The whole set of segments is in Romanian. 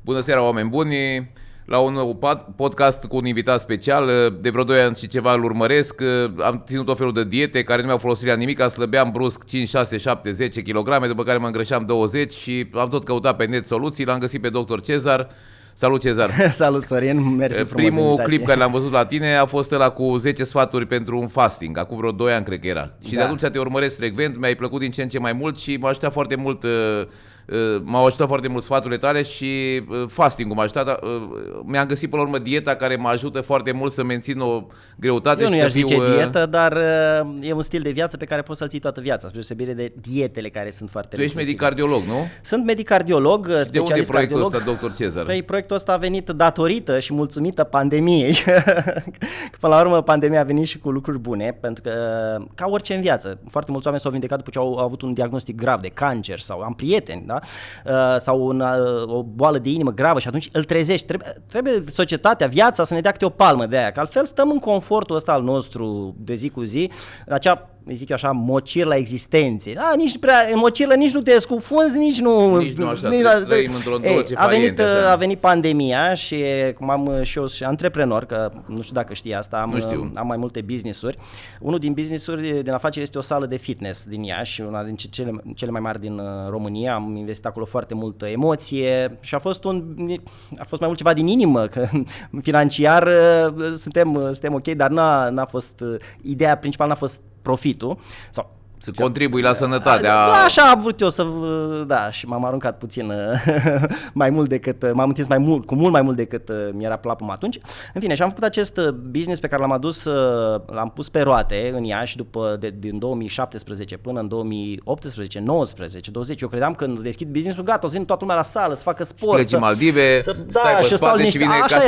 Bună seara, oameni buni! La un nou podcast cu un invitat special. De vreo 2 ani și ceva îl urmăresc. Am ținut o felul de diete care nu mi-au folosit la nimic. Slăbeam brusc 5, 6, 7, 10 kg, după care mă îngrășeam 20 și am tot căutat pe net soluții. L-am găsit pe Dr. Cezar. Salut, Cezar! Salut, Sorin! Mersi frumos. Primul clip care l-am văzut la tine a fost ăla cu 10 sfaturi pentru un fasting. Acum vreo 2 ani, cred că era. Și de atunci te urmăresc frecvent, mi-ai plăcut din ce în ce mai mult și m-a ajutat foarte mult. M-au ajutat foarte mult sfaturile tale și fasting-ul m-a ajutat. Mi-am găsit până la urmă dieta care mă ajută foarte mult să mențin o greutate. Eu nu i-aș zice dietă, dar e un stil de viață pe care poți să-l ții toată viața, spre deosebire de dietele care sunt foarte Tu ești medic-cardiolog, nu? Sunt medic-cardiolog, specialist. De unde e proiectul cardiolog. ăsta, Dr. Cezar? Păi, proiectul ăsta a venit datorită și mulțumită pandemiei. Până la urmă, pandemia a venit și cu lucruri bune, pentru că, ca orice în viață, foarte mulți oameni s-au vindecat după ce au avut un diagnostic grav de cancer sau am prieteni, da? Sau o boală de inimă gravă și atunci îl trezești. Trebuie societatea, viața să ne dea câte o palmă de aia, că altfel stăm în confortul ăsta al nostru de zi cu zi, acea, zic eu așa, mocirla existenței. Nici prea, în mocirlă nici nu te scufunzi, nici nu așa, trăim într-o ce a venit pandemia și cum am și eu și antreprenor, că nu știu dacă știi asta, am mai multe business-uri. Unul din business-uri din afaceri este o sală de fitness din Iași, una din cele mai mari din România. Am investit acolo foarte multă emoție și a fost mai mult ceva din inimă, că financiar suntem ok, dar n-a fost, ideea principală n-a fost profitul sau să contribui la sănătatea. Așa am vrut eu să, și m-am aruncat puțin mai mult decât, m-am întins cu mult mai mult decât mi-era plapum atunci. În fine, și am făcut acest business pe care l-am adus, l-am pus pe roate în Iași din 2017 până în 2018, 19, 20. Eu credeam că când deschid business-ul, gata, o să vină toată lumea la sală, să facă sport. Pleci în Maldive, stai pe spate și vine așa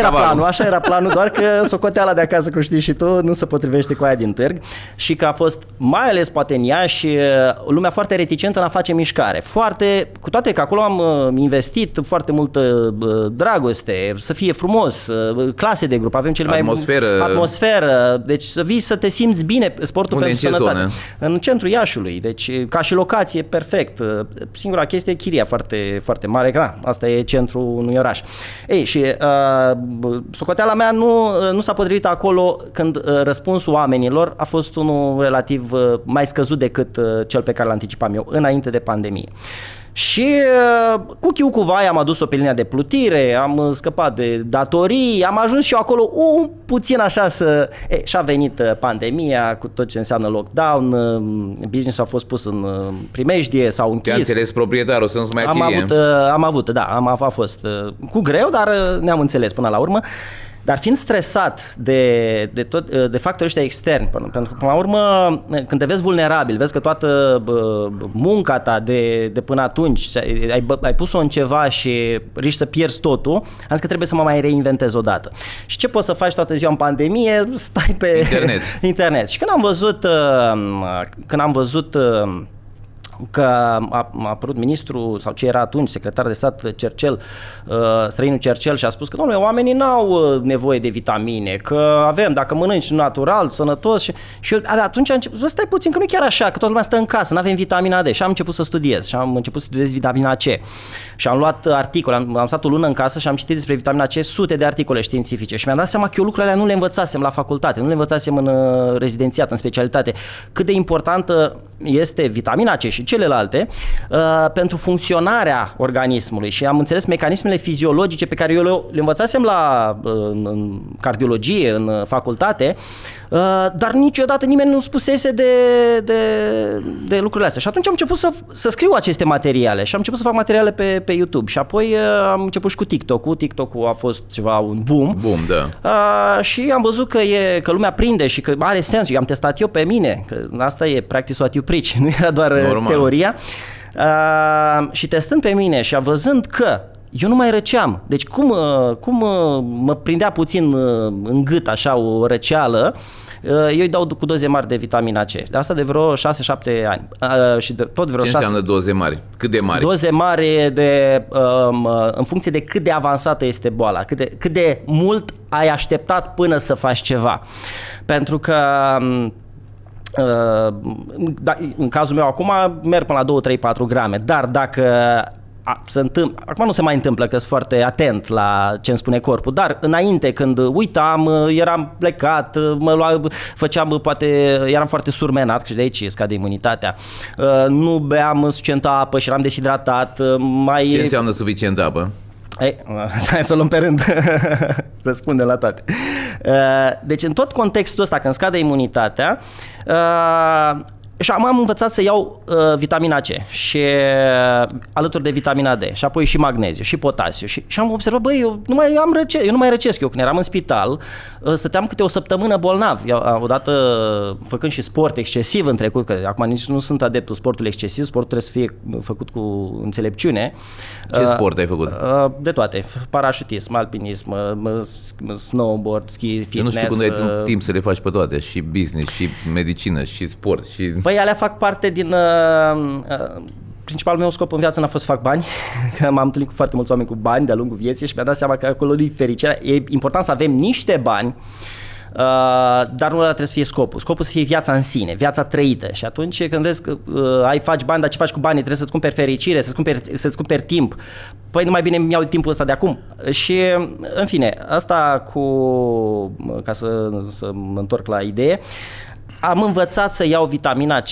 era planul, doar că socoteala de acasă, cum știi și tu, nu se potrivește cu aia din târg și că a fost, mai ales poate în Iași, și lumea foarte reticentă în a face mișcare. Cu toate că acolo am investit foarte multă dragoste, să fie frumos, clase de grup, avem atmosferă, deci să vii să te simți bine, sportul unde, pentru sănătate. Zonă? În centrul Iașului, deci ca și locație perfect. Singura chestie e chiria foarte, foarte mare, că asta e centrul unui oraș. Ei, și socoteala mea nu s-a potrivit acolo când răspunsul oamenilor a fost unul relativ mai scăzut decât cel pe care l-anticipam eu înainte de pandemie. Și cu chiu cu vai am adus-o pe linia de plutire, am scăpat de datorii, am ajuns și eu acolo puțin așa și a venit pandemia cu tot ce înseamnă lockdown, business-ul a fost pus în primejdie, s-au închis. Te-a înțeles proprietarul să nu-ți mai chirie? A fost cu greu, dar ne-am înțeles până la urmă. Dar fiind stresat de factorii ăștia externi, pentru că până la urmă, când te vezi vulnerabil, vezi că toată munca ta de până atunci, ai pus-o în ceva și riști să pierzi totul, am zis că trebuie să mă mai reinventez odată. Și ce poți să faci toată ziua în pandemie? Stai pe internet. Și când am văzut că a apărut ministrul sau ce era atunci, secretar de stat Cercel, străinul Cercel, și a spus că, domnule, oamenii n-au nevoie de vitamine, că avem, dacă mănânci natural, sănătos și eu atunci am început, stai puțin, că nu e chiar așa, că toată lumea stă în casă, n-avem vitamina D și am început să studiez și am început să studiez vitamina C și am luat articole, am stat o lună în casă și am citit despre vitamina C sute de articole științifice și mi-am dat seama că eu lucrurile alea nu le învățasem la facultate, nu le învățasem în rezidențiat, în specialitate, cât de importantă este vitamina C și celelalte pentru funcționarea organismului și am înțeles mecanismele fiziologice pe care eu le învățasem în cardiologie, în facultate, dar niciodată nimeni nu spusese de lucrurile astea. Și atunci am început să scriu aceste materiale și am început să fac materiale pe YouTube și apoi am început și cu TikTok-ul. TikTok-ul a fost ceva un boom. Și am văzut că lumea prinde și că are sens. Eu am testat eu pe mine, că asta e practice what you preach, nu era doar teoria. Și testând pe mine și văzând că eu nu mai răceam. Deci cum mă prindea puțin în gât așa o răceală, eu îi dau cu doze mari de vitamina C. De asta de vreo 6-7 ani. Și tot vreo Ce înseamnă doze mari? Cât de mari? Doze mari în funcție de cât de avansată este boala, cât de mult ai așteptat până să faci ceva. Pentru că în cazul meu acum merg până la 2, 3, 4 grame, dar dacă Acum nu se mai întâmplă, că sunt foarte atent la ce îmi spune corpul, dar înainte, când uitam, eram plecat, poate eram foarte surmenat, că de aici scade imunitatea, nu beam suficientă apă și eram deshidratat. Ce înseamnă suficient apă? Hai să o luăm pe rând. Răspundem la toate. Deci în tot contextul ăsta, când scade imunitatea, și am învățat să iau vitamina C și alături de vitamina D și apoi și magneziu și potasiu și am observat, băi, eu nu mai răcesc. Eu când eram în spital, stăteam câte o săptămână bolnav. Odată făcând și sport excesiv în trecut, că acum nici nu sunt adeptul sportului excesiv, sportul trebuie să fie făcut cu înțelepciune. Ce sport ai făcut? De toate, parașutism, alpinism, snowboard, ski, fitness. Eu nu știu când ai timp să le faci pe toate, și business, și medicină, și sport, și... Păi alea fac parte din... Principalul meu scop în viață n-a fost să fac bani, că m-am întâlnit cu foarte mulți oameni cu bani de-a lungul vieții și mi-am dat seama că acolo nu-i fericirea. E important să avem niște bani, dar nu ăla trebuie să fie scopul. Scopul să fie viața în sine, viața trăită. Și atunci când vezi că faci bani, dar ce faci cu banii? Trebuie să-ți cumperi fericire, să-ți cumperi timp. Păi nu mai bine mi-au timpul ăsta de acum. Și în fine, asta ca să mă întorc la idee, am învățat să iau vitamina C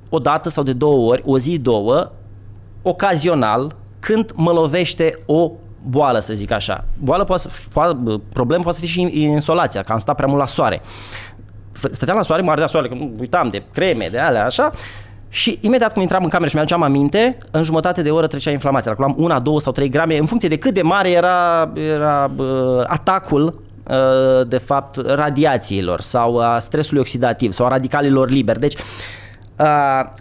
o dată sau de 2 ori, o zi, 2, ocazional, când mă lovește o boală, să zic așa. Problemă poate să fie și insolația, că am stat prea mult la soare. Stăteam la soare, mă ardea soare, că uitam de creme, de alea, așa, și imediat când intram în cameră și mi-aduceam aminte, în jumătate de oră trecea inflamația. Acolo am 1, 2 sau 3 grame, în funcție de cât de mare era atacul, de fapt, radiațiilor sau a stresului oxidativ sau a radicalilor liberi. Deci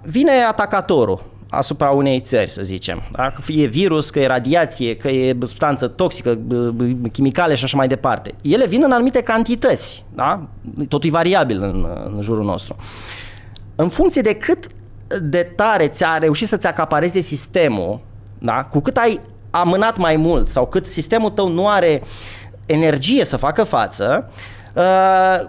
vine atacatorul asupra unei țări, să zicem. Da? Că e virus, că e radiație, că e substanță toxică, chimicale și așa mai departe. Ele vin în anumite cantități. Da? Totul e variabil în jurul nostru. În funcție de cât de tare ți-a reușit să-ți acapareze sistemul, da? Cu cât ai amânat mai mult sau cât sistemul tău nu are energie să facă față,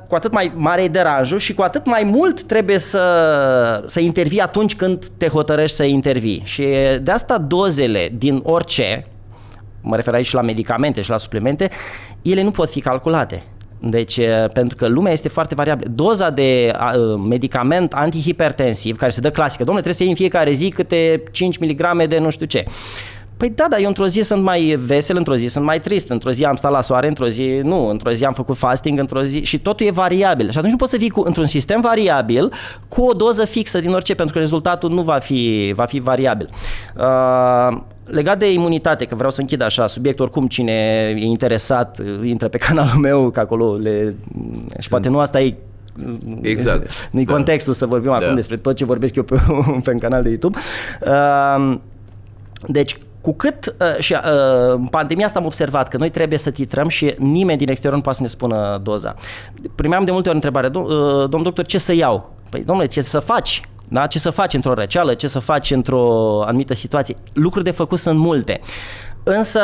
cu atât mai mare e deranjul și cu atât mai mult trebuie să intervii atunci când te hotărăști să intervii. Și de asta dozele din orice, mă refer aici la medicamente și la suplimente, ele nu pot fi calculate. Deci, pentru că lumea este foarte variabilă. Doza de medicament antihipertensiv, care se dă clasică, domnule, trebuie să iei în fiecare zi câte 5 mg de nu știu ce. Păi da, dar eu într-o zi sunt mai vesel, într-o zi sunt mai trist, într-o zi am stat la soare, într-o zi nu, într-o zi am făcut fasting, într-o zi și totul e variabil. Și atunci nu poți să vii într-un sistem variabil cu o doză fixă din orice, pentru că rezultatul nu va fi variabil. Legat de imunitate, că vreau să închid așa subiect, oricum cine e interesat intră pe canalul meu, că acolo și poate nu asta e exact. Nu-i contextul să vorbim acum despre tot ce vorbesc eu pe un canal de YouTube. Deci, cu cât în pandemia asta am observat că noi trebuie să titrăm și nimeni din exterior nu poate să ne spună doza. Primeam de multe ori întrebare, domn doctor, ce să iau? Păi, domnule, ce să faci? Da? Ce să faci într-o răceală, ce să faci într-o anumită situație? Lucruri de făcut sunt multe. Însă,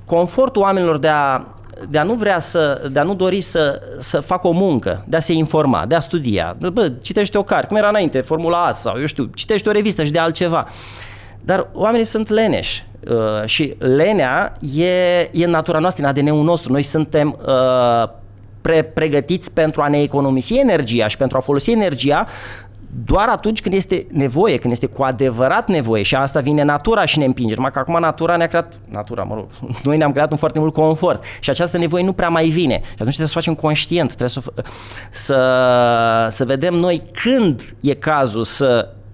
confortul oamenilor de a nu vrea de a nu dori să facă o muncă, de a se informa, de a studia. Bă, citește o carte, cum era înainte, Formula A sau eu știu, citește o revistă și de altceva. Dar oamenii sunt leneși și lenea e în natura noastră, în ADN-ul nostru. Noi suntem pregătiți pentru a ne economisi energia și pentru a folosi energia doar atunci când este nevoie, când este cu adevărat nevoie, și asta vine natura și ne împinge. Numai că acum natura ne-a creat, noi ne-am creat un foarte mult confort și această nevoie nu prea mai vine. Și atunci trebuie să facem conștient, trebuie să vedem noi când e cazul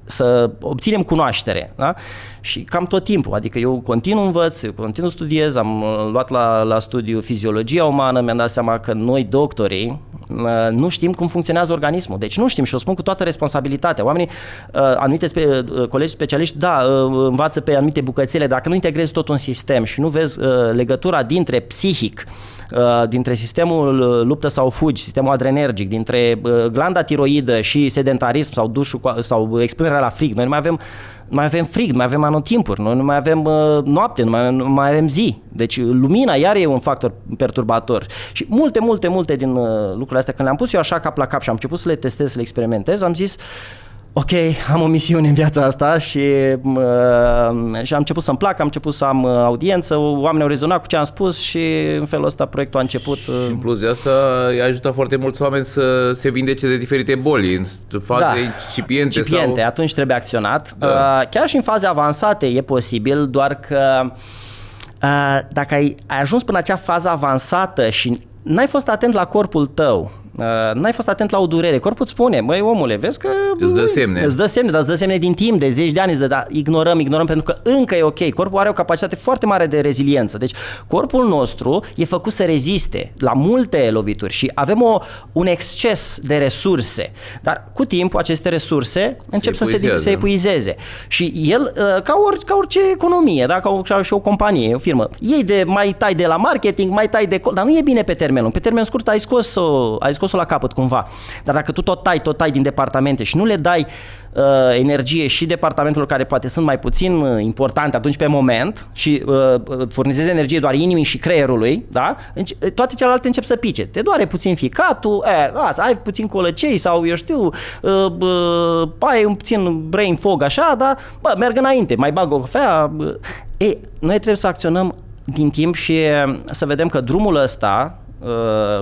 să obținem cunoaștere, da? Și cam tot timpul, adică eu continuu învăț, eu continuu studiez, am luat la studiu fiziologia umană, mi-am dat seama că noi doctorii nu știm cum funcționează organismul, deci nu știm și o spun cu toată responsabilitatea. Oamenii, anumite colegi specialiști, da, învață pe anumite bucățele, dacă nu integrezi tot un sistem și nu vezi legătura dintre psihic, dintre sistemul luptă sau fugi, sistemul adrenergic, dintre glanda tiroidă și sedentarism sau dușul sau expunerea la frig. Noi nu mai avem frig, nu mai avem anotimpuri, noi nu mai avem noapte, nu mai avem zi. Deci lumina iar e un factor perturbator. Și multe din lucrurile astea, când le-am pus eu așa cap la cap și am început să le testez, să le experimentez, am zis, ok, am o misiune în viața asta și am început să-mi placă, am început să am audiență, oamenii au rezonat cu ce am spus și în felul ăsta proiectul a început. Și în plus de asta i-a ajutat foarte mulți oameni să se vindece de diferite boli, în faze incipiente. Sau... atunci trebuie acționat. Chiar și în faze avansate e posibil, doar că dacă ai ajuns până acea fază avansată și n-ai fost atent la corpul tău, n-ai fost atent la o durere, corpul îți spune, măi omule, vezi că îți dă semne, dar îți dă semne din timp, de zeci de ani, dar ignorăm pentru că încă e ok, corpul are o capacitate foarte mare de reziliență, deci corpul nostru e făcut să reziste la multe lovituri și avem un exces de resurse, dar cu timpul aceste resurse încep să se epuizeze și el, ca orice economie, da? ca și o companie, o firmă, mai tai de la marketing, mai tai de... dar nu e bine pe termen lung, pe termen scurt ai scos-o la capăt cumva. Dar dacă tu tot tai din departamente și nu le dai energie și departamentelor care poate sunt mai puțin importante atunci pe moment și furnizezi energie doar inimii și creierului, da? Toate celelalte încep să pice. Te doare puțin ficatul, ai puțin colăcei sau eu știu, ai un puțin brain fog așa, dar merg înainte, mai bag o cafea. Noi trebuie să acționăm din timp și să vedem că drumul ăsta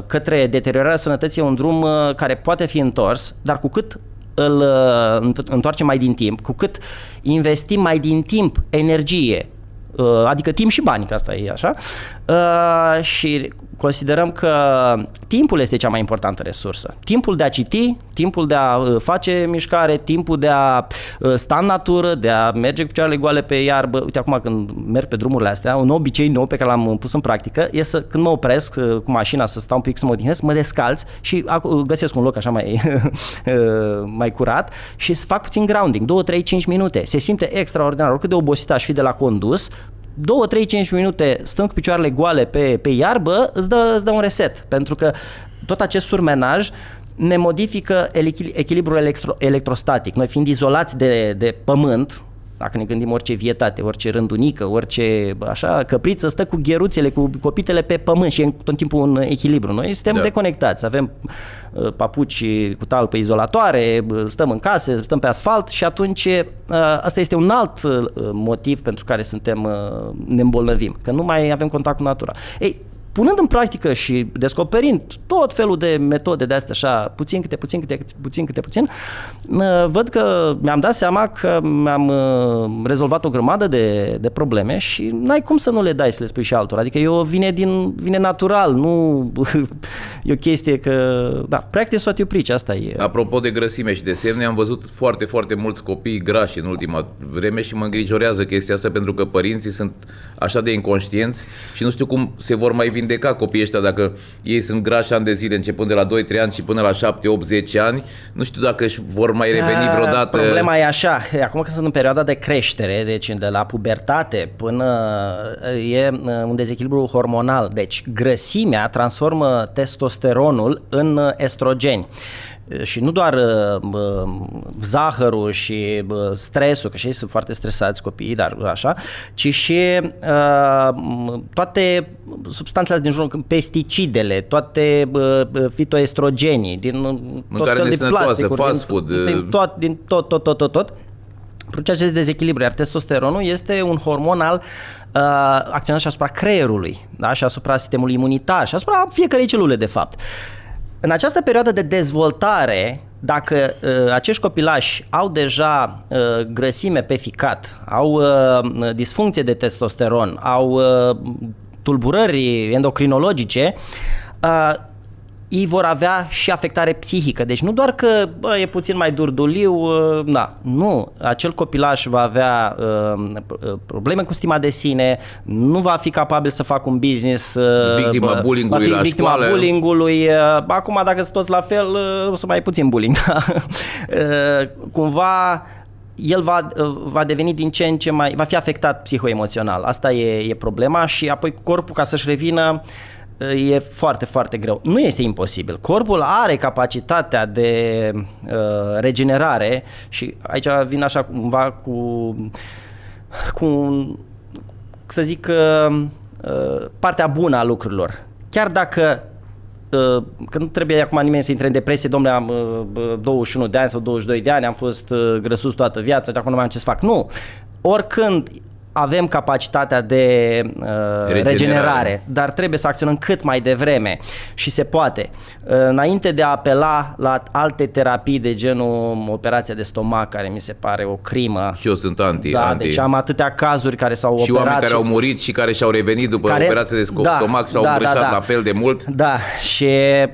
către deteriorarea sănătății e un drum care poate fi întors, dar cu cât îl întoarcem mai din timp, cu cât investim mai din timp energie, adică timp și bani, că asta e așa, și considerăm că timpul este cea mai importantă resursă. Timpul de a citi, timpul de a face mișcare, timpul de a sta în natură, de a merge cu picioarele goale pe iarbă. Uite, acum când merg pe drumurile astea, un obicei nou pe care l-am pus în practică e să, când mă opresc cu mașina să stau un pic să mă odihnesc, mă descalț și găsesc un loc așa mai curat și să fac puțin grounding, 2, 3, 5 minute. Se simte extraordinar, oricât de obosit aș fi de la condus, 2, 3, 5 minute stând cu picioarele goale pe iarbă, îți dă un reset, pentru că tot acest surmenaj ne modifică echilibrul electrostatic. Noi fiind izolați de pământ, dacă ne gândim orice vietate, orice rândunică, orice așa, căpriță stă cu gheruțele, cu copitele pe pământ și e tot timpul în echilibru. Noi suntem deconectați, avem papuci cu talpă izolatoare, stăm în case, stăm pe asfalt și atunci asta este un alt motiv pentru care ne îmbolnăvim, că nu mai avem contact cu natura. Punând în practică și descoperind tot felul de metode de astea așa, puțin, văd că mi-am dat seama că mi-am rezolvat o grămadă de probleme și n-ai cum să nu le dai să le spui și altora. Adică vine natural, nu e o chestie că... Da, practice what you preach, asta e. Apropo de grăsime și de semne, am văzut foarte, foarte mulți copii grași în ultima vreme și mă îngrijorează chestia asta pentru că părinții sunt așa de inconștienți și nu știu cum se vor mai vindeca copiii ăștia dacă ei sunt grași ani de zile începând de la 2-3 ani și până la 7, 8, 10 ani. Nu știu dacă își vor mai reveni vreodată. Problema e așa, acum că sunt în perioada de creștere, deci de la pubertate până e un dezechilibru hormonal, deci grăsimea transformă testosteronul în estrogeni. Și nu doar zahărul și stresul, că și ei sunt foarte stresați copiii, dar așa, ci și toate substanțele din jur, pesticidele, toate fitoestrogenii, din tot felul de plasticuri, fast food, din tot. Produce acest dezechilibru, iar testosteronul este un hormon acționat și asupra creierului, da? Și asupra sistemului imunitar și asupra fiecărei celule, de fapt. În această perioadă de dezvoltare, dacă acești copilași au deja grăsime pe ficat, au disfuncție de testosteron, au tulburări endocrinologice, ei vor avea și afectare psihică. Deci nu doar că e puțin mai durduliu, nu. Acel copilaș va avea probleme cu stima de sine, nu va fi capabil să facă un business, victima bullying-ului la școală. Bullying-ului. Acum, dacă sunt toți la fel, o să mai e puțin bullying. Cumva el va deveni din ce în ce mai... va fi afectat psihoemoțional. Asta e problema și apoi corpul, ca să-și revină, e foarte, foarte greu. Nu este imposibil. Corpul are capacitatea de regenerare și aici vin așa cumva cu să zic, partea bună a lucrurilor. Chiar dacă că nu trebuie acum nimeni să intre în depresie, domnule, am 21 de ani sau 22 de ani, am fost grăsus toată viața și acum nu mai am ce să fac. Nu! Oricând avem capacitatea de regenerare, dar trebuie să acționăm cât mai devreme și se poate. Înainte de a apela la alte terapii de genul operația de stomac, care mi se pare o crimă. Și eu sunt anti. Deci am atâtea cazuri care s-au operat. Și oameni care au murit și care și-au revenit după operația de stomac și s-au îmbrășat la fel de mult. Da, și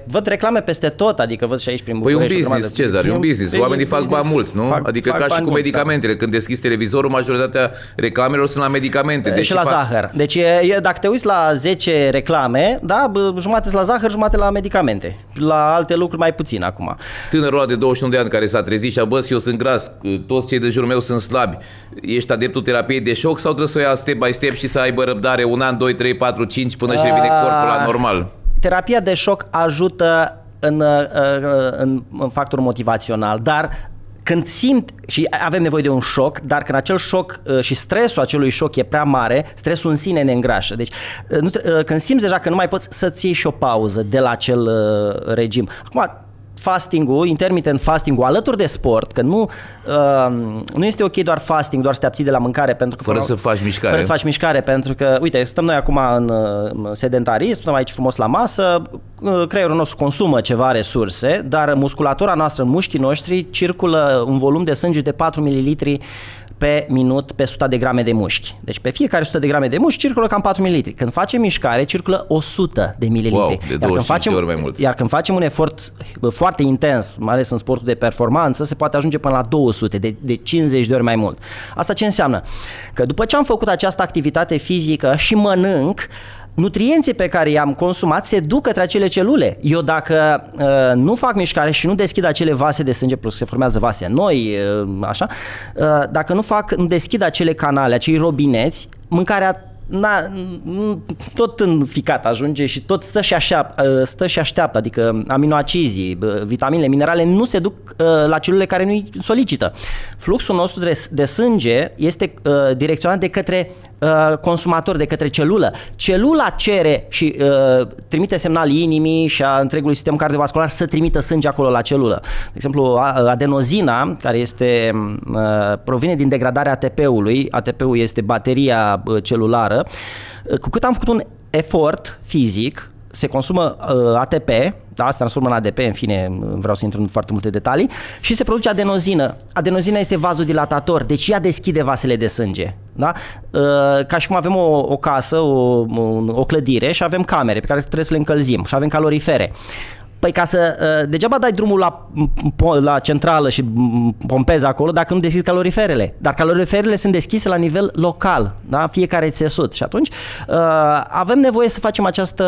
văd reclame peste tot, adică văd și aici prin București. Păi un business, Cezar, e un business. Oamenii fac bani mulți, nu? Adică ca și cu medicamentele. Când deschizi televizorul, majoritatea reclamelor sunt la medicamente. Deci și la zahăr. Deci dacă te uiți la 10 reclame, da, jumate la zahăr, jumate la medicamente. La alte lucruri mai puțin acum. Tânărul ăla de 21 de ani care s-a trezit și a bă, eu sunt gras, toți cei de jurul meu sunt slabi. Ești adeptul terapiei de șoc sau trebuie să o ia step by step și să aibă răbdare 1 an, 2, 3, 4, 5 până și revine corpul la normal? Terapia de șoc ajută în factorul motivațional, dar când simt și avem nevoie de un șoc, dar când acel șoc și stresul acelui șoc e prea mare, stresul în sine ne îngrașă. Deci când simți deja că nu mai poți, să-ți iei și o pauză de la acel regim. Acum, fasting-ul, intermittent fasting-ul alături de sport, că nu este ok doar fasting, doar să te abții de la mâncare pentru că fără să faci mișcare. Fără să faci mișcare, pentru că uite, stăm noi acum în sedentarism, stăm aici frumos la masă, creierul nostru consumă ceva resurse, dar musculatura noastră, mușchii noștri circulă un volum de sânge de 4 ml pe minut pe 100 de grame de mușchi. Deci pe fiecare 100 de grame de mușchi circulă cam 4 ml. Când facem mișcare, circulă 100 de ml. Wow, de 25 ori mai mult. Iar când facem un efort foarte intens, mai ales în sportul de performanță, se poate ajunge până la 200, de 50 de ori mai mult. Asta ce înseamnă? Că după ce am făcut această activitate fizică și mănânc, nutrienții pe care i-am consumat se duc către acele celule. Eu dacă nu fac mișcare și nu deschid acele vase de sânge, plus se formează vase noi, așa, dacă nu deschid acele canale, acei robineți, mâncarea tot în ficat ajunge și tot stă și așteaptă, adică aminoacizii, vitaminele, minerale nu se duc la celulele care nu-i solicită. Fluxul nostru de sânge este direcționat de către consumator, de către celulă. Celula cere și trimite semnal inimii și a întregului sistem cardiovascular să trimită sânge acolo la celulă. De exemplu, adenozina, care provine din degradarea ATP-ului, ATP-ul este bateria celulară, cu cât am făcut un efort fizic, se consumă ATP, da, se transformă în ADP, în fine, vreau să intru în foarte multe detalii, și se produce adenozină. Adenozina este vazodilatator, deci ea deschide vasele de sânge. Da? Ca și cum avem o casă, o clădire și avem camere pe care trebuie să le încălzim și avem calorifere. Păi degeaba dai drumul la centrală și pompezi acolo dacă nu deschizi caloriferele. Dar caloriferele sunt deschise la nivel local, da? Fiecare țesut. Și atunci avem nevoie să facem această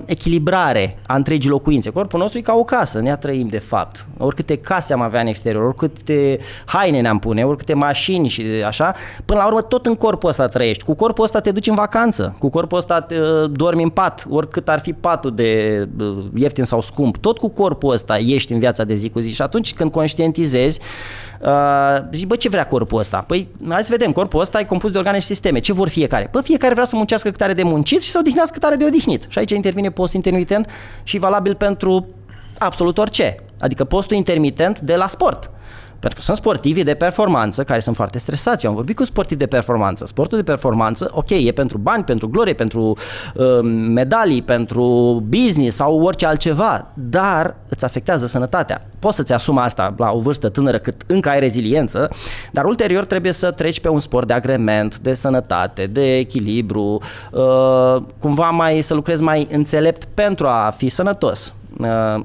echilibrare a întregii locuințe. Corpul nostru e ca o casă, ne-a trăim de fapt. Oricâte case am avea în exterior, oricâte haine ne-am pune, oricâte mașini și așa, până la urmă tot în corpul ăsta trăiești. Cu corpul ăsta te duci în vacanță, cu corpul ăsta dormi în pat, oricât ar fi patul de ieftin sau scump. Tot cu corpul ăsta ești în viața de zi cu zi și atunci când conștientizezi, zici, bă, ce vrea corpul ăsta? Păi, hai să vedem, corpul ăsta e compus de organe și sisteme. Ce vor fiecare? Bă, fiecare vrea să muncească cât are de muncit și să odihnească cât are de odihnit. Și aici intervine postul intermitent și valabil pentru absolut orice. Adică postul intermitent de la sport. Pentru că sunt sportivi de performanță care sunt foarte stresați. Eu am vorbit cu sportivi de performanță. Sportul de performanță, ok, e pentru bani, pentru glorie, pentru medalii, pentru business sau orice altceva, dar îți afectează sănătatea. Poți să-ți asumi asta la o vârstă tânără cât încă ai reziliență, dar ulterior trebuie să treci pe un sport de agrement, de sănătate, de echilibru, cumva să lucrezi mai înțelept pentru a fi sănătos.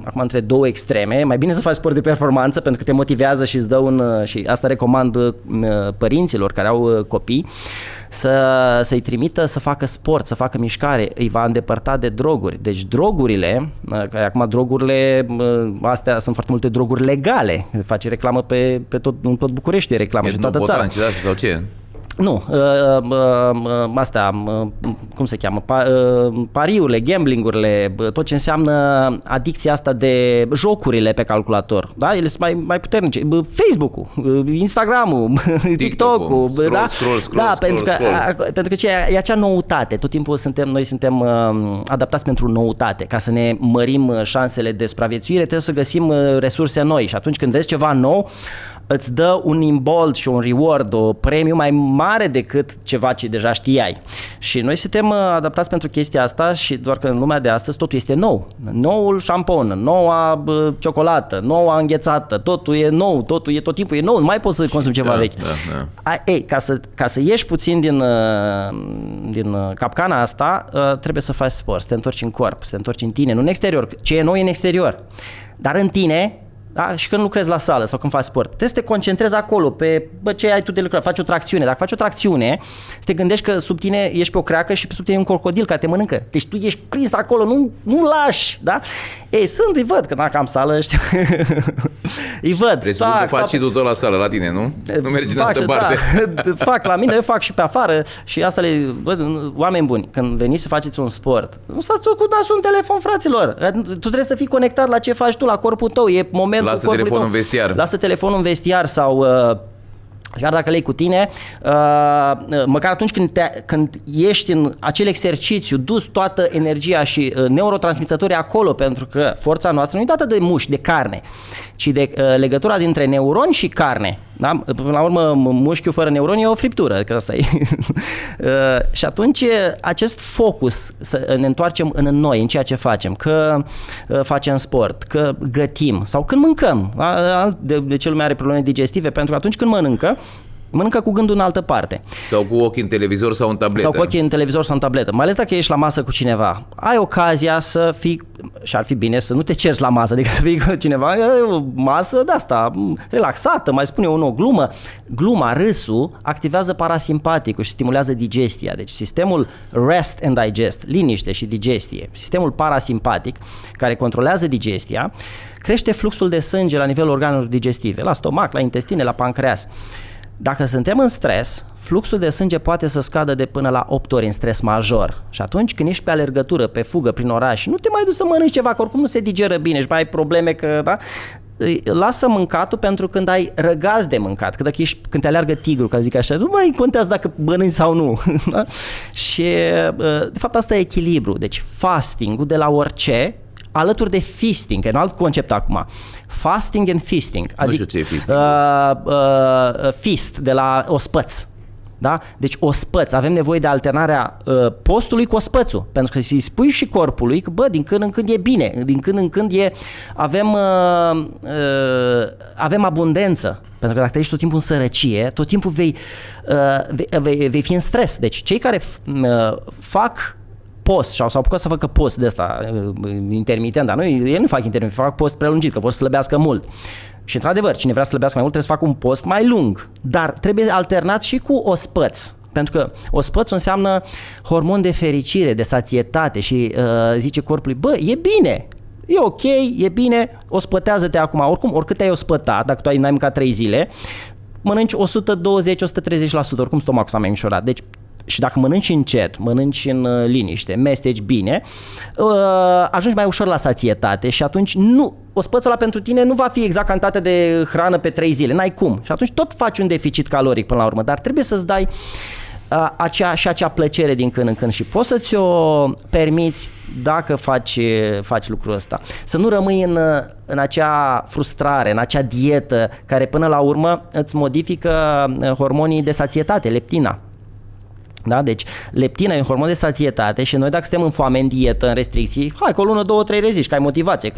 Acum între două extreme, mai bine să faci sport de performanță pentru că te motivează și îți dă și asta recomand părinților care au copii, să-i trimită să facă sport, să facă mișcare, îi va îndepărta de droguri. Deci drogurile, care acum drogurile, astea sunt foarte multe droguri legale, face reclamă în tot București, reclamă și toată țara. Sau ce? Nu, astea, cum se cheamă, pariurile, gamblingurile, tot ce înseamnă adicția asta de jocurile pe calculator, da? Ele sunt mai puternice. Facebook-ul, Instagram-ul, TikTok-ul, da? Scroll, pentru că e acea noutate, tot timpul noi suntem adaptați pentru noutate, ca să ne mărim șansele de supraviețuire, trebuie să găsim resurse noi și atunci când vezi ceva nou, îți dă un imbold și un reward, o premiu mai mare decât ceva ce deja știai. Și noi suntem adaptați pentru chestia asta și doar că în lumea de astăzi totul este nou. Noul șampon, noua ciocolată, noua înghețată, totul e nou, tot timpul e nou, nu mai poți să consumi ceva vechi. Ei, ca să ieși puțin din capcana asta, trebuie să faci sport, să te întorci în corp, să te întorci în tine, nu în exterior. Ce e nou e în exterior. Dar în tine, da? Și când lucrezi la sală sau când faci sport, trebuie să te concentrezi acolo pe ce ai tu de lucrat, faci o tracțiune. Dacă faci o tracțiune, să te gândești că sub tine ești pe o creacă și sub tine e un crocodil care te mănâncă. Deci tu ești prins acolo, nu lași, da? Ei, îi văd că dacă am sală, știu. Îi văd. Presupun că faci și tu tot la sală la tine, nu? Nu mergi în altă parte. Da, fac la mine, eu fac și pe afară și asta oameni buni, când veniți să faceți un sport, nu stați tu cu nasul în telefon, fraților. Tu trebuie să fii conectat la ce faci tu, la corpul tău, e momentul. Lasă telefonul în vestiar. Lasă telefonul în vestiar sau chiar dacă le-ai cu tine, măcar atunci când ești în acel exercițiu, dus toată energia și neurotransmițătorii acolo, pentru că forța noastră nu e dată de mușchi, de carne, ci de legătura dintre neuroni și carne. Da? Până la urmă, mușchiul fără neuroni e o friptură, că asta e. Și atunci acest focus, să ne întoarcem în noi, în ceea ce facem, că facem sport, că gătim sau când mâncăm. De ce lumea are probleme digestive? Pentru că atunci când mănâncă cu gândul în altă parte. Sau cu ochii în televizor sau în tabletă. Sau cu ochii în televizor sau în tabletă. Mai ales dacă ești la masă cu cineva. Ai ocazia să fii, și ar fi bine să nu te cerți la masă, decât să fii cu cineva, o masă de asta, relaxată, mai spune unul o glumă. Gluma, râsul, activează parasimpaticul și stimulează digestia. Deci sistemul rest and digest, liniște și digestie, sistemul parasimpatic, care controlează digestia, crește fluxul de sânge la nivelul organelor digestive, la stomac, la intestine, la pancreas. Dacă suntem în stres, fluxul de sânge poate să scadă de până la 8 ori în stres major. Și atunci când ești pe alergătură, pe fugă prin oraș, nu te mai duci să mănânci ceva, că oricum nu se digeră bine și mai ai probleme că, da? Lasă mâncatul pentru când ai răgaz de mâncat, când te aleargă tigru, ca zic așa, nu mai contează dacă mănânci sau nu. Da? Și de fapt asta e echilibru. Deci fasting-ul de la orice, alături de feasting, că e un alt concept acum. Fasting and feasting. Adică, nu știu ce e feasting. Feast, de la ospăț. Da? Deci ospăț, avem nevoie de alternarea postului cu ospățul, pentru că să-i spui și corpului că, din când în când e bine, din când în când avem abundență. Pentru că dacă trăiești tot timpul în sărăcie, tot timpul vei fi în stres. Deci cei care fac post sau s-au apucat să facă post de ăsta intermitent, dar ei nu fac intermitent, fac post prelungit, că vor să slăbească mult. Și într-adevăr, cine vrea să slăbească mai mult trebuie să facă un post mai lung, dar trebuie alternat și cu ospăț. Pentru că ospățul înseamnă hormon de fericire, de sațietate și zice corpului, e bine, e ok, e bine, ospătează-te acum. Oricum, oricât ai ospătat, dacă tu n-ai mâncat 3 zile, mănânci 120-130%, oricum stomacul s-a mai micșorat. Deci, și dacă mănânci încet, mănânci în liniște, mesteci bine, ajungi mai ușor la sațietate și atunci ospățul ăla pentru tine nu va fi exact cantitatea de hrană pe 3 zile, n-ai cum. Și atunci tot faci un deficit caloric până la urmă, dar trebuie să-ți dai acea plăcere din când în când și poți să ți-o permiți dacă faci lucrul ăsta. Să nu rămâi în acea frustrare, în acea dietă care până la urmă îți modifică hormonii de sațietate, leptina. Da? Deci leptina e un hormon de sațietate și noi dacă suntem în foame, în dietă, în restricții, hai că o lună, 2, 3 reziști, că ai motivație,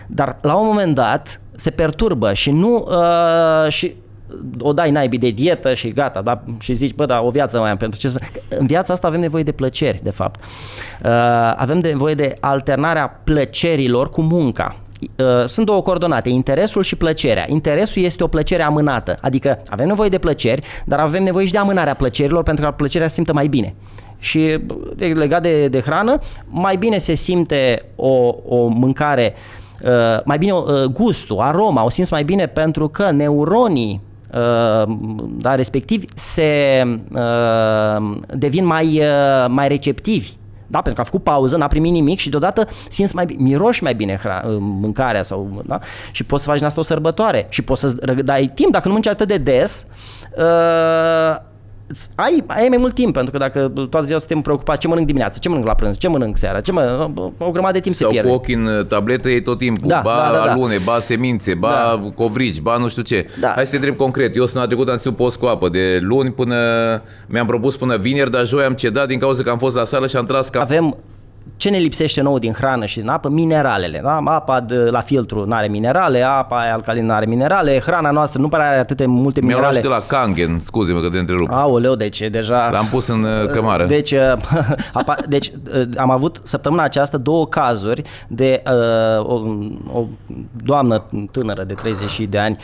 dar la un moment dat se perturbă și nu și o dai naibii de dietă și gata, da? Și zici, o viață mai am, pentru ce în viața asta avem nevoie de plăceri, de fapt. Avem nevoie de alternarea plăcerilor cu munca. Sunt două coordonate, interesul și plăcerea. Interesul este o plăcere amânată, adică avem nevoie de plăceri, dar avem nevoie și de amânarea plăcerilor pentru că plăcerea se simtă mai bine. Și legat de hrană, mai bine se simte o mâncare, mai bine gustul, aroma, o simți mai bine pentru că neuronii da, respectivi devin mai receptivi. Da, pentru că a făcut pauză, n-a primit nimic și deodată simți mai bine, miroși mai bine mâncarea sau, da? Și poți să faci din asta o sărbătoare și poți să dai timp, dacă nu mănânci atât de des, ai mai mult timp, pentru că dacă toată ziua suntem preocupați ce mănânc dimineața, ce mănânc la prânz, ce mănânc seara, o grămadă de timp se pierde. Sau cu ochii în tabletă ei tot timpul, alune, ba semințe, ba covrici, ba nu știu ce. Da. Hai să te întreb concret, eu săptămâna trecută am ținut post cu apă, de luni până, mi-am propus până vineri, dar joi am cedat din cauza că am fost la sală și am tras ca... Avem ce ne lipsește nouă din hrană și din apă? Mineralele. Da? Apa la filtru nu are minerale, apa alcalină nu are minerale, hrana noastră nu pare are atât de multe minerale. Mi-au luat de la Kangen, scuze-mă că te întrerup. Aoleu, deci deja... L-am pus în cămară. Deci am avut săptămâna aceasta 2 cazuri de o doamnă tânără de 30 de ani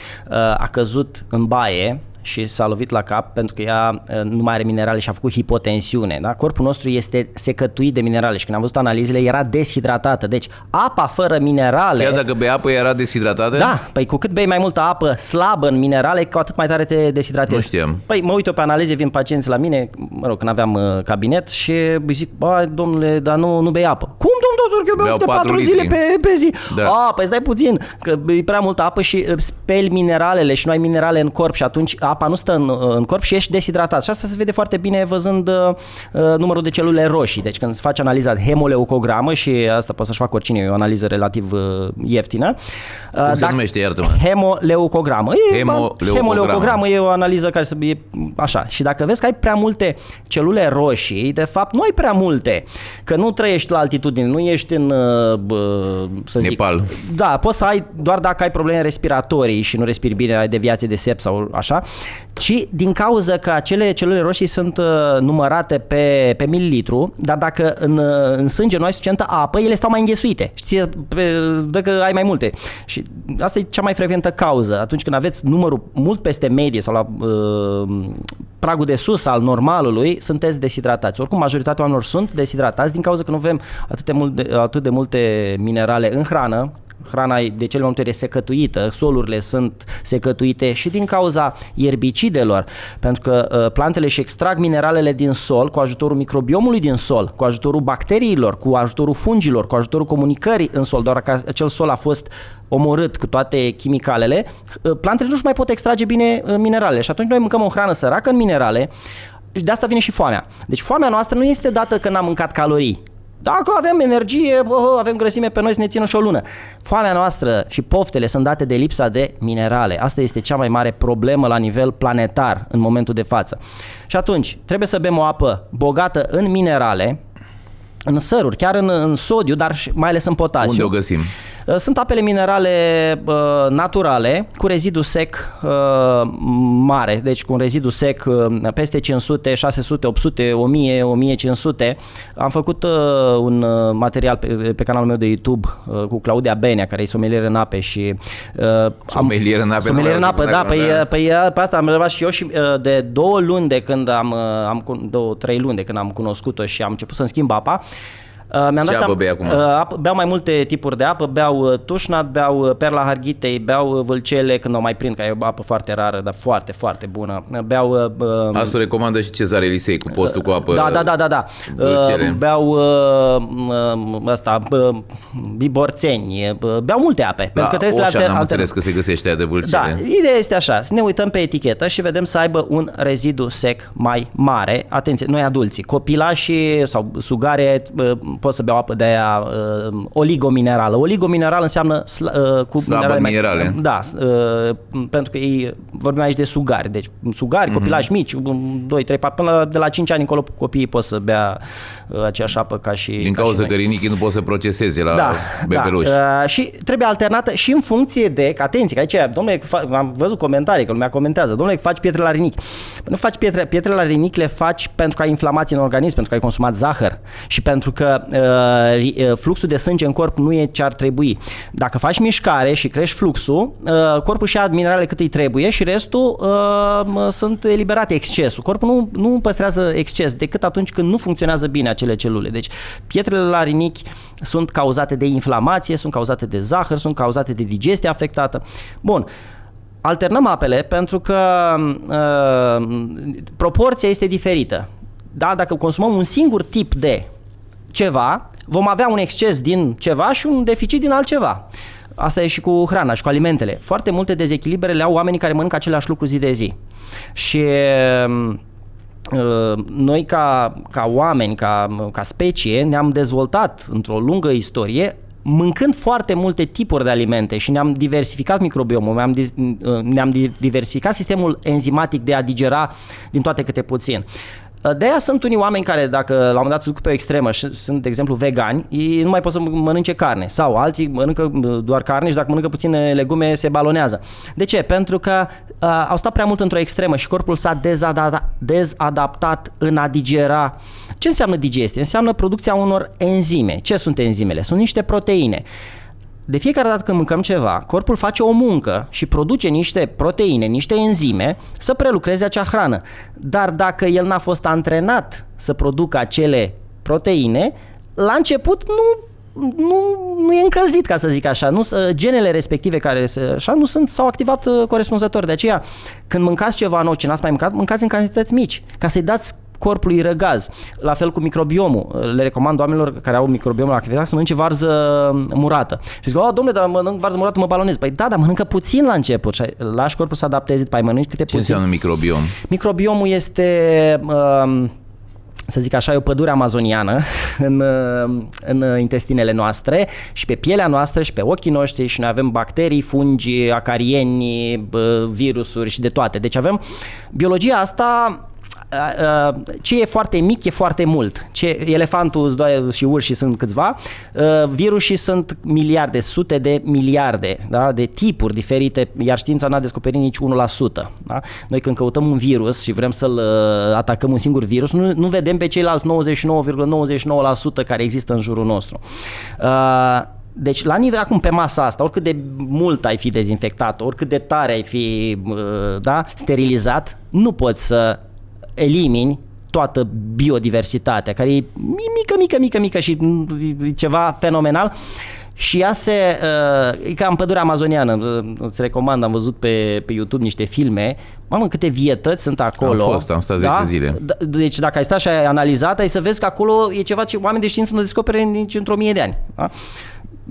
a căzut în baie și s-a lovit la cap pentru că ea nu mai are minerale și a făcut hipotensiune. Da? Corpul nostru este secătuit de minerale și când am văzut analizele era deshidratată. Deci apa fără minerale... Chiar dacă bei apă era deshidratată? Da, păi cu cât bei mai multă apă slabă în minerale, cu atât mai tare te deshidratezi. Nu știam. Păi mă uit eu pe analize, vin pacienți la mine, mă rog, când aveam cabinet și îi zic, domnule, dar nu bei apă. Cum, domnul doctor, că eu beau de 4 zile pe zi. Da. Păi stai puțin, că e prea multă apă și speli mineralele și nu ai minerale în corp și atunci apa nu stă în corp și ești deshidratat. Și asta se vede foarte bine văzând numărul de celule roșii. Deci când se face analiza hemoleucogramă, și asta poate să-și facă oricine, e o analiză relativ ieftină. Cum se numește, iartă-mă? Hemoleucogramă. Hemoleucogramă e o analiză care e așa. Și dacă vezi că ai prea multe celule roșii, de fapt nu ai prea multe, că nu trăiești la altitudine, nu ești în să zic, Nepal. Da, poți să ai doar dacă ai probleme respiratorii și nu respiri bine, ai deviație de sept sau așa, ci din cauza că acele celule roșii sunt numărate pe mililitru, dar dacă în sânge nu ai suficientă apă, ele stau mai înghesuite. Știi, dacă ai mai multe. Și asta e cea mai frecventă cauză. Atunci când aveți numărul mult peste medie sau la pragul de sus al normalului, sunteți deshidratați. Oricum, majoritatea oamenilor sunt deshidratați din cauza că nu avem atât de multe minerale în hrană. Hrana de cele mai multe ori e secătuită, solurile sunt secătuite și din cauza ierbicidelor, pentru că plantele își extrag mineralele din sol cu ajutorul microbiomului din sol, cu ajutorul bacteriilor, cu ajutorul fungilor, cu ajutorul comunicării în sol, doar că acel sol a fost omorât cu toate chimicalele, plantele nu-și mai pot extrage bine mineralele și atunci noi mâncăm o hrană săracă în minerale și de asta vine și foamea. Deci foamea noastră nu este dată că n-am mâncat calorii. Dacă avem energie, avem grăsime pe noi să ne țină și o lună. Foamea noastră și poftele sunt date de lipsa de minerale. Asta este cea mai mare problemă la nivel planetar în momentul de față. Și atunci trebuie să bem o apă bogată în minerale, în săruri, chiar în sodiu, dar mai ales în potasiu. Unde o găsim? Sunt apele minerale naturale cu rezidu sec mare, deci cu un rezidu sec peste 500, 600, 800, 1000, 1500. Am făcut un material pe canalul meu de YouTube cu Claudia Benea, care e somelier în ape și somelier în ape. Somelier în apă, da, pe asta am relevat și eu și de 2 luni de când 2-3 luni de când am cunoscut-o și am început să-mi schimb apa. Mi-am dat apă bei acum? Beau mai multe tipuri de apă, beau tușnat, beau perla harghitei, beau vâlcele când o mai prind, că e o apă foarte rară, dar foarte, foarte bună. Beau... Asta o recomandă și Cezar Elisei cu postul cu apă. Da. Beau biborțeni, beau multe ape. La Oșan am înțeles că se găsește aia de vâlcele. Da, ideea este așa, să ne uităm pe etichetă și vedem să aibă un rezidu sec mai mare. Atenție, noi adulții, copilașii sau sugare pot să beau apă de aia oligominerală. Oligomineral înseamnă cu minerale. Da, pentru că vorbim aici de sugari. Deci sugari, copilași mici, 2, 3, 4, până de la 5 ani încolo copiii pot să bea aceeași apă ca și din cauza că rinichii nu pot să proceseze la bebeluși. Da. Și trebuie alternată și în funcție de, atenție, că aici, domnule, am văzut comentarii, că lumea comentează, domnule, faci pietre la rinichi. Nu faci pietre la rinichi, le faci pentru că ai inflamație în organism, pentru că ai consumat zahăr și pentru că fluxul de sânge în corp nu e ce ar trebui. Dacă faci mișcare și crești fluxul, corpul și ia minerale cât îi trebuie și restul sunt eliberate excesul. Corpul nu păstrează exces decât atunci când nu funcționează bine acele celule. Deci pietrele la rinichi sunt cauzate de inflamație, sunt cauzate de zahăr, sunt cauzate de digestie afectată. Bun. alternăm apele pentru că proporția este diferită. Da? Dacă consumăm un singur tip de ceva, vom avea un exces din ceva și un deficit din altceva. Asta e și cu hrana și cu alimentele. Foarte multe dezechilibre le au oamenii care mănâncă același lucru zi de zi. Și noi ca oameni, ca specie, ne-am dezvoltat într-o lungă istorie mâncând foarte multe tipuri de alimente și ne-am diversificat microbiomul, ne-am diversificat sistemul enzimatic de a digera din toate câte puțin. De-aia sunt unii oameni care, dacă la un moment dat se duc pe o extremă și sunt, de exemplu, vegani, ei nu mai pot să mănânce carne. Sau alții mănâncă doar carne și dacă mănâncă puține legume se balonează. De ce? Pentru că au stat prea mult într-o extremă și corpul s-a dezadaptat în a digera. Ce înseamnă digestie? Înseamnă producția unor enzime. Ce sunt enzimele? Sunt niște proteine. De fiecare dată când mâncăm ceva, corpul face o muncă și produce niște proteine, niște enzime să prelucreze acea hrană. Dar dacă el n-a fost antrenat să producă acele proteine, la început nu e încălzit, ca să zic așa. Genele respective s-au activat corespunzător. De aceea, când mâncați ceva nou ce n-ați mai mâncat, mâncați în cantități mici, ca să-i dați corpului răgaz. La fel cu microbiomul. Le recomand oamenilor care au microbiomul activat să mănânce varză murată. Și zic, domnule, dar mănânc varză murată, mă balonez. Păi da, dar mănâncă puțin la început și lași corpul să adapteze, după aia mănânci câte puțin. Ce înseamnă microbiom? Microbiomul este, să zic așa, e o pădure amazoniană în intestinele noastre și pe pielea noastră și pe ochii noștri și noi avem bacterii, fungi, acarieni, virusuri și de toate. Deci avem biologia asta. Ce e foarte mic e foarte mult. Elefantul și urșii sunt câțiva, virusii sunt miliarde, sute de miliarde, da? De tipuri diferite, iar știința n-a descoperit nici 1%. Da? Noi când căutăm un virus și vrem să-l atacăm un singur virus, nu vedem pe ceilalți 99,99% care există în jurul nostru. Deci, la nivel acum, pe masa asta, oricât de mult ai fi dezinfectat, oricât de tare ai fi sterilizat, nu poți să elimini toată biodiversitatea, care e mică și ceva fenomenal și ea e ca în pădurea amazoniană. Îți recomand, am văzut pe YouTube niște filme. Mamă, câte vietăți sunt acolo. Am stat 10 zile. Deci dacă ai stat și ai analizat, ai să vezi că acolo e ceva ce oamenii de știință nu descopere nici într-o mie de ani. Da?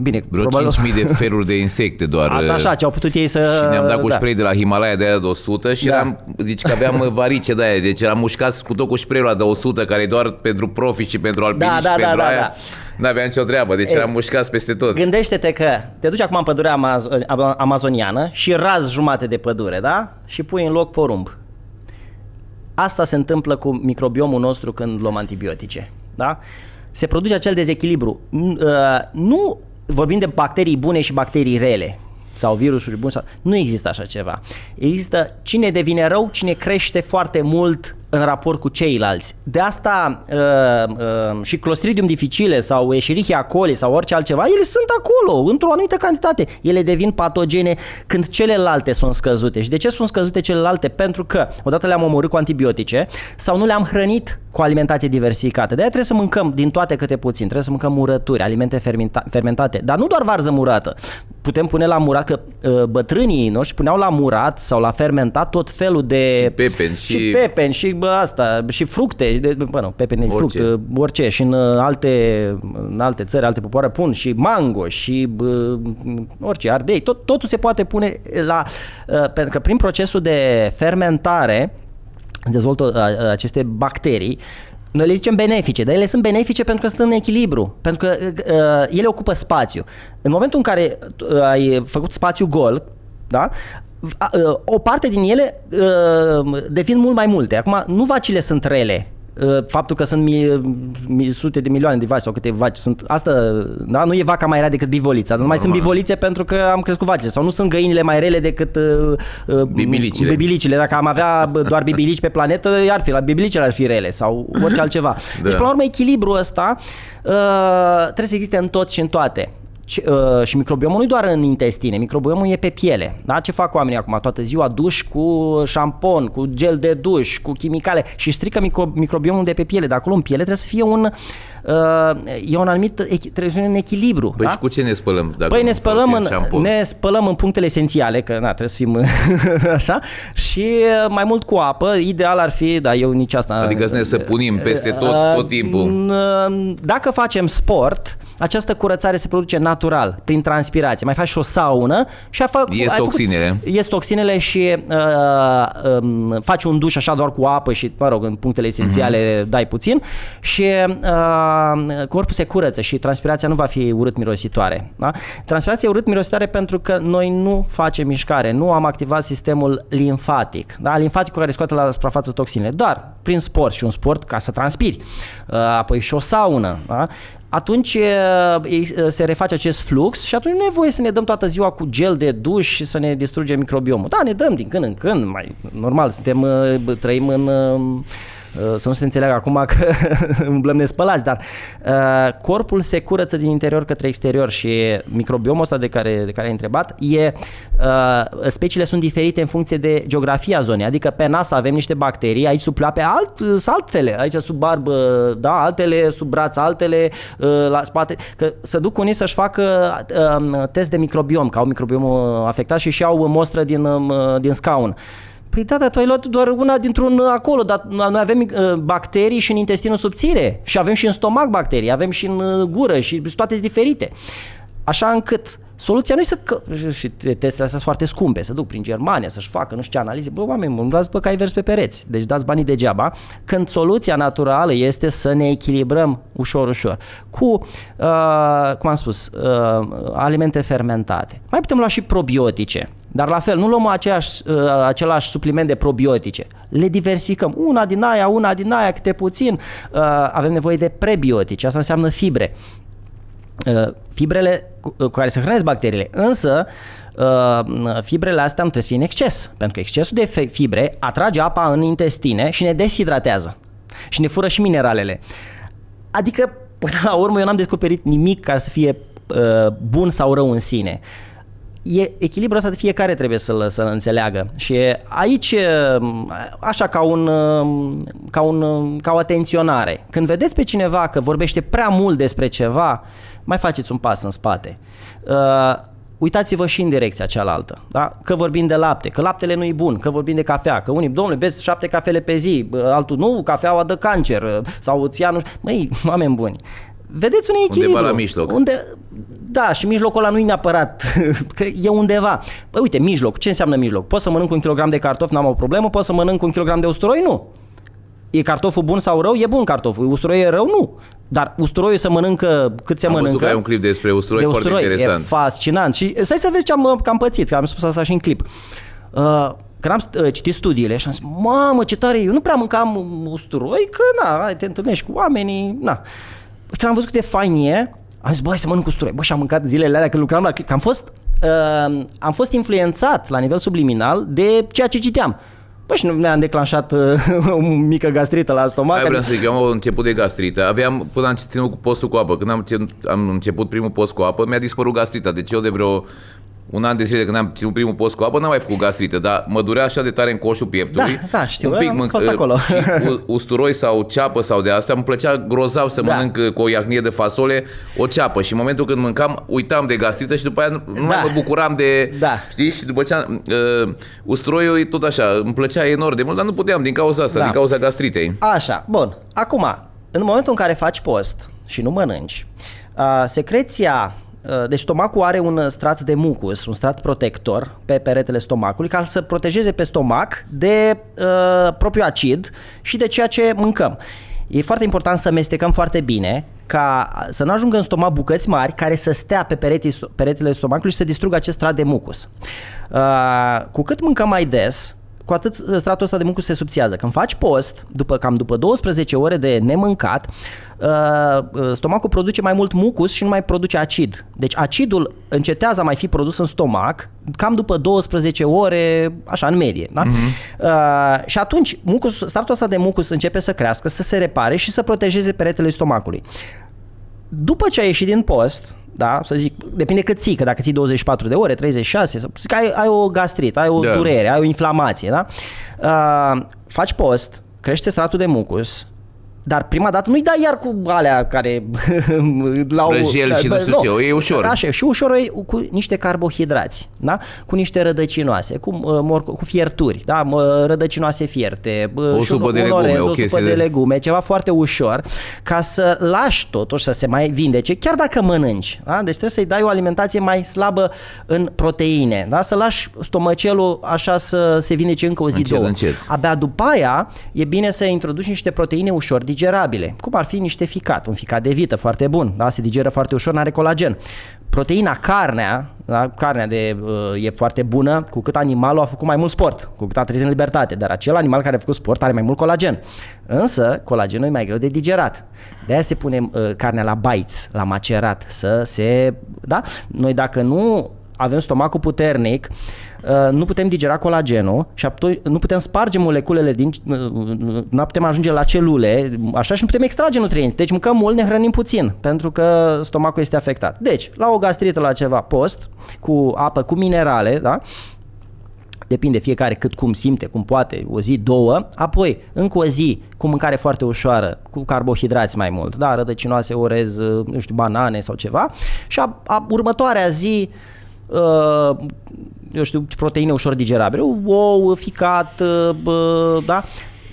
Bine, vreo 5.000 de feluri de insecte doar. Asta așa, ce au putut ei să... Și ne-am dat cu spray de la Himalaya de aia de 100 și zici că aveam varice de aia. Deci eram mușcați cu tot cu spray-ul ăla de 100, care e doar pentru profi și pentru alpiniști și pentru aia. N-aveam nicio treabă, deci eram mușcați peste tot. Gândește-te că te duci acum în pădurea amazoniană și razi jumate de pădure, da? Și pui în loc porumb. Asta se întâmplă cu microbiomul nostru când luăm antibiotice, da? Se produce acel dezechilibru. Nu vorbim de bacterii bune și bacterii rele sau virusuri bune, nu există așa ceva. Există cine devine rău, cine crește foarte mult în raport cu ceilalți. De asta și Clostridium difficile sau Escherichia coli sau orice altceva, ele sunt acolo, într-o anumită cantitate. Ele devin patogene când celelalte sunt scăzute. Și de ce sunt scăzute celelalte? Pentru că odată le-am omorât cu antibiotice sau nu le-am hrănit cu alimentație diversificată. De aia trebuie să mâncăm din toate câte puțin. Trebuie să mâncăm murături, alimente fermentate. Dar nu doar varză murată. Putem pune la murat, că bătrânii noștri puneau la murat sau la fermentat tot felul de... Și pepeni și asta, și fructe, pepeni, fruct, orice, și în alte țări, alte popoare pun și mango și orice, ardei, totul se poate pune pentru că prin procesul de fermentare dezvoltă aceste bacterii. Noi le zicem benefice, dar ele sunt benefice pentru că sunt în echilibru, pentru că ele ocupă spațiu. În momentul în care ai făcut spațiu gol, da? O parte din ele devin mult mai multe. Acum, nu vacile sunt rele. Faptul că sunt sute de milioane de vaci sau câte vaci sunt, asta, da? Nu e vaca mai rea decât bivolița. Nu mai sunt bivolițe pentru că am crescut vacile. Sau nu sunt găinile mai rele decât bibilicile. Dacă am avea doar bibilici pe planetă, bibilicile ar fi rele sau orice altceva. Deci, până la urmă, echilibrul ăsta trebuie să existe în toți și în toate. și microbiomul nu doar în intestine, microbiomul e pe piele. Da? Ce fac oamenii acum? Toată ziua duș cu șampon, cu gel de duș, cu chimicale și strică microbiomul de pe piele. De acolo în piele trebuie să fie un anumit trebuie să fie un echilibru. Păi da? și cu ce ne spălăm? Dacă Păi ne spălăm în punctele esențiale, că trebuie să fim așa, și mai mult cu apă. Ideal ar fi, eu nici asta... Adică să ne săpunim peste tot timpul. Dacă facem sport, această curățare se produce natural, prin transpirație. Mai faci și o saună și ies toxinele. Ies toxinele și faci un duș așa doar cu apă și, în punctele esențiale dai puțin și corpul se curăță și transpirația nu va fi urât-mirositoare. Da? Transpirația e urât-mirositoare pentru că noi nu facem mișcare, nu am activat sistemul limfatic. Da? Limfaticul care scoate la suprafață toxinele, doar prin sport și un sport ca să transpiri. Apoi și o saună. Da? Atunci se reface acest flux și atunci nu e voie să ne dăm toată ziua cu gel de duș și să ne distrugem microbiomul. Da, ne dăm din când în când, mai normal, trăim în... Să nu se înțeleagă acum că umblăm nespălați, dar corpul se curăță din interior către exterior și microbiomul ăsta de care ai întrebat, speciile sunt diferite în funcție de geografia zonei, adică pe nas avem niște bacterii, aici sub pleoape altele, aici sub barbă, da, altele sub braț, altele la spate, că se duc unii să-și facă test de microbiom, că au microbiomul afectat și iau mostră din scaun. Păi da, tu ai luat doar una dintr-un acolo, dar noi avem bacterii și în intestinul subțire și avem și în stomac bacterii, avem și în gură și toate sunt diferite. Așa încât soluția nu e și testele astea sunt foarte scumpe, să duc prin Germania, să-și facă nu știu ce analize. Bă, oameni, nu dați cai vers pe pereți, deci dați banii degeaba, când soluția naturală este să ne echilibrăm ușor cu, cum am spus, alimente fermentate. Mai putem lua și probiotice, dar la fel, nu luăm același supliment de probiotice. Le diversificăm, una din aia, câte puțin. Avem nevoie de prebiotice, asta înseamnă fibre. Fibrele cu care se hrănesc bacteriile, însă fibrele astea nu trebuie să fie în exces, pentru că excesul de fibre atrage apa în intestine și ne deshidratează și ne fură și mineralele. Adică, până la urmă, eu n-am descoperit nimic care să fie bun sau rău în sine. Echilibrul ăsta de fiecare trebuie să-l înțeleagă și aici, așa ca o atenționare, când vedeți pe cineva că vorbește prea mult despre ceva, mai faceți un pas în spate. Uitați-vă și în direcția cealaltă, da? Că vorbim de lapte, că laptele nu e bun, că vorbim de cafea, că unii, domnule, beți 7 cafele pe zi, altul nu, cafeaua dă cancer sau îți ia, măi, oameni buni. Vedeți un echilibru. Undeva la mijloc. Da, și mijlocul ăla nu e neapărat, că e undeva. Păi uite, mijloc, ce înseamnă mijloc? Pot să mănânc 1 kg de cartofi, n-am o problemă, pot să mănânc 1 kg de usturoi? Nu. E cartoful bun sau rău? E bun cartoful. Usturoiul e rău? Nu. Dar usturoiul se mănâncă cât se mănâncă. Am văzut că ai un clip despre usturoi foarte interesant. E fascinant. Și stai să vezi ce am pățit, că am spus asta și în clip. Când am citit studiile și am zis, mamă, ce tare, eu nu prea mâncam usturoi, că te întâlnești cu oamenii, Când am văzut cât de fain e, am zis, hai să mănânc usturoi. Și am mâncat zilele alea când lucram la clip. Am fost influențat la nivel subliminal de ceea ce citeam. Și nu ne-am declanșat o mică gastrită la stomac. Vreau să zic, eu am început de gastrită. Până am ținut cu postul cu apă. Când am început primul post cu apă, mi-a dispărut gastrita. Deci eu de vreo un an de zile când am ținut primul post cu apă, n-am mai făcut gastrită, dar mă durea așa de tare în coșul pieptului. Da, știu, un pic am fost acolo. Și usturoi sau ceapă sau de asta, îmi plăcea grozav să mănânc cu o iahnie de fasole o ceapă și în momentul când mâncam, uitam de gastrită și după aia nu mai mă bucuram de... Știi? Și după ce usturoiul e tot așa, îmi plăcea enorm de mult, dar nu puteam din cauza asta, din cauza gastritei. Așa, bun. Acum, în momentul în care faci post și nu mănânci, secreția... Deci stomacul are un strat de mucus, un strat protector pe peretele stomacului ca să protejeze pe stomac de propriul acid și de ceea ce mâncăm. E foarte important să amestecăm foarte bine ca să nu ajungă în stomac bucăți mari care să stea pe peretele stomacului și să distrugă acest strat de mucus. Cu cât mâncăm mai des, cu atât stratul ăsta de mucus se subțiază. Când faci post, după 12 ore de nemâncat, stomacul produce mai mult mucus și nu mai produce acid. Deci acidul încetează a mai fi produs în stomac cam după 12 ore, așa, în medie. Da? Și atunci stratul ăsta de mucus începe să crească, să se repare și să protejeze peretele stomacului. După ce ai ieșit din post, da, să zic, depinde cât ții, că dacă ții 24 de ore, 36, să zic, ai o gastrită, ai o durere, ai o inflamație, da? Faci post, crește stratul de mucus, dar prima dată nu-i dai iar cu alea care Brăjel și nu știu ce, e ușor. Așa, și ușor cu niște carbohidrați, da? Cu niște rădăcinoase, cu fierturi, da? Rădăcinoase fierte, o supă de legume, o supă de legume, ceva foarte ușor, ca să lași totuși să se mai vindece, chiar dacă mănânci. Da? Deci trebuie să-i dai o alimentație mai slabă în proteine, da? Să lași stomacelul așa să se vindece încă o zi, două. Încet. Abia după aia e bine să introduci niște proteine ușor digerabile, cum ar fi niște ficat, un ficat de vită foarte bun, da? Se digeră foarte ușor, n-are colagen. Proteina, carnea, da? Carnea e foarte bună cu cât animalul a făcut mai mult sport, cu cât a trăit în libertate, dar acel animal care a făcut sport are mai mult colagen. Însă, colagenul e mai greu de digerat. De-aia se pune carnea la baiți, la macerat, da? Noi dacă nu avem stomacul puternic, nu putem digera colagenul și apoi nu putem sparge moleculele nu putem ajunge la celule, așa, și nu putem extrage nutrienți. Deci mâncăm mult, ne hrănim puțin, pentru că stomacul este afectat. Deci, la o gastrită, la ceva, post, cu apă, cu minerale, da? Depinde fiecare cât cum simte, cum poate, o zi, două, apoi încă o zi cu mâncare foarte ușoară, cu carbohidrați mai mult, da? Rădăcinoase, orez, nu știu, banane sau ceva, și următoarea zi eu știu, proteine ușor digerabile, ou, ficat, da?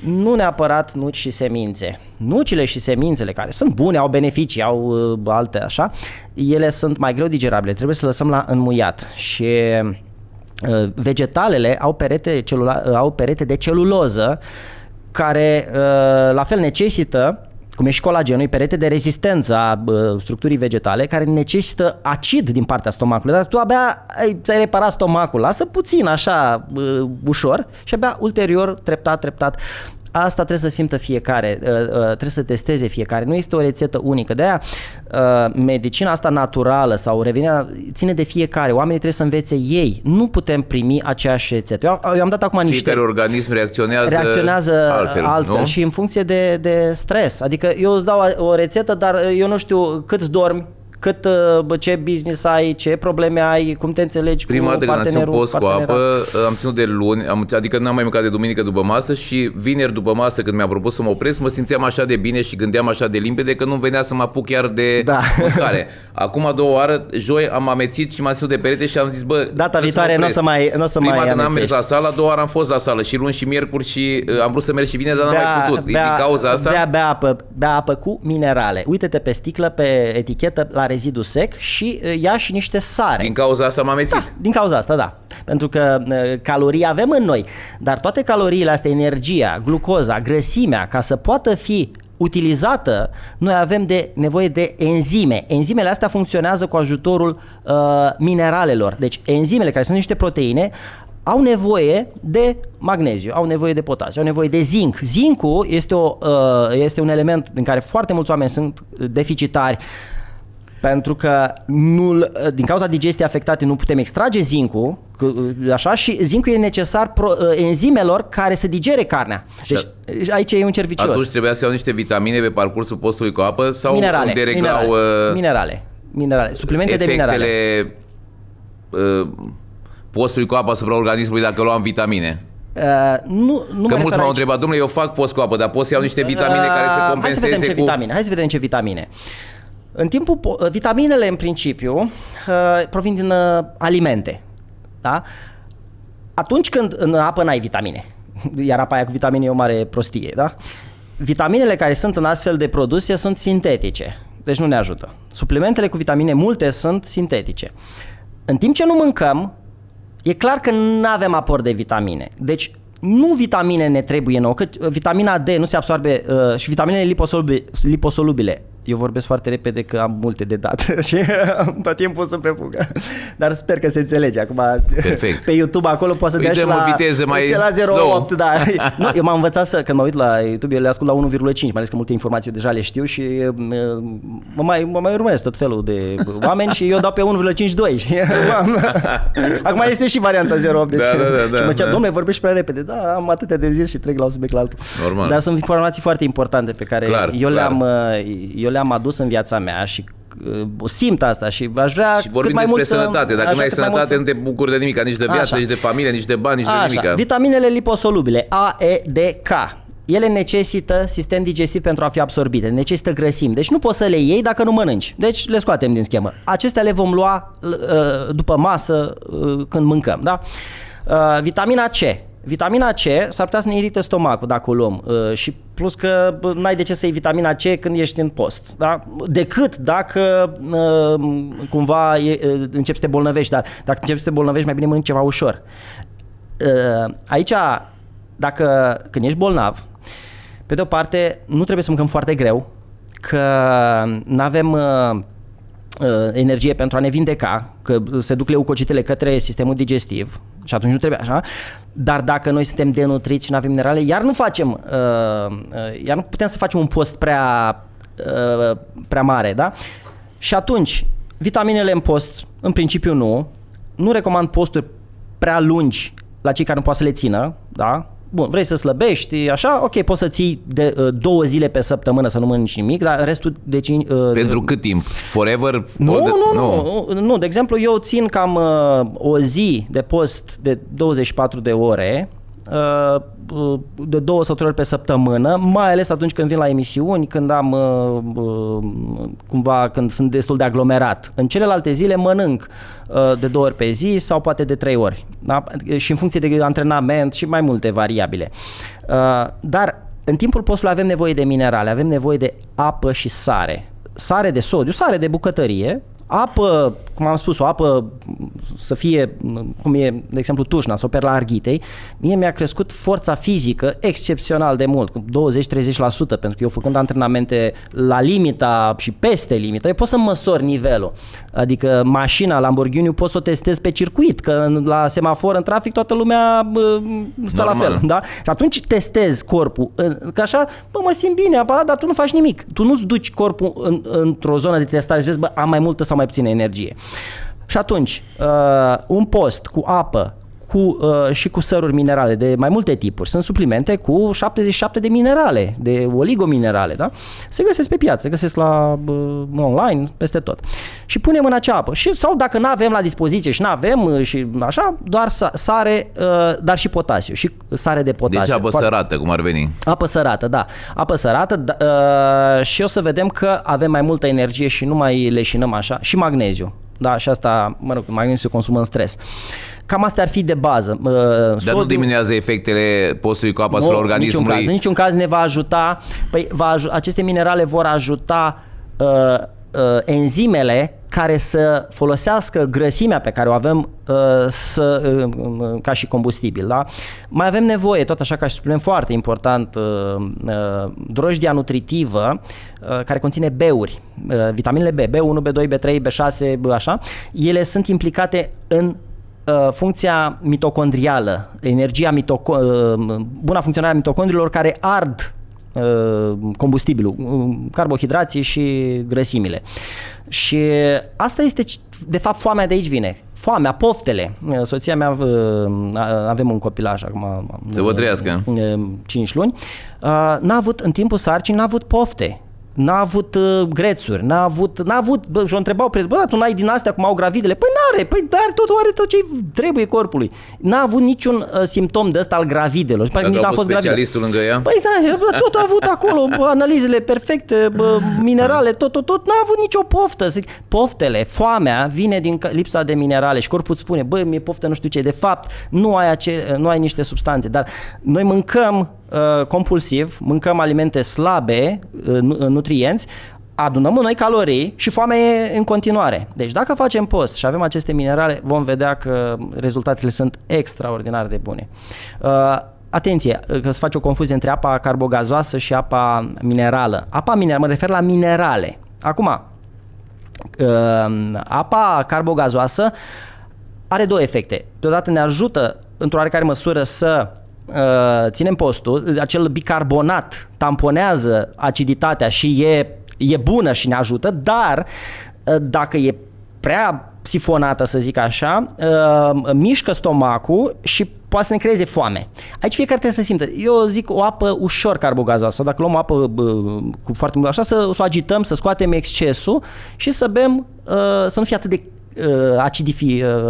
Nu neapărat nuci și semințe. Nucile și semințele, care sunt bune, au beneficii, au alte așa, ele sunt mai greu digerabile, trebuie să lăsăm la înmuiat. Și vegetalele au perete de celuloză care la fel necesită, cum e și colagenul, e perete de rezistență a structurii vegetale, care necesită acid din partea stomacului, dar tu abia ți-ai reparat stomacul, lasă puțin așa ușor și abia ulterior, treptat, asta trebuie să simtă fiecare, trebuie să testeze fiecare, nu este o rețetă unică, de-aia medicina asta naturală sau revenirea ține de fiecare, oamenii trebuie să învețe ei, nu putem primi aceeași rețetă. Eu am dat acum niște... Fiecare organism reacționează altfel și în funcție de stres, adică eu îți dau o rețetă, dar eu nu știu cât dormi, ce business ai, ce probleme ai, cum te înțelegi prima cu partenerul. Prima dată când am ținut post cu apă, am ținut de luni, adică n-am mai mâncat de duminică după masă și vineri după masă, când mi-am propus să mă opresc, mă simțeam așa de bine și gândeam așa de limpede că nu venea să mă apuc chiar de mâncare. Acum a doua oară, joi, am amețit și m-am ținut de perete și am zis, data viitoare nu o să mai prima dată n-am mers la sală, a doua oară am fost la sală și luni și miercuri și am vrut să merg și vineri, dar n-am mai putut. Din cauza asta? Bea apă cu minerale. Uite-te pe sticlă, pe etichetă, la rezidu sec și ia și niște sare. Din cauza asta m-am amețit. Da, din cauza asta, da. Pentru că calorii avem în noi, dar toate caloriile astea, energia, glucoza, grăsimea, ca să poată fi utilizată, noi avem nevoie de enzime.Enzimele astea funcționează cu ajutorul mineralelun. Deci enzimele, care sunt niște proteine, au nevoie de magneziu, au nevoie de potasiu, au nevoie de zinc. Zincul este un element în care foarte mulți oameni sunt deficitari, pentru că din cauza digestiei afectate nu putem extrage zincul, așa, și zincul e necesar enzimelor care să digere carnea. Deci aici e un cerc vicios. Atunci trebuia să iau niște vitamine pe parcursul postului cu apă sau minerale, suplimente de minerale. Efectele postului cu apă asupra organismului dacă luam vitamine? Că mulți m-au întrebat, domnule, eu fac post cu apă, dar pot să iau niște vitamine care să compenseze Hai să vedem ce vitamine. În timpul, vitaminele în principiu provin din alimente, da? Atunci când în apă n-ai vitamine, iar apa aia cu vitamine e o mare prostie, da? Vitaminele care sunt în astfel de produse sunt sintetice, deci nu ne ajută. Suplimentele cu vitamine multe sunt sintetice. În timp ce nu mâncăm, e clar că nu avem aport de vitamine, deci nu vitamine ne trebuie nouă, că vitamina D nu se absorbe și vitaminele liposolubile. Eu vorbesc foarte repede că am multe de dat și tot timpul sunt pe fugă. Dar sper că se înțelege. Acum perfect. Pe YouTube acolo poți să dea și la viteză mai la 0,8, da. Nu, eu m-am învățat când mă uit la YouTube, eu le ascult la 1,5, mai ales că multe informații deja le știu și mă mai urmăresc tot felul de oameni și eu dau pe 1,52. Acum este și varianta 0,8. Deci, și mă cer, dom'le, vorbești prea repede. Da, am atâtea de zis și trec la un subiect la altul. Normal. Dar sunt informații foarte importante pe care eu le-am adus în viața mea și simt asta și aș vrea și vorbim cât mai despre mult sănătate. Dacă nu ai sănătate, nu te bucuri de nimic, nici de viață, nici de familie, nici de bani, nici de nimic. Vitaminele liposolubile, A, E, D, K. Ele necesită sistem digestiv pentru a fi absorbite, necesită grăsimi. Deci nu poți să le iei dacă nu mănânci. Deci le scoatem din schemă. Acestea le vom lua după masă când mâncăm. Da? Vitamina C. Vitamina C s-ar putea să ne irite stomacul dacă o luăm și plus că n-ai de ce să iei vitamina C când ești în post, da? Decât dacă cumva începi să te bolnăvești, dar dacă începi să te bolnăvești mai bine mănânci ceva ușor. Aici, când ești bolnav, pe de o parte nu trebuie să mâncăm foarte greu, că n-avem energie pentru a ne vindeca, că se duc leucocitele către sistemul digestiv și atunci nu trebuie așa, dar dacă noi suntem denutriți și nu avem minerale, iar nu putem să facem un post prea mare, da? Și atunci, vitaminele în post, în principiu nu recomand posturi prea lungi la cei care nu poate să le țină, da? Bun, vrei să slăbești, așa, ok, poți să ții de 2 zile pe săptămână să nu mănânci nimic, dar restul de Pentru cât timp? Forever? Nu, de exemplu, eu țin cam o zi de post de 24 de ore, de 2 sau 3 ori pe săptămână, mai ales atunci când vin la emisiuni, când am când sunt destul de aglomerat. În celelalte zile mănânc de 2 ori pe zi sau poate de 3 ori. Da? Și în funcție de antrenament și mai multe variabile. Dar în timpul postului avem nevoie de minerale, avem nevoie de apă și sare. Sare de sodiu, sare de bucătărie, apă, cum am spus, o apă să fie, cum e, de exemplu, Tușna sau Perla Arghitei, mie mi-a crescut forța fizică excepțional de mult, cu 20-30%, pentru că eu făcând antrenamente la limita și peste limita, eu pot să măsor nivelul. Adică mașina Lamborghini pot să o testez pe circuit, că la semafor în trafic toată lumea stă la fel. Da? Și atunci testezi corpul, că așa, mă simt bine, dar tu nu faci nimic. Tu nu-ți duci corpul într-o zonă de testare și vezi, am mai multă sau mai puțină energie. Și atunci, un post cu apă și cu săruri minerale de mai multe tipuri. Sunt suplimente cu 77 de minerale, de oligominerale, da? Se găsesc pe piață, se găsesc online, peste tot. Și punem în acea apă. Sau dacă nu avem la dispoziție și nu avem și așa, doar sare, dar și potasiu, și sare de potasiu. Deci apă sărată, cum ar veni. Apă sărată, da. Apă sărată și o să vedem că avem mai multă energie și nu mai leșinăm așa. Și magneziu. Da, și asta, magneziu se consumă în stres. Cam astea ar fi de bază. Dar nu diminuează efectele postului cu apă asupra organismului? În niciun caz ne va ajuta. Aceste minerale vor ajuta enzimele care să folosească grăsimea pe care o avem ca și combustibil. Da? Mai avem nevoie, tot așa ca și supliment foarte important, drojdia nutritivă care conține B-uri, vitaminele B, B1, B2, B3, B6, așa, ele sunt implicate în funcția mitocondrială, buna funcționare a mitocondriilor care ard combustibilul, carbohidrații și grăsimile. Și asta este, de fapt, foamea de aici vine. Foamea, poftele. Soția mea, avem un copilaj acum, să vă trăiască, 5 luni, n-a avut, în timpul sarcinii, n-a avut pofte. N-a avut grețuri, n-a avut, și o întrebau, tu n-ai din astea cum au gravidele? Păi n-are, dar totul are tot ce trebuie corpului. N-a avut niciun simptom de ăsta al gravidelor. Dacă a fost specialistul lângă ea? Păi da, tot a avut acolo, analizele perfecte, minerale, tot, n-a avut nicio poftă. Poftele, foamea vine din lipsa de minerale și corpul îți spune, băi, mi-e poftă, nu știu ce, de fapt nu ai niște substanțe, dar noi mâncăm compulsiv, mâncăm alimente slabe, nutrienți, adunăm în noi calorii și foamea e în continuare. Deci dacă facem post și avem aceste minerale, vom vedea că rezultatele sunt extraordinar de bune. Atenție, că se face o confuzie între apa carbogazoasă și apa minerală. Apa minerală, mă refer la minerale. Acum, apa carbogazoasă are 2 efecte. Deodată ne ajută într-o oarecare măsură să ținem postul, acel bicarbonat tamponează aciditatea și e bună și ne ajută, dar dacă e prea sifonată, să zic așa, mișcă stomacul și poate să ne creeze foame. Aici fiecare trebuie să simtă. Eu zic o apă ușor carbogazoasă, sau dacă luăm o apă cu foarte mult așa, să o agităm, să scoatem excesul și să bem, să nu fie atât de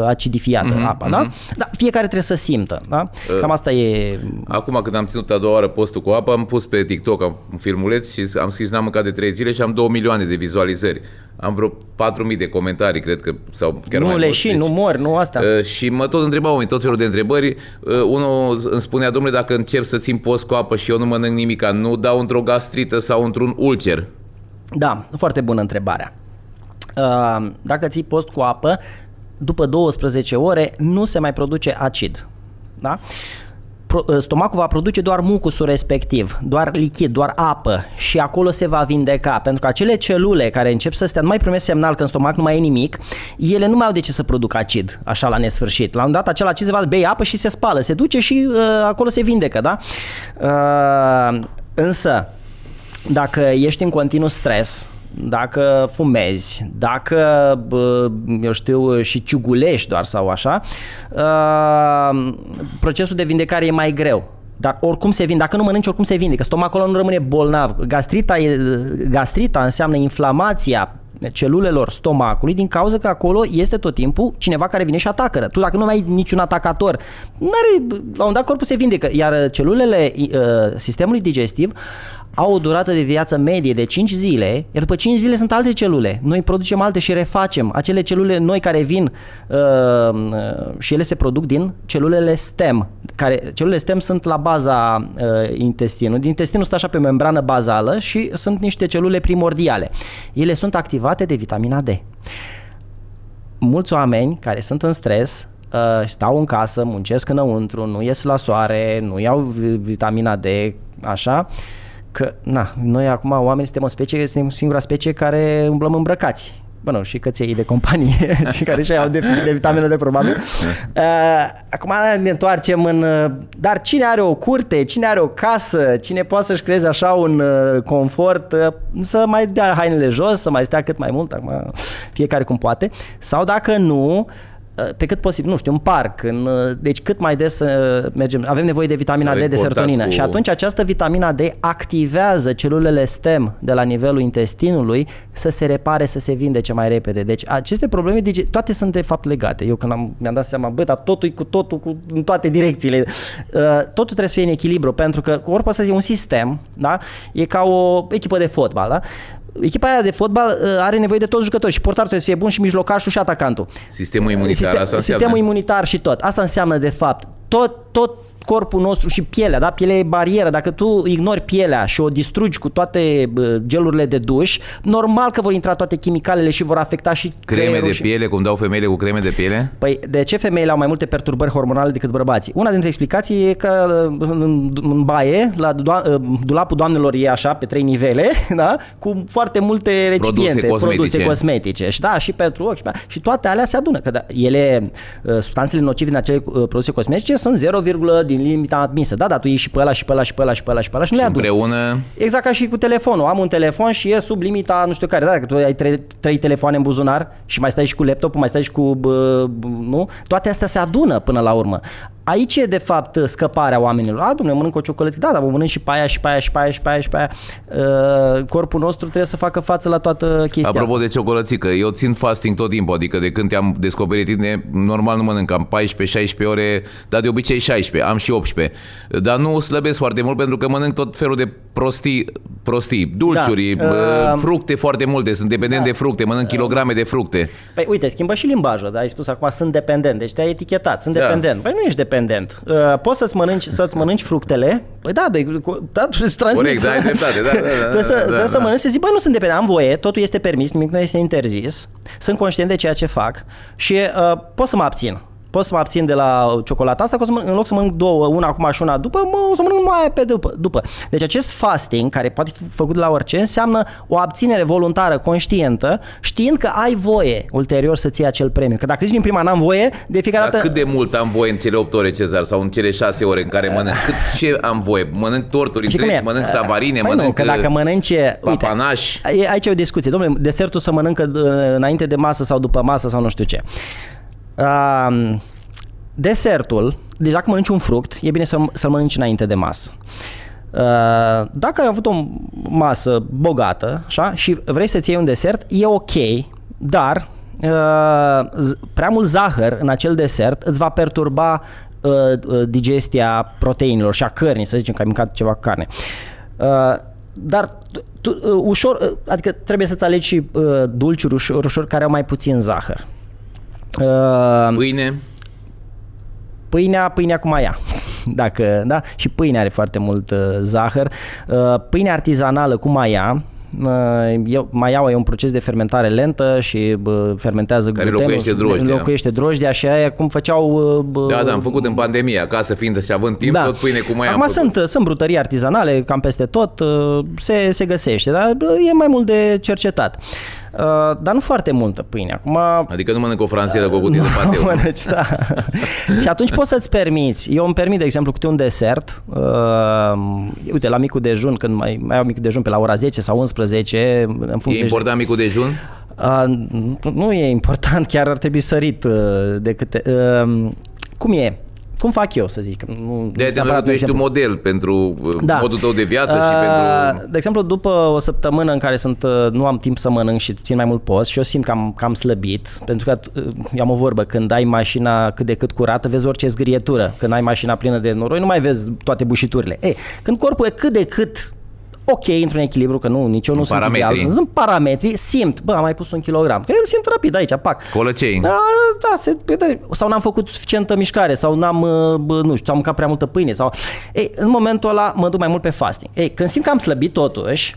acidifiată apa, da? Dar fiecare trebuie să simtă, da? Cam asta e... Acum când am ținut a doua oară postul cu apă, am pus pe TikTok un filmuleț și am scris n-am mâncat de 3 zile și am 2 milioane de vizualizări. Am vreo 4.000 de comentarii, cred că, sau chiar nu mai mult. Leșin, nu mor, nu asta. Și mă tot întrebau oameni, tot felul de întrebări. Unul îmi spunea, domnule, dacă încep să țin post cu apă și eu nu mănânc nimica, nu dau într-o gastrită sau într-un ulcer? Da, foarte bună întrebarea. Dacă ții post cu apă, după 12 ore nu se mai produce acid. Da? Stomacul va produce doar mucusul respectiv, doar lichid, doar apă și acolo se va vindeca, pentru că acele celule care încep să stea, nu mai primesc semnal că în stomac nu mai e nimic, ele nu mai au de ce să producă acid, așa la nesfârșit. La un dat acel acid se va bei apă și se spală, se duce și acolo se vindecă, da? Însă, dacă ești în continuu stres, dacă fumezi, dacă, eu știu, și ciugulești doar sau așa, procesul de vindecare e mai greu. Dar oricum se vinde, dacă nu mănânci, oricum se vindecă. Stomacul ăla nu rămâne bolnav. Gastrita înseamnă inflamația celulelor stomacului din cauza că acolo este tot timpul cineva care vine și atacă. Tu dacă nu mai ai niciun atacator, la un dat corpul se vindecă. Iar celulele sistemului digestiv au o durată de viață medie de 5 zile, iar după 5 zile sunt alte celule. Noi producem alte și refacem. Acele celule noi care vin și ele se produc din celulele stem. Celulele stem sunt la baza intestinului. Intestinul stă așa pe membrană bazală și sunt niște celule primordiale. Ele sunt activate de vitamina D. Mulți oameni care sunt în stres stau în casă, muncesc înăuntru, nu ies la soare, nu iau vitamina D, așa, că, noi acum oamenii suntem singura specie care umblăm îmbrăcați. Bă, și căței de companie și care și-au deficit de vitamine D, probabil. Acum ne întoarcem în... Dar cine are o curte, cine are o casă, cine poate să-și creeze așa un confort, să mai dea hainele jos, să mai stea cât mai mult, acum fiecare cum poate, sau dacă nu, pe cât posibil, nu știu, în parc, deci cât mai des să mergem, avem nevoie de vitamina D, de serotonină și atunci această vitamina D activează celulele stem de la nivelul intestinului să se repare, să se vindece mai repede. Deci aceste probleme, toate sunt de fapt legate. Eu când mi-am dat seama, dar totul e cu totul, în toate direcțiile. Totul trebuie să fie în echilibru, pentru că corpul ăsta e un sistem, da? E ca o echipă de fotbal, da? Echipa aia de fotbal are nevoie de toți jucători și portarul trebuie să fie bun și mijlocașul și atacantul. Sistemul imunitar, asta Sistemul imunitar și tot. Asta înseamnă de fapt tot corpul nostru și pielea, da? Pielea e barieră. Dacă tu ignori pielea și o distrugi cu toate gelurile de duș, normal că vor intra toate chimicalele și vor afecta și creme de piele, cum dau femeile cu creme de piele? Păi de ce femeile au mai multe perturbări hormonale decât bărbații? Una dintre explicații e că în baie, la dulapul doamnelor e așa, pe 3 nivele, da? Cu foarte multe recipiente, produse cosmetice. Și da, și pentru ochi, și toate alea se adună. Că substanțele nocive din acele produse cosmetice sunt 0, din limita admisă. Da, dar tu iei și pe ăla și pe ăla și pe ăla și pe ăla și pe ăla și nu le aduni. Împreună. Exact ca și cu telefonul. Am un telefon și e sub limita nu știu care. Da, dacă tu ai 3 telefoane în buzunar și mai stai și cu laptopul, mai stai și cu nu? Toate astea se adună până la urmă. Aici e de fapt scăparea oamenilor. Dom'le, mănânc o ciocolată. Da, mănânc și pe aia și pe aia și pe aia și pe aia și pe aia. Corpul nostru trebuie să facă față la toată chestia Apropo asta. de ciocolățică, eu țin fasting tot timpul, adică de când te-am descoperit tine, normal nu mănânc, am 14-16 ore, dar de obicei 16, am și 18. Dar nu slăbesc foarte mult pentru că mănânc tot felul de prostii, dulciuri, fructe foarte multe, sunt dependent de fructe, mănânc kilograme de fructe. Păi uite, schimbă și limbajul, da? Ai spus acum sunt dependent, deci te-ai etichetat, sunt dependent. Păi nu ești dependent. Poți să-ți mănânci fructele? Păi da, tu îți transmiți. Corect, da, ai dreptate, Trebuie să mănânci, să zici, băi, nu sunt dependent, am voie, totul este permis, nimic nu este interzis, sunt conștient de ceea ce fac și pot să mă abțin. Pot să mă abțin de la ciocolata asta, că în loc să mănânc două, una acum și una după, o să mănânc numai pe după. Deci acest fasting, care poate fi făcut de la orice, înseamnă o abținere voluntară, conștientă, știind că ai voie ulterior să ții acel premiu. Că dacă zici din prima n-am voie, de fiecare dată... Cât de mult am voie în cele 8 ore, Cezar, sau în cele 6 ore în care mănânc? Ce am voie? Mănânc torturi întregi, mănânc savarine, păi mănânc că dacă mănânci papanaș. Uite, aici e o discuție. Dom'le, desertul să mănâncă înainte de masă sau după masă sau nu știu ce. desertul, deci dacă mănânci un fruct, e bine să-l mănânci înainte de masă. Dacă ai avut o masă bogată, așa, și vrei să-ți iei un desert, e ok, dar prea mult zahăr în acel desert îți va perturba digestia proteinilor și a cărnii, să zicem că ai mâncat ceva carne. Dar ușor, adică trebuie să-ți alegi și dulciuri ușor care au mai puțin zahăr. Pâine? Pâinea cu maia. Dacă, da? Și pâinea are foarte mult zahăr. Pâinea artizanală cu maia, maiaua e un proces de fermentare lentă și fermentează glutenul. Înlocuiește drojdia și aia cum făceau... Da, am făcut în pandemie, acasă fiind și având timp, tot pâine cu maia. Acum sunt brutării artizanale, cam peste tot, se găsește, dar e mai mult de cercetat. Dar nu foarte multă pâine. Acum, adică nu mănânc o franțieră cu o cutie de pateu. Da. Și atunci poți să-ți permiți. Eu îmi permit, de exemplu, câte un desert. Uite, la micul dejun, când mai au micul dejun pe la ora 10 sau 11, în funcție. E important micul dejun? Nu e important, chiar ar trebui sărit de câte... Cum e? Cum fac eu, să zic? Tu ești un model pentru modul tău de viață și pentru... De exemplu, după o săptămână în care nu am timp să mănânc și țin mai mult post și eu simt că am slăbit, pentru că eu am o vorbă, când ai mașina cât de cât curată, vezi orice zgârietură. Când ai mașina plină de noroi, nu mai vezi toate bușiturile. Când corpul e cât de cât ok, într-un echilibru, că nici eu nu sunt ideal. Sunt parametri, simt, am mai pus 1 kilogram. Că el simt rapid aici, pac. Colăcei. Sau n-am făcut suficientă mișcare, sau am mâncat prea multă pâine. În momentul ăla mă duc mai mult pe fasting. Când simt că am slăbit totuși,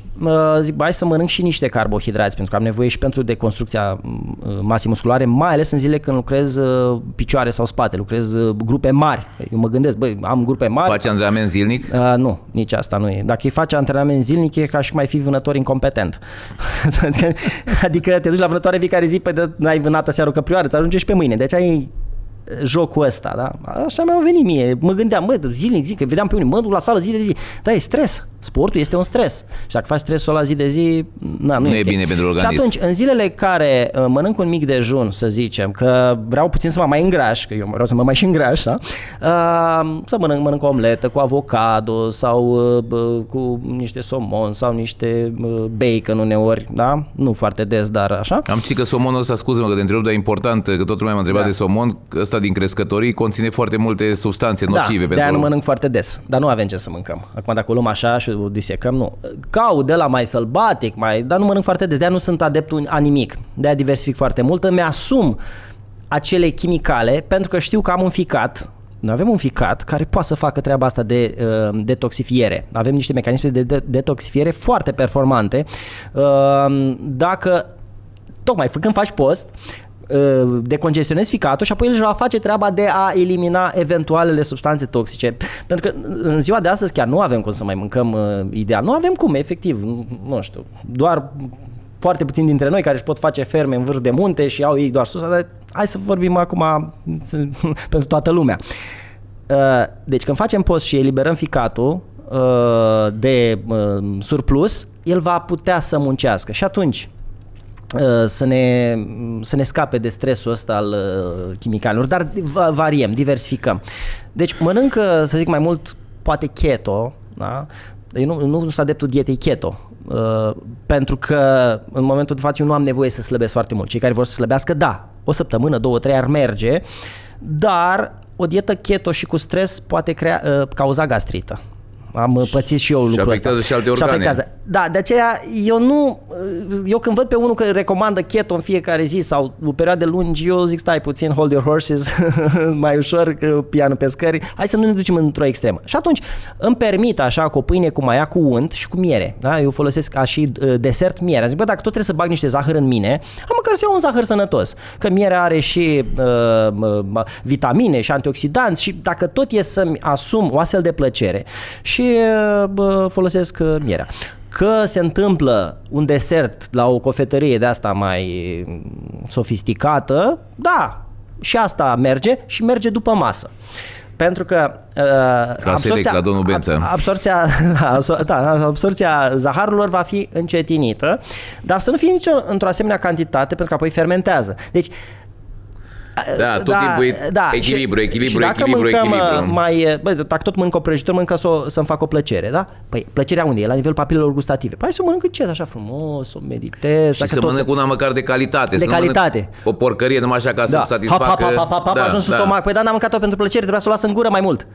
zic, hai să mănânc și niște carbohidrați, pentru că am nevoie și pentru deconstrucția masei musculare, mai ales în zile când lucrez picioare sau spate, lucrez grupe mari. Eu mă gândesc, am grupe mari. Faci antrenament zilnic? Nu, nici asta nu e. Dacă îi faci antrenament zilnic, e ca și cum ai fi vânător incompetent. Adică te duci la vânătoare fiecare zi, n-ai vânat aseară o căprioară, îți ajunge și pe mâine. Deci ai jocul ăsta, da? Așa mi-a venit mie. Mă gândeam, zilnic, că vedeam pe unii, mă duc la sală zi de zi. Da, e stres. Sportul este un stres. Și dacă faci stresul la zi de zi, nu e bine pentru organism. Și atunci, în zilele care mănânc un mic dejun, să zicem, că vreau puțin să mă mai îngraș, că eu vreau să mă mai și îngraș, da? Să mănânc o omletă cu avocado sau cu niște somon sau niște bacon uneori, da? Nu foarte des, dar așa. Am citit că somonul ăsta, scuze-mă că te întreb, dar e important, că toată lumea m-a întrebat de somon, că ăsta din crescătorii conține foarte multe substanțe nocive. Da, de-aia nu mănânc foarte des, dar nu avem ce să mâncăm. Acum dacă o luăm așa și o disecăm, nu. Caut de la mai sălbatic, dar nu mănânc foarte des, de-aia nu sunt adeptul a nimic. De-aia diversific foarte mult, îmi asum acele chimicale pentru că știu că am un ficat. Noi avem un ficat care poate să facă treaba asta de detoxifiere. Avem niște mecanisme de detoxifiere foarte performante. Dacă, tocmai când faci post, decongestionezi ficatul și apoi el își va face treaba de a elimina eventualele substanțe toxice. Pentru că în ziua de astăzi chiar nu avem cum să mai mâncăm ideal. Nu avem cum, efectiv. Nu știu. Doar foarte puțini dintre noi care își pot face ferme în vârf de munte și au ei doar sus. Dar hai să vorbim acum pentru toată lumea. Deci când facem post și eliberăm ficatul de surplus, el va putea să muncească. Și atunci să ne scape de stresul ăsta al chimicalelor, dar variem, diversificăm. Deci mănânc, să zic mai mult, poate keto, da? Eu nu sunt adeptul dietei keto, pentru că în momentul de față eu nu am nevoie să slăbesc foarte mult. Cei care vor să slăbească, da, o săptămână, 2-3 ar merge, dar o dietă keto și cu stres poate cauza gastrită. Am pățit și eu lucrul ăsta. Și afectează și alte organe. Da, de aceea eu când văd pe unul că recomandă keto în fiecare zi sau o perioadă lungi, eu zic stai puțin, hold your horses, mai ușor, că pianul pe scări, hai să nu ne ducem într-o extremă. Și atunci îmi permit așa cu o pâine cu maia, cu unt și cu miere. Da? Eu folosesc ca și desert mierea. Zic, dacă tot trebuie să bag niște zahăr în mine, am măcar să iau un zahăr sănătos. Că mierea are și vitamine și antioxidanți și dacă tot e să-mi asum o astfel de plăcere și folosesc mierea. Că se întâmplă un desert la o cofetărie de asta mai sofisticată, da, și asta merge și merge după masă. Pentru că absorția zaharurilor va fi încetinită, dar să nu fie nici într-o asemenea cantitate, pentru că apoi fermentează. Deci Da, tot timpul e echilibru. Și dacă mâncăm dacă tot mănânc o prăjitură, mănânc să-mi fac o plăcere, da? Păi plăcerea unde e? La nivelul papilelor gustative. Păi să mănânc încet, așa frumos, să meditez. Și să mănânc una măcar de calitate. De calitate. O porcărie numai așa ca să-mi satisfacă. A ajuns în stomac. Păi da, n-am mâncat-o pentru plăcere, trebuia să o las în gură mai mult.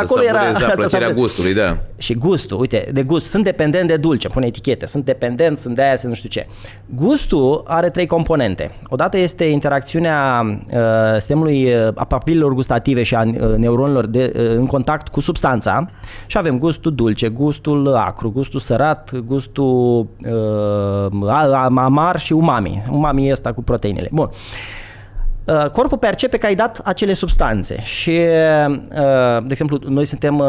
Acolo era plăcerea gustului, da. Și gustul, uite, de gust, sunt dependent de dulce, pune etichete, sunt dependent, sunt de aia, sunt nu știu ce. Gustul are 3 componente. Odată este interacțiunea sistemului a papilelor gustative și a neuronilor în contact cu substanța și avem gustul dulce, gustul acru, gustul sărat, gustul amar și umami. Umami e ăsta cu proteinele. Bun. Corpul percepe că ai dat acele substanțe și, de exemplu, noi suntem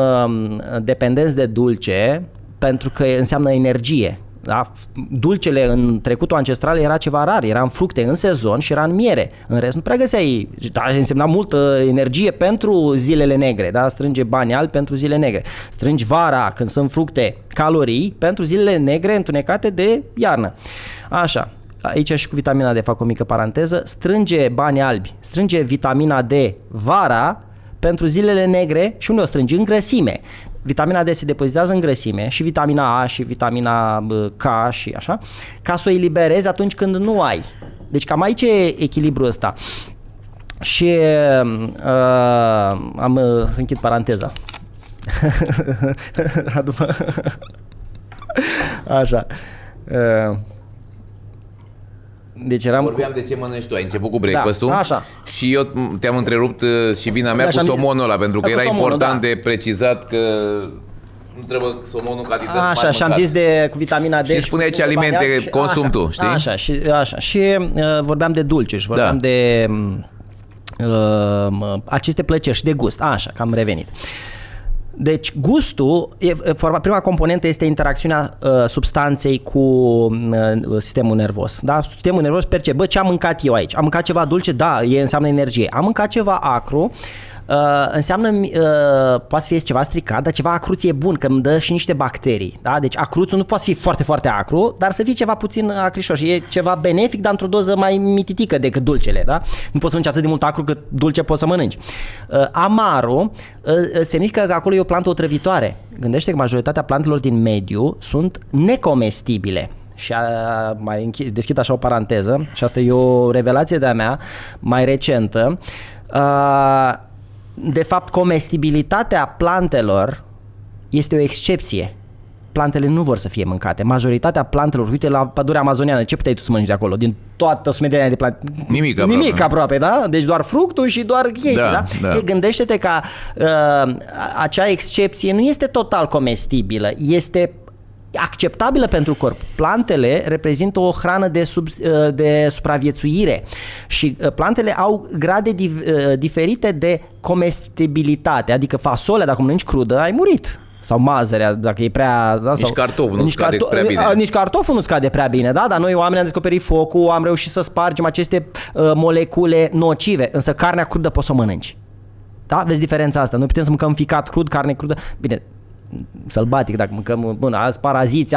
dependenți de dulce pentru că înseamnă energie. Da? Dulcele în trecutul ancestral era ceva rar, era în fructe în sezon și era în miere. În rest nu prea găseai, da, însemna multă energie pentru zilele negre, da? Strânge bani albi pentru zile negre. Strângi vara când sunt fructe, calorii pentru zilele negre întunecate de iarnă. Așa. Aici și cu vitamina D fac o mică paranteză, strânge bani albi, strânge vitamina D vara pentru zilele negre și unde o strângi? În grăsime. Vitamina D se depozitează în grăsime și vitamina A și vitamina K și așa, ca să o eliberezi atunci când nu ai. Deci cam aici e echilibrul ăsta. Și să închid paranteza. Așa. Deci vorbeam de ce mănânci tu, ai început cu breakfast-ul, da, așa. Și eu te-am întrerupt și vina mea cu somonul ăla, pentru că era important de precizat că nu trebuie somonul cantități mari. Așa, și am zis cu vitamina D. Și spuneai ce alimente consumi tu, știi? Așa, și vorbeam de dulce și vorbeam de aceste plăceri și de gust. Așa, că am revenit. Deci gustul, prima componentă este interacțiunea substanței cu sistemul nervos. Da? Sistemul nervos percepe, ce am mâncat eu aici? Am mâncat ceva dulce? Da, înseamnă energie. Am mâncat ceva acru? Înseamnă, poate să fie ceva stricat, dar ceva acruț e bun, că îmi dă și niște bacterii. Da? Deci acruțul nu poate fi foarte, foarte acru, dar să fie ceva puțin acrișor și e ceva benefic, dar într-o doză mai mititică decât dulcele. Da? Nu poți să mănânci atât de mult acru cât dulce poți să mănânci. Amarul semnifică că acolo e o plantă otrăvitoare. Gândește că majoritatea plantelor din mediu sunt necomestibile. Și mai deschid așa o paranteză, și asta e o revelație de-a mea mai recentă. De fapt, comestibilitatea plantelor este o excepție. Plantele nu vor să fie mâncate. Majoritatea plantelor, uite la pădurea amazoniană, ce puteai tu să mănânci de acolo? Din toată sumedenia de plante? Nimic aproape, da? Deci doar fructul și doar chestii, da? Gândește-te că acea excepție nu este total comestibilă, este acceptabilă pentru corp. Plantele reprezintă o hrană de supraviețuire și plantele au grade diferite de comestibilitate, adică fasolea, dacă mănânci crudă, ai murit. Sau mazărea, dacă e prea... Da, nici cartoful nu scade prea bine. Nici cartoful nu scade prea bine, da? Dar noi oamenii am descoperit focul, am reușit să spargem aceste molecule nocive, însă carnea crudă poți să o mănânci. Da? Vezi diferența asta? Noi putem să mâncăm ficat crud, carne crudă. Bine, sălbatic, dacă mâncăm, alți paraziți,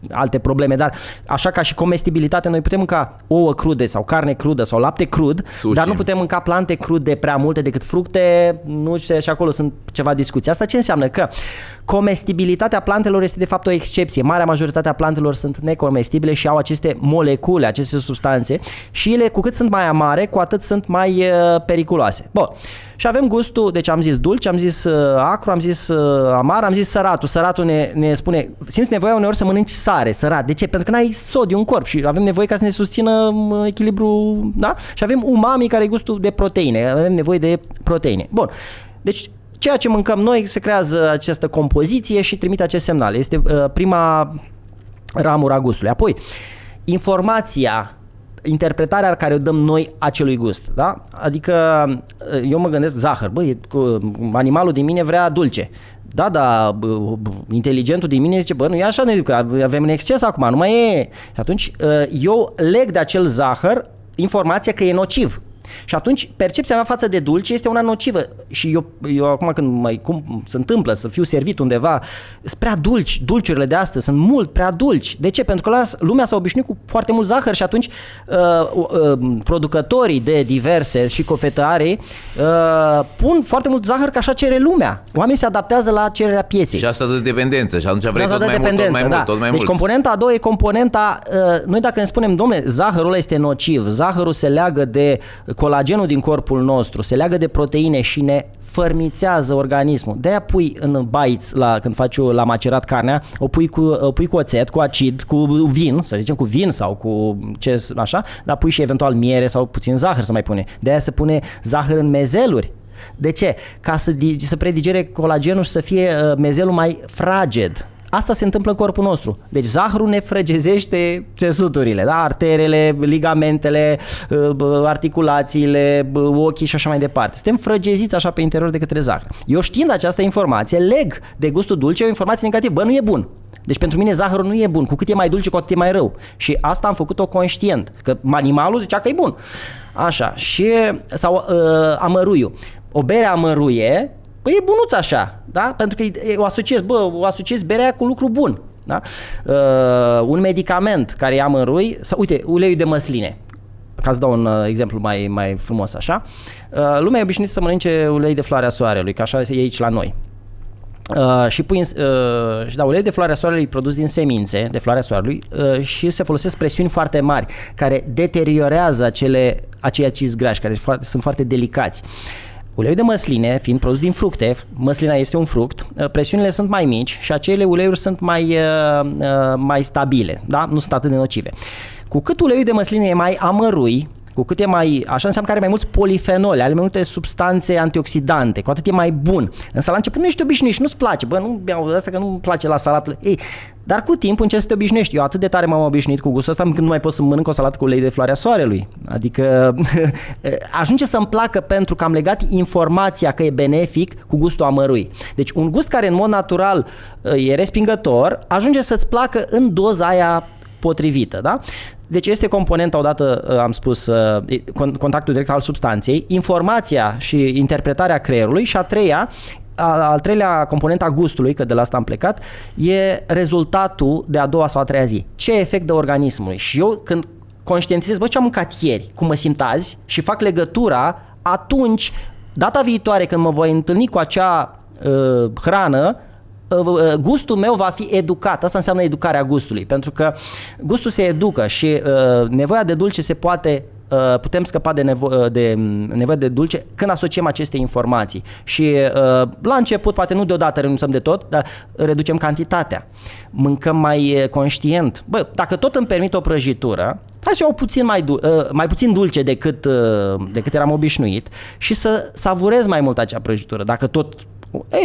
alte probleme, dar așa ca și comestibilitate, noi putem mânca ouă crude sau carne crudă sau lapte crud, sushi. Dar nu putem mânca plante crude prea multe decât fructe, nu știu, și acolo sunt ceva discuții. Asta ce înseamnă? Că comestibilitatea plantelor este de fapt o excepție. Marea majoritate a plantelor sunt necomestibile și au aceste molecule, aceste substanțe și ele, cu cât sunt mai amare, cu atât sunt mai periculoase. Bun. Și avem gustul, deci am zis dulce, am zis acru, am zis amar, am zis săratul. Săratul ne spune, simți nevoia uneori să mănânci sare, sărat. De ce? Pentru că n-ai sodiu în corp și avem nevoie ca să ne susțină echilibru, da? Și avem umami, care e gustul de proteine, avem nevoie de proteine. Bun, deci ceea ce mâncăm noi se creează această compoziție și trimite acest semnal. Este prima ramură a gustului. Apoi, interpretarea care o dăm noi acelui gust, da? Adică eu mă gândesc zahăr, animalul din mine vrea dulce. Da, inteligentul din mine zice, nu e așa, că avem în exces acum, nu mai e. Și atunci eu leg de acel zahăr informația că e nociv. Și atunci percepția mea față de dulce este una nocivă. Și eu acum când cum se întâmplă să fiu servit undeva, sunt prea dulci, dulciurile de astăzi sunt mult prea dulci. De ce? Pentru că lumea s-a obișnuit cu foarte mult zahăr și atunci producătorii de diverse și cofetării pun foarte mult zahăr că așa cere lumea. Oamenii se adaptează la cererea pieței. Și asta dă dependență și atunci vrei tot mai mult, tot mai mult. Deci componenta a doua e componenta, noi dacă ne spunem, dom'le, zahărul ăla este nociv, zahărul se leagă de colagenul din corpul nostru, se leagă de proteine și ne fărmițează organismul. De-aia pui în baiți, când faci la macerat carnea, o pui cu oțet, cu acid, cu vin, să zicem cu vin sau cu ce așa, dar pui și eventual miere sau puțin zahăr să mai pune. De-aia se pune zahăr în mezeluri. De ce? Ca să predigere colagenul și să fie mezelul mai fraged. Asta se întâmplă în corpul nostru. Deci zahărul ne frăgezește țesuturile, da? Arterele, ligamentele, articulațiile, ochii și așa mai departe. Suntem frăgeziți așa pe interior de către zahăr. Eu știind această informație, leg de gustul dulce o informație negativă. Bă, nu e bun. Deci pentru mine zahărul nu e bun. Cu cât e mai dulce, cu atât e mai rău. Și asta am făcut-o conștient. Că animalul zicea că e bun. Așa. Sau amăruiul. O bere amăruie, păi e bunuț așa, da? Pentru că o asociez berea cu lucru bun, da? Un medicament care e amărui, sau uite, uleiul de măsline, ca să dau un exemplu mai frumos așa, lumea e obișnuită să mănânce ulei de floarea soarelui, că așa e aici la noi. Uleiul de floarea soarelui e produs din semințe de floarea soarelui și se folosesc presiuni foarte mari care deteriorează acei acizi grași care sunt foarte delicați. Uleiul de măsline, fiind produs din fructe, măslina este un fruct, presiunile sunt mai mici și acele uleiuri sunt mai stabile, da? Nu sunt atât de nocive. Cu cât uleiul de măsline e mai amărui, cu cât e așa înseamnă că are mai mulți polifenoli, are mai multe substanțe antioxidante, cu atât e mai bun. Însă la început nu ești obișnuit și nu-ți place. Bă, nu beau asta că nu-mi place la salatul. Ei, dar cu timpul încerci să te obișnuiești. Eu atât de tare m-am obișnuit cu gustul ăsta încât nu mai pot să mănânc o salată cu ulei de floarea soarelui. Adică ajunge să-mi placă pentru că am legat informația că e benefic cu gustul amărui. Deci un gust care în mod natural e respingător, ajunge să-ți placă în doza aia potrivită, da? Deci este componenta, odată am spus, contactul direct al substanței, informația și interpretarea creierului și al treilea component a gustului, că de la asta am plecat, e rezultatul de a doua sau a treia zi. Ce efect dă organismului? Și eu când conștientizez, ce am mâncat ieri, cum mă simt azi și fac legătura, atunci, data viitoare când mă voi întâlni cu acea hrană, gustul meu va fi educat. Asta înseamnă educarea gustului, pentru că gustul se educă și nevoia de dulce putem scăpa de nevoia de dulce când asociem aceste informații. Și la început, poate nu deodată renunțăm de tot, dar reducem cantitatea. Mâncăm mai conștient. Bă, dacă tot îmi permit o prăjitură, hai să iau mai puțin dulce decât eram obișnuit și să savurez mai mult acea prăjitură. Dacă tot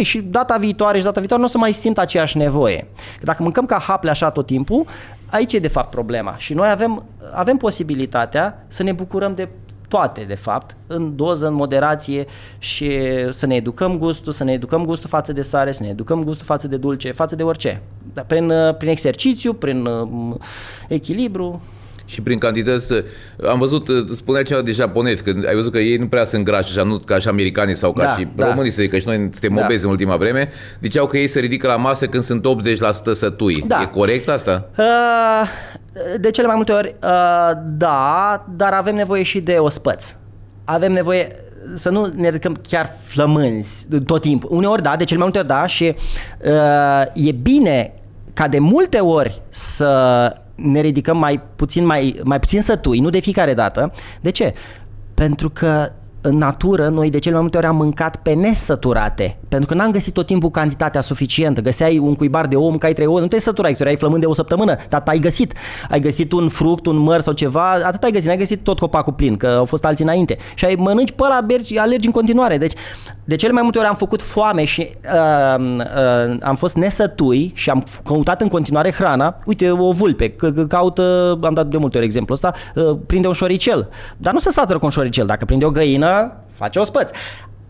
și data viitoare nu o să mai simt aceeași nevoie. Că dacă mâncăm ca haple așa tot timpul, aici e de fapt problema. Și noi avem posibilitatea să ne bucurăm de toate, de fapt, în doză, în moderație și să ne educăm gustul față de sare, să ne educăm gustul față de dulce, față de orice. Dar prin exercițiu, prin echilibru. Și prin cantități, am văzut, spunea ceva de japonezi, că ai văzut că ei nu prea sunt grași, așa, nu ca și americanii sau ca și românii, să zic, că și noi suntem obezi în ultima vreme, ziceau că ei se ridică la masă când sunt 80% sătui. Da. E corect asta? De cele mai multe ori, da, dar avem nevoie și de ospăț. Avem nevoie să nu ne ridicăm chiar flămânzi tot timpul. Uneori da, de cele mai multe ori da și e bine ca de multe ori să ne ridicăm mai puțin sătui, nu de fiecare dată. De ce? Pentru că în natură noi de cele mai multe ori am mâncat pe nesăturate, pentru că n-am găsit tot timpul cantitatea suficientă. Găseai un cuibar de ou, mâncai 3 ouă, nu te săturai, ai flămând de o săptămână, dar ai găsit un fruct, un măr sau ceva, atât ai găsit, n-ai găsit tot copacul plin, că au fost alții înainte. Și mănânci pe ăla, alergi în continuare. Deci de cele mai multe ori am făcut foame și am fost nesătui și am căutat în continuare hrana. Uite, o vulpe, caută, am dat de multe ori exemplul ăsta, prinde un șoricel, dar nu se satură cu un șoricel. Dacă prinde o găină, face ospăț.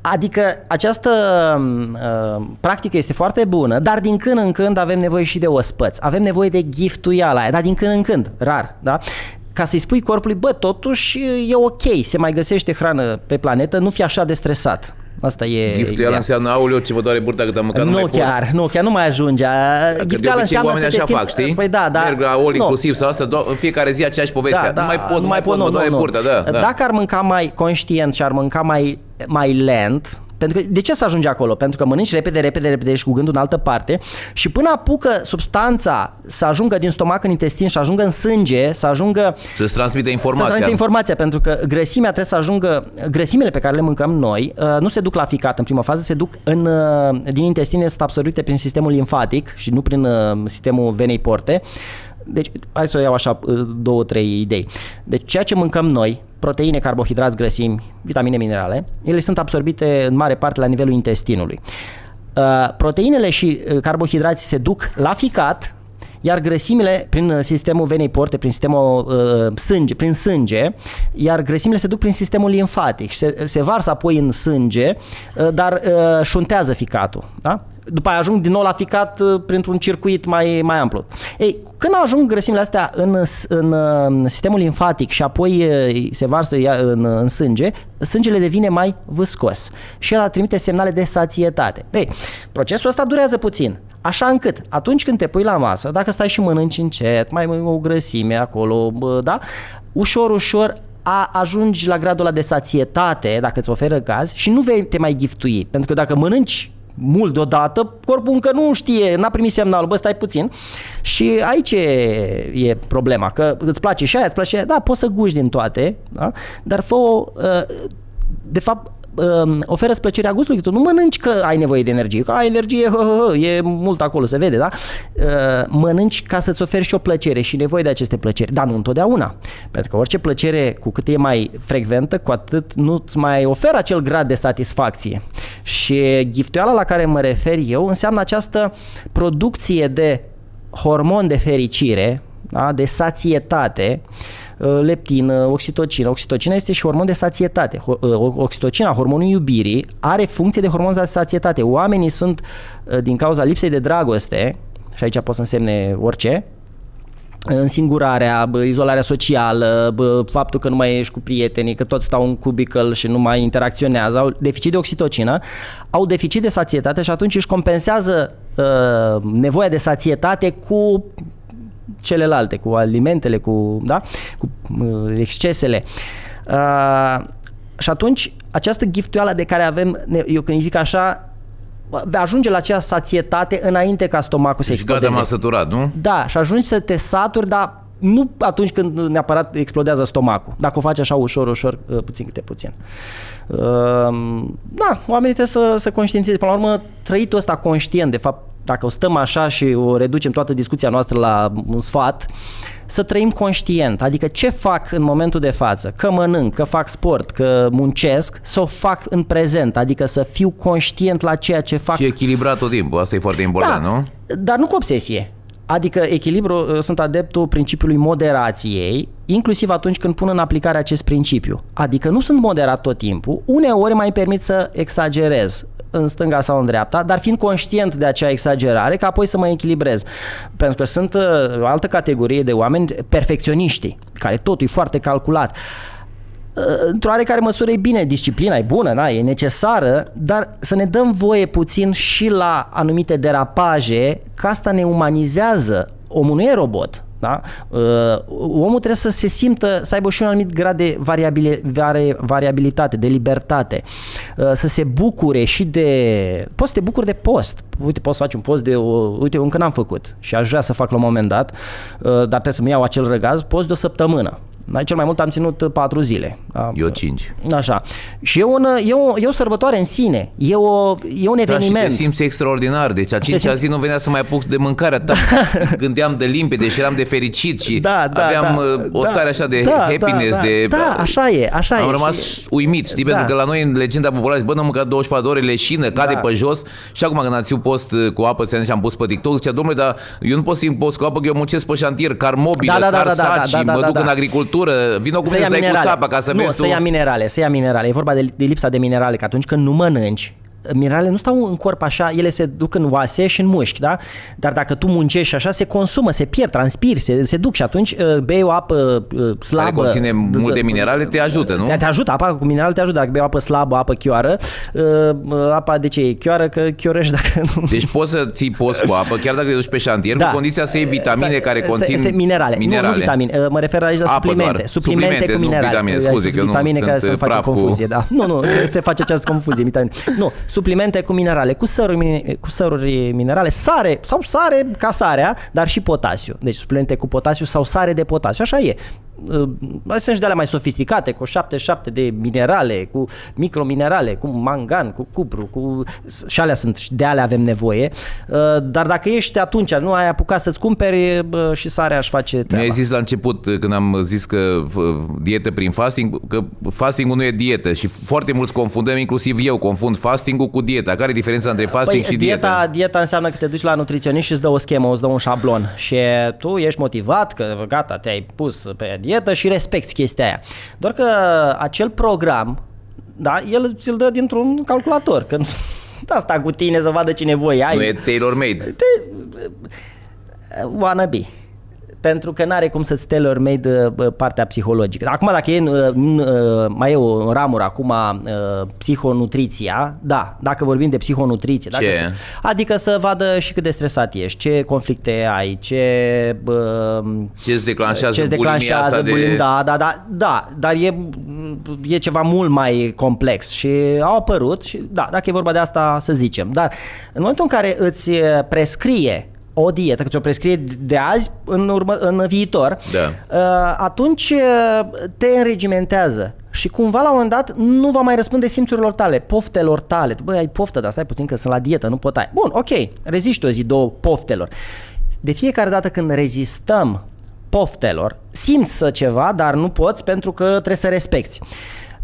Adică această practică este foarte bună, dar din când în când avem nevoie și de ospăț. Avem nevoie de giftuiala aia, dar din când în când, rar, da? ca să-i spui corpului, bă, totuși e ok, se mai găsește hrană pe planetă, nu fi așa de stresat. Asta e Giftuiala înseamnă, aoleu, ce vă doare burta cât am mâncat, nu mai pot. chiar nu mai ajunge. Giftuiala înseamnă să te simți... fac, știi? Păi da. Merg la all inclusiv sau asta, în fiecare zi aceeași poveste. Nu mai pot, mă doare burta, da. Dacă ar mânca mai conștient și ar mânca mai lent, pentru că, de ce să ajungi acolo? Pentru că mănânci repede și cu gândul în altă parte și până apucă substanța să ajungă din stomac în intestin și ajungă în sânge, să-ți transmite informația. Pentru că grăsimea trebuie să ajungă, grăsimile pe care le mâncăm noi nu se duc la ficat în prima fază, se duc din intestine, sunt absorbite prin sistemul limfatic și nu prin sistemul venei porte. Deci, hai să o iau așa 2-3 idei. Deci, ceea ce mâncăm noi, proteine, carbohidrați, grăsimi, vitamine, minerale, ele sunt absorbite în mare parte la nivelul intestinului. Proteinele și carbohidrații se duc la ficat, iar grăsimile prin sistemul venei porte, prin sistemul prin sânge, iar grăsimile se duc prin sistemul limfatic și se varsă apoi în sânge, dar șuntează ficatul. Da? După aia ajung din nou la ficat printr-un circuit mai amplu. Ei, când ajung grăsimile astea în sistemul limfatic și apoi se varsă în sânge, sângele devine mai viscos și el trimite semnale de sațietate. Ei, procesul ăsta durează puțin, așa încât atunci când te pui la masă, dacă stai și mănânci încet, mai o grăsime acolo, da? Ușor ajungi la gradul ăla de sațietate, dacă îți oferă gaz, și nu vei te mai giftui, pentru că dacă mănânci mult deodată, corpul încă nu știe, n-a primit semnalul, bă, stai puțin. Și aici e problema, că îți place și aia, da, poți să guși din toate, da? Dar de fapt, oferă-ți plăcerea gustului, tu nu mănânci că ai nevoie de energie, că ai energie, e mult acolo, se vede, da? Mănânci ca să-ți oferi și o plăcere și nevoie de aceste plăceri, dar nu întotdeauna, pentru că orice plăcere, cu cât e mai frecventă, cu atât nu-ți mai oferă acel grad de satisfacție. Și giftuiala la care mă refer eu înseamnă această producție de hormon de fericire, da? De sațietate, leptină, oxitocină. Oxitocina este și hormon de sațietate. Oxitocina, hormonul iubirii, are funcție de hormon de sațietate. Oamenii sunt, din cauza lipsei de dragoste, și aici poate să însemne orice, însingurarea, izolarea socială, faptul că nu mai ești cu prietenii, că toți stau în cubicle și nu mai interacționează, au deficit de oxitocină, au deficit de sațietate și atunci își compensează nevoia de sațietate cu celelalte, cu alimentele, cu excesele. Și atunci această giftuială de care avem, eu când zic așa, ajunge la acea sațietate înainte ca stomacul să explodeze. Gata, m-a săturat, nu? Da, și ajungi să te saturi, dar nu atunci când neapărat explodează stomacul. Dacă o faci așa ușor, puțin câte puțin. Da, oamenii trebuie să conștientizeze. Până la urmă, trăitul ăsta conștient, de fapt, dacă o stăm așa și o reducem toată discuția noastră la un sfat, să trăim conștient, adică ce fac în momentul de față, că mănânc, că fac sport, că muncesc, să o fac în prezent, adică să fiu conștient la ceea ce fac. Și echilibrat tot timpul, asta e foarte important, nu? Dar nu cu obsesie. Adică echilibru, sunt adeptul principiului moderației, inclusiv atunci când pun în aplicare acest principiu. Adică nu sunt moderat tot timpul, uneori mai permit să exagerez în stânga sau în dreapta, dar fiind conștient de acea exagerare, ca apoi să mă echilibrez. Pentru că sunt o altă categorie de oameni, perfecționiști, care totul e foarte calculat. Într-o oarecare măsură e bine, disciplina e bună, da, e necesară, dar să ne dăm voie puțin și la anumite derapaje, că asta ne umanizează. Omul nu e robot. Da? Omul trebuie să se simtă, să aibă și un anumit grad de variabilitate, de libertate, să se bucure și de... Poți să te bucuri de post. Uite, poți să faci un post de... Uite, încă n-am făcut și aș vrea să fac la un moment dat, dar trebuie să-mi iau acel răgaz, post de o săptămână. Cel mai mult am ținut 4 zile. Da? Eu 5. Așa. Și e o sărbătoare în sine. E un eveniment. Da, și te simți extraordinar. Deci a 5-a zi nu venea să mai apuc de mâncarea ta. Gândeam de limpede și eram de fericit și aveam o stare așa de happiness. Da, așa e. Am rămas uimit, știi? Pentru că la noi în legenda populară, bă, nu am mâncat 24 de ore, leșină, cade pe jos. Și acum când ați ținut post cu apă, și am pus pe TikTok, zicea, domnule, dar eu nu pot să țin post cu apă, că eu muncesc pe șantier, car mobilă, car saci, mă duc în agricultură. Vino cu mine să dai cu sapa ca să vezi tu. Să ia minerale. E vorba de lipsa de minerale, că atunci când nu mănânci, mineralele nu stau în corp așa, ele se duc în oase și în mușchi, da? Dar dacă tu muncești așa, se consumă, se pierd, transpiri, se duc și atunci bei o apă slabă. Care conține multe minerale, te ajută, nu? Te ajută, apa cu minerale te ajută. Dacă bei o apă slabă, apă chioară, apa de ce e chioară? Că chiorăști dacă nu... Deci poți să ții post cu apă, chiar dacă te duci pe șantier, cu condiția să iei vitamine care conțin minerale. Nu vitamine, mă refer aici la suplimente. Suplimente cu minerale. Vitamine, scuze, că vitamine nu care sunt să face confuzie, da. Nu, se face această confuzie, vitamine. Nu, suplimente cu minerale, cu săruri minerale, sare ca sarea, dar și potasiu. Deci suplimente cu potasiu sau sare de potasiu, așa e. Sunt și de alea mai sofisticate, cu 77 de minerale, cu microminerale, cu mangan, cu cupru, și alea sunt, de alea avem nevoie. Dar dacă ești atunci, nu ai apucat să-ți cumperi și sarea își face treaba. Mi-ai zis la început, când am zis că dietă prin fasting, că fastingul nu e dietă și foarte mulți confundăm, inclusiv eu confund fastingul cu dieta. Care e diferența între fasting și dieta? Dieta înseamnă că te duci la nutriționist și îți dă o schemă, îți dă un șablon și tu ești motivat că gata, te-ai pus pe dietă și respecti chestia aia. Doar că acel program, da, el ți-l dă dintr-un calculator, că asta cu tine să vadă ce nevoie ai. Nu e tailor-made. Wannabe. Pentru că n-are cum să-ți tailor-made partea psihologică. Acum, dacă e, mai e o ramură acum, psihonutriția, da, dacă vorbim de psihonutriție. Ce? Adică să vadă și cât de stresat ești, ce conflicte ai, ce-ți declanșează bulimia asta de... Da, dar e ceva mult mai complex și au apărut și da, dacă e vorba de asta să zicem. Dar în momentul în care îți prescrie o dietă, că ți-o prescrie de azi în viitor, da, atunci te înregimentează și cumva la un moment dat nu va mai răspunde simțurilor tale, poftelor tale. Băi, ai poftă, dar stai puțin că sunt la dietă, nu pot ai. Bun, ok, reziști o zi, două poftelor. De fiecare dată când rezistăm poftelor, simți ceva, dar nu poți pentru că trebuie să respecti.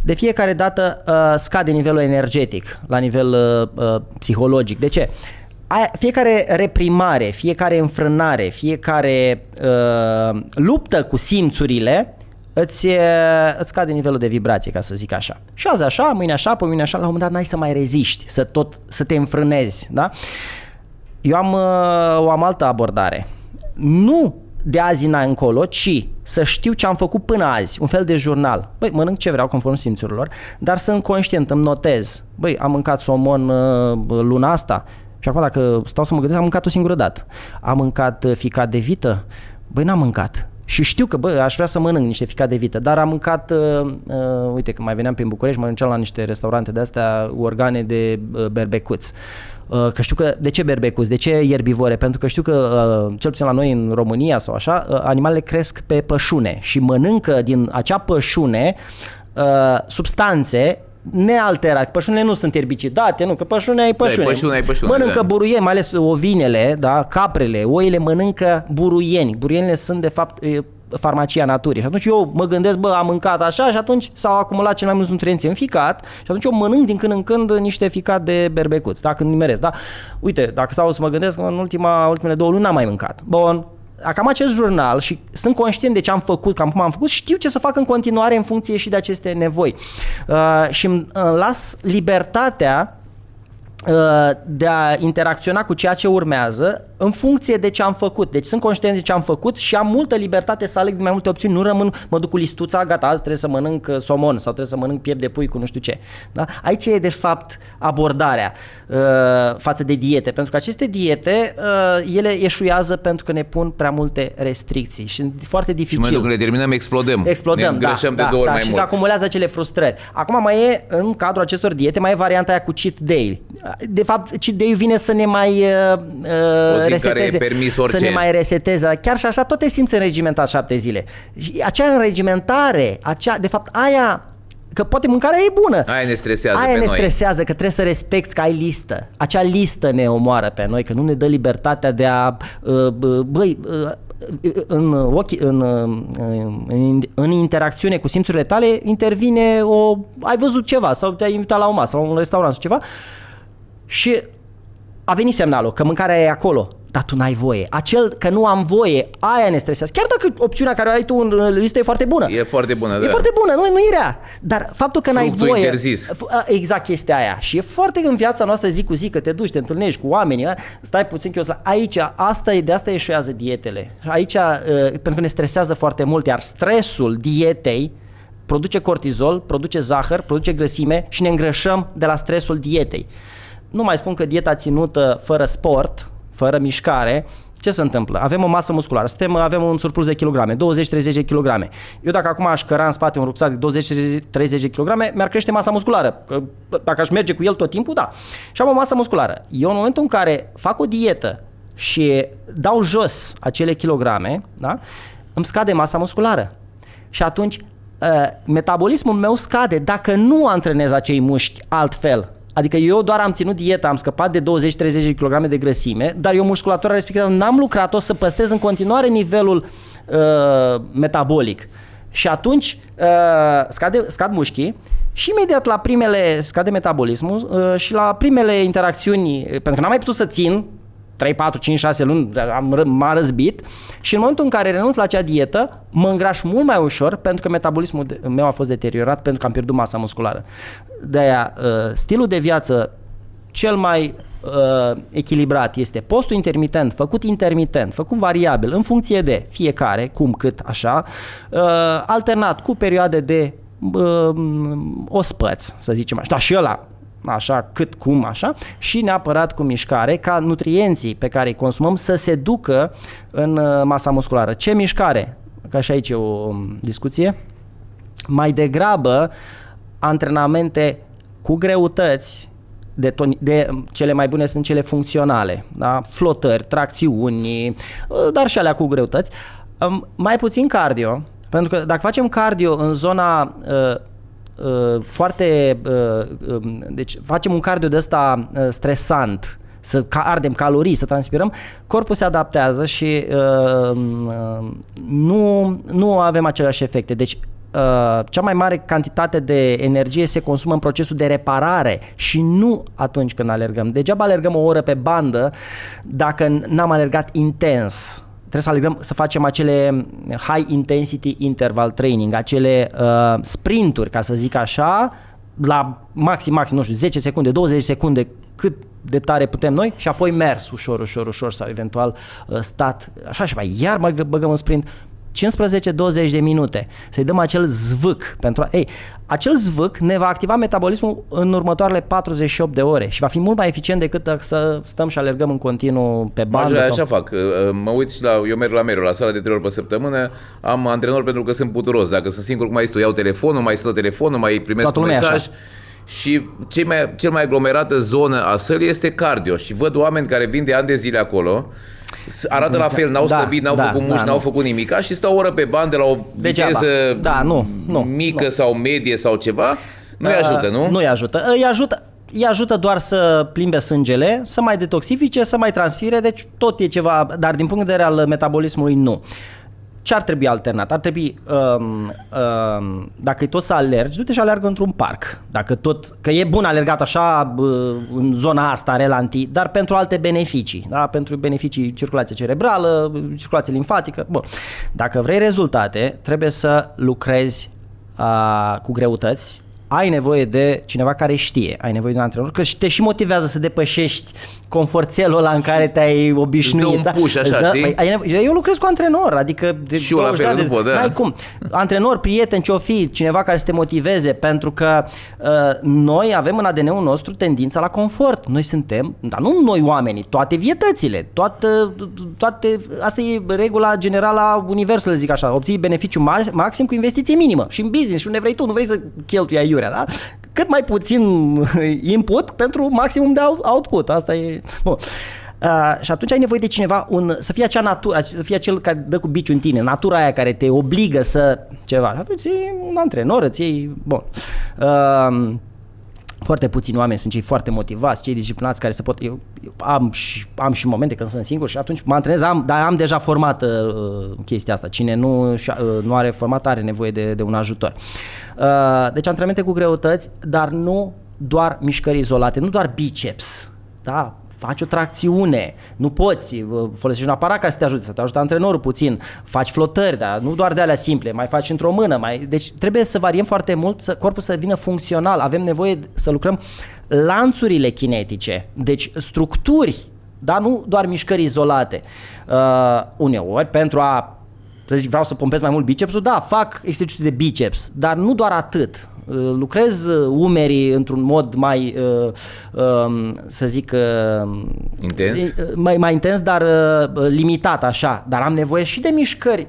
De fiecare dată scade nivelul energetic, la nivel psihologic. De ce? Fiecare reprimare, fiecare înfrânare, fiecare luptă cu simțurile îți scade nivelul de vibrație, ca să zic așa. Și azi așa, mâine așa, pe mâine așa, la un moment dat n-ai să mai reziști, să te înfrânezi, da? Eu am altă abordare. Nu de azi încolo, ci să știu ce am făcut până azi, un fel de jurnal. Băi, mănânc ce vreau conform simțurilor, dar sunt conștient, îmi notez. Băi, am mâncat somon luna asta. Și acum dacă stau să mă gândesc, am mâncat o singură dată. Am mâncat ficat de vită? Băi, n-am mâncat. Și știu că, aș vrea să mănânc niște ficat de vită, dar am mâncat, uite, când mai veneam prin București, mă duceam la niște restaurante de-astea, organe de berbecuți. Că știu că, de ce berbecuți, de ce ierbivore? Pentru că știu că, cel puțin la noi în România sau așa, animalele cresc pe pășune și mănâncă din acea pășune substanțe nealterat. Pășunile nu sunt erbicidate, nu, că pășunea e pășune. Mănâncă buruieni, mai ales ovinele, da, caprele, oile mănâncă buruieni. Buruienile sunt de fapt farmacia naturii. Și atunci eu mă gândesc, am mâncat așa și atunci s-au acumulat cel mai mulți nutrienți în ficat și atunci eu mănânc din când în când niște ficat de berbecuți, dacă nimeresc, da? Uite, dacă stau să mă gândesc, în ultimele 2 luni n-am mai mâncat. Bun. Dacă am acest jurnal și sunt conștient de ce am făcut, cam cum am făcut, știu ce să fac în continuare în funcție și de aceste nevoi. Și îmi las libertatea de a interacționa cu ceea ce urmează în funcție de ce am făcut. Deci sunt conștient de ce am făcut și am multă libertate să aleg din mai multe opțiuni. Nu rămân, mă duc cu listuța, gata, azi trebuie să mănânc somon sau trebuie să mănânc piept de pui cu nu știu ce. Da? Aici e de fapt abordarea față de diete. Pentru că aceste diete, ele eșuează pentru că ne pun prea multe restricții și e foarte dificil. Și în momentul când le terminăm, explodăm. Ne greșăm de 2 ori mai și mult. se acumulează acele frustrări. Acum mai e, în cadrul acestor diete, mai e varianta aia cu cheat day. De fapt, cheat day vine să ne mai reseteze, să ne mai reseteze. Chiar și așa tot te simți înregimentat 7 zile. Și acea înregimentare, de fapt aia, că poate mâncarea e bună. Aia ne stresează aia pe ne noi. Stresează, că trebuie să respecti că ai listă. Acea listă ne omoară pe noi, că nu ne dă libertatea de a în interacțiune cu simțurile tale intervine ai văzut ceva sau te-ai invitat la o masă, la un restaurant sau ceva și a venit semnalul că mâncarea e acolo. dar tu n-ai voie. Acel că nu am voie, aia ne stresează. Chiar dacă opțiunea care o ai tu în listă e foarte bună. E foarte bună, E foarte bună, nu e rea. Dar faptul că n-ai voie... interzis. Exact chestia aia. Și e foarte în viața noastră zi cu zi, că te duci, te întâlnești cu oamenii, stai puțin că aici, de asta eșuează dietele. Aici, pentru că ne stresează foarte mult, iar stresul dietei produce cortizol, produce zahăr, produce grăsime și ne îngrășăm de la stresul dietei. Nu mai spun că dieta ținută fără sport, fără mișcare, ce se întâmplă? Avem o masă musculară, avem un surplus de kilograme, 20-30 de kilograme. Eu dacă acum aș căra în spate un rucsac de 20-30 de kilograme, mi-ar crește masa musculară. Că dacă aș merge cu el tot timpul, da. Și am o masă musculară. Eu în momentul în care fac o dietă și dau jos acele kilograme, da, îmi scade masa musculară. Și atunci metabolismul meu scade dacă nu antrenez acei mușchi altfel. Adică eu doar am ținut dieta, am scăpat de 20-30 de kg de grăsime, dar eu musculatura respectivă n-am lucrat-o să păstrez în continuare nivelul metabolic. Și atunci scad mușchii și imediat la primele scade metabolismul și la primele interacțiuni, pentru că n-am mai putut să țin 3, 4, 5, 6 luni, m-a răzbit și în momentul în care renunț la acea dietă, mă îngraș mult mai ușor pentru că metabolismul meu a fost deteriorat pentru că am pierdut masa musculară. De-aia, stilul de viață cel mai echilibrat este postul intermitent, făcut variabil în funcție de fiecare, cum, cât, așa, alternat cu perioade de ospăți, să zicem așa, și ăla așa, cât, cum, așa, și neapărat cu mișcare, ca nutrienții pe care îi consumăm să se ducă în masa musculară. Ce mișcare? Că și aici e o discuție. Mai degrabă antrenamente cu greutăți, de cele mai bune sunt cele funcționale, da? Flotări, tracțiuni, dar și alea cu greutăți. Mai puțin cardio, pentru că dacă facem cardio în zona deci facem un cardio de ăsta stresant, să ardem calorii, să transpirăm, corpul se adaptează și nu avem aceleași efecte. Deci cea mai mare cantitate de energie se consumă în procesul de reparare și nu atunci când alergăm. Degeaba alergăm o oră pe bandă dacă n-am alergat intens. Trebuie să alergăm, să facem acele high intensity interval training, acele sprinturi, ca să zic așa, la maxim, nu știu, 10 secunde, 20 secunde, cât de tare putem noi și apoi mers ușor sau eventual stat, așa și mai iar băgăm un sprint. 15-20 de minute, să-i dăm acel zvâc. Acel zvâc ne va activa metabolismul în următoarele 48 de ore și va fi mult mai eficient decât să stăm și alergăm în continuu pe bandă. Așa fac. Mă uit și eu merg la Meriu, la sala de 3 ori pe săptămână, am antrenor pentru că sunt puturos. Dacă sunt singur, mai iau telefonul, mai sună telefonul, mai primesc un mesaj. Și cel mai aglomerată zonă a sălii este cardio și văd oameni care vin de ani de zile acolo, arată la fel, n-au slăbit, n-au făcut mușchi, n-au făcut nimica și stau o oră pe bandă la o viteză mică sau medie sau ceva, nu-i ajută, nu? Nu-i ajută. Îi ajută doar să plimbe sângele, să mai detoxifice, să mai transfere, deci tot e ceva, dar din punct de vedere al metabolismului nu. Ce ar trebui alternat? Ar trebui, dacă e tot să alergi, du-te și alergă într-un parc. Că e bun alergat așa în zona asta, relanti, dar pentru alte beneficii. Da? Pentru beneficii circulație cerebrală, circulație limfatică. Bun. Dacă vrei rezultate, trebuie să lucrezi cu greutăți. Ai nevoie de cineva care știe, ai nevoie de un antrenor, că te și motivează să depășești conforțelul ăla în care te-ai obișnuit. Îți dă un push, așa, știi? Eu lucrez cu antrenor, adică și eu la fel, nu pot, da. N-ai cum. Antrenor, prieten, ce-o fi, cineva care să te motiveze, pentru că noi avem în ADN-ul nostru tendința la confort. Noi suntem, dar nu noi oamenii, toate vietățile, toate, asta e regula generală a universului, zic așa, obții beneficiu maxim cu investiție minimă. Și în business, și unde vrei tu, nu vrei să cheltui aiurea, da? Cât mai puțin input pentru maximum de output. Asta e... Bun. Și atunci ai nevoie de cineva, să fie acea natură, să fie cel care dă cu biciul în tine, natura aia care te obligă să ceva. Și atunci ții un antrenor, îți iei... Bun. Foarte puțini oameni sunt cei foarte motivați, cei disciplinați care se pot... Eu am și momente când sunt singur și atunci mă antrenez, dar am deja format chestia asta. Cine nu are format are nevoie de un ajutor. Deci antrenamente cu greutăți, dar nu doar mișcări izolate, nu doar biceps. Da? faci o tracțiune, nu poți, folosești un aparat ca să te ajute, să te ajute antrenorul puțin, faci flotări, dar nu doar de alea simple, mai faci într-o mână, deci trebuie să variem foarte mult, corpul să vină funcțional, avem nevoie să lucrăm lanțurile kinetice, deci structuri, da, nu doar mișcări izolate. Uneori, pentru a, să zic, vreau să pompez mai mult bicepsul, da, fac exerciții de biceps, dar nu doar atât. Lucrez umerii într-un mod mai, să zic, intens? Mai intens, dar limitat așa. Dar am nevoie și de mișcări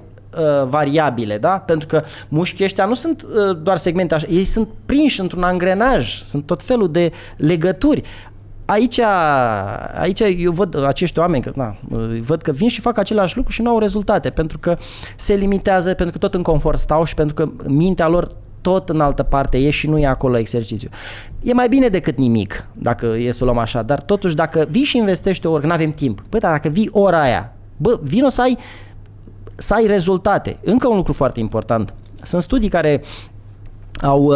variabile, da? Pentru că mușchii ăștia nu sunt doar segmente așa, ei sunt prinși într-un angrenaj, sunt tot felul de legături. Aici eu văd acești oameni, văd că vin și fac același lucru și nu au rezultate, pentru că se limitează, pentru că tot în confort stau și pentru că mintea lor tot în altă parte e și nu e acolo exercițiu. E mai bine decât nimic, dacă e să o luăm așa, dar totuși dacă vii și investești o oră, că n-avem timp, dar dacă vii ora aia, vino să ai rezultate. Încă un lucru foarte important. Sunt studii care au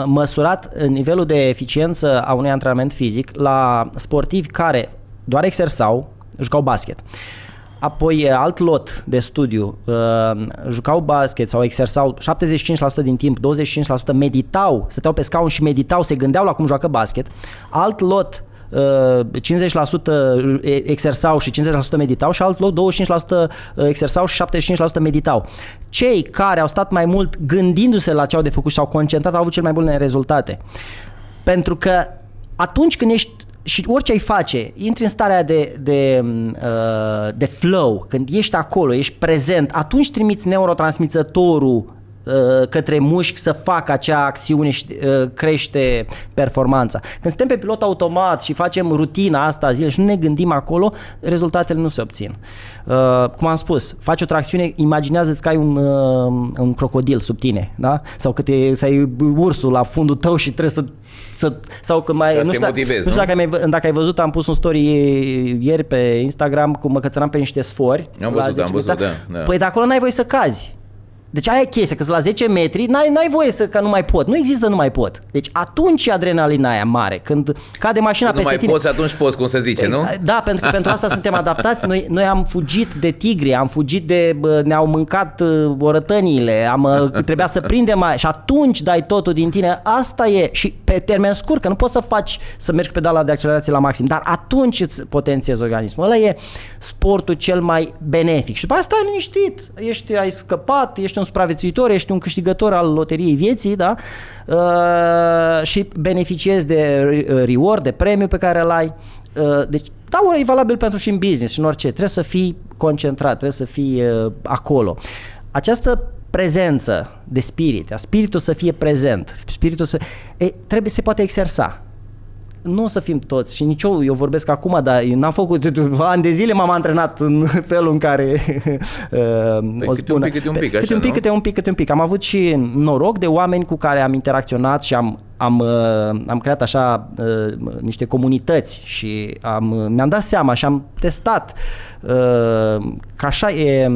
măsurat nivelul de eficiență a unui antrenament fizic la sportivi care doar exersau, jucau basket. Apoi alt lot de studiu, jucau basket sau exersau 75% din timp, 25% meditau, stăteau pe scaun și meditau, se gândeau la cum joacă basket. Alt lot 50% exersau și 50% meditau și alt loc 25% exersau și 75% meditau. Cei care au stat mai mult gândindu-se la ce au de făcut și s-au concentrat au avut cel mai bune rezultate. Pentru că atunci când ești și orice ai face, intri în starea de flow, când ești acolo, ești prezent, atunci trimiți neurotransmițătorul către mușchi să facă acea acțiune și crește performanța. Când suntem pe pilot automat și facem rutina asta zile și nu ne gândim acolo, rezultatele nu se obțin. Cum am spus, faci o tracțiune, imaginează-ți că ai un crocodil sub tine, da? Sau că să ai ursul la fundul tău și trebuie să sau că mai nu știu dacă ai văzut, am pus un story ieri pe Instagram cum mă cățăram pe niște sfori. Am văzut, da. Păi de acolo n-ai voie să cazi. Deci aia e chestia, că la 10 metri n-ai voie că nu mai pot. Nu există nu mai pot. Deci atunci e adrenalina aia mare. Când cade mașina când peste tine. Nu mai poți, atunci poți, cum se zice, nu? Da, pentru că pentru asta suntem adaptați. Noi am fugit de tigri, am fugit ne-au mâncat orătăniile, trebuia să prindem și atunci dai totul din tine. Asta e. Și pe termen scurt, că nu poți să mergi cu pedala de accelerație la maxim, dar atunci îți potențiezi organismul. Ăla e sportul cel mai benefic. Și după asta stai liniștit. Ai scăpat, ești un supraviețuitor, ești un câștigător al loteriei vieții, da? Și beneficiezi de reward, de premiu pe care îl ai. Deci, da, e valabil pentru și în business și în orice. Trebuie să fii concentrat, trebuie să fii acolo. Această prezență de spirit, spiritul să fie prezent, se poate exersa. Nu o să fim toți și nici eu vorbesc acum, dar n-am făcut ani de zile, m-am antrenat în felul în care o spun. Câte un pic. Am avut și noroc de oameni cu care am interacționat și am creat așa niște comunități și mi-am dat seama și am testat că așa e.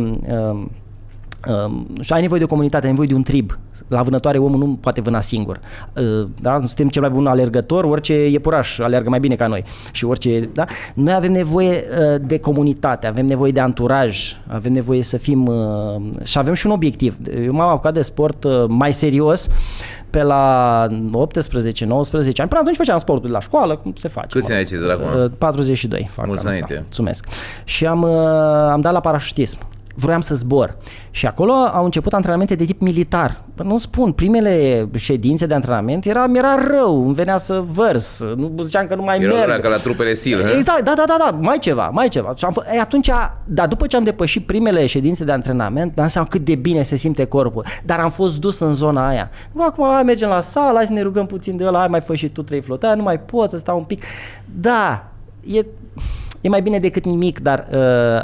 Și ai nevoie de o comunitate, ai nevoie de un trib. La vânătoare omul nu poate vâna singur. Da? Suntem cel mai bun alergător, orice iepuraș alergă mai bine ca noi. Și orice, da? Noi avem nevoie de comunitate, avem nevoie de anturaj, avem nevoie să fim și avem și un obiectiv. Eu m-am apucat de sport mai serios pe la 18-19 ani. Până atunci făceam sportul de la școală, cum se face. Câți ani ai de acum? 42 fac. Mulți înainte. Mulțumesc. Și am dat la parașutism. Vroiam să zbor. Și acolo au început antrenamente de tip militar. Nu spun, primele ședințe de antrenament era rău, îmi venea să vărs, nu ziceam că nu mai merg. Era ca la trupele SEAL, exact, da, mai ceva. Și atunci, după ce am depășit primele ședințe de antrenament, mi-am seama cât de bine se simte corpul, dar am fost dus în zona aia. Acum hai mergem la sală, hai să ne rugăm puțin de ăla, hai mai fă și tu 3 flotări, nu mai pot să stau un pic. Da, e mai bine decât nimic, dar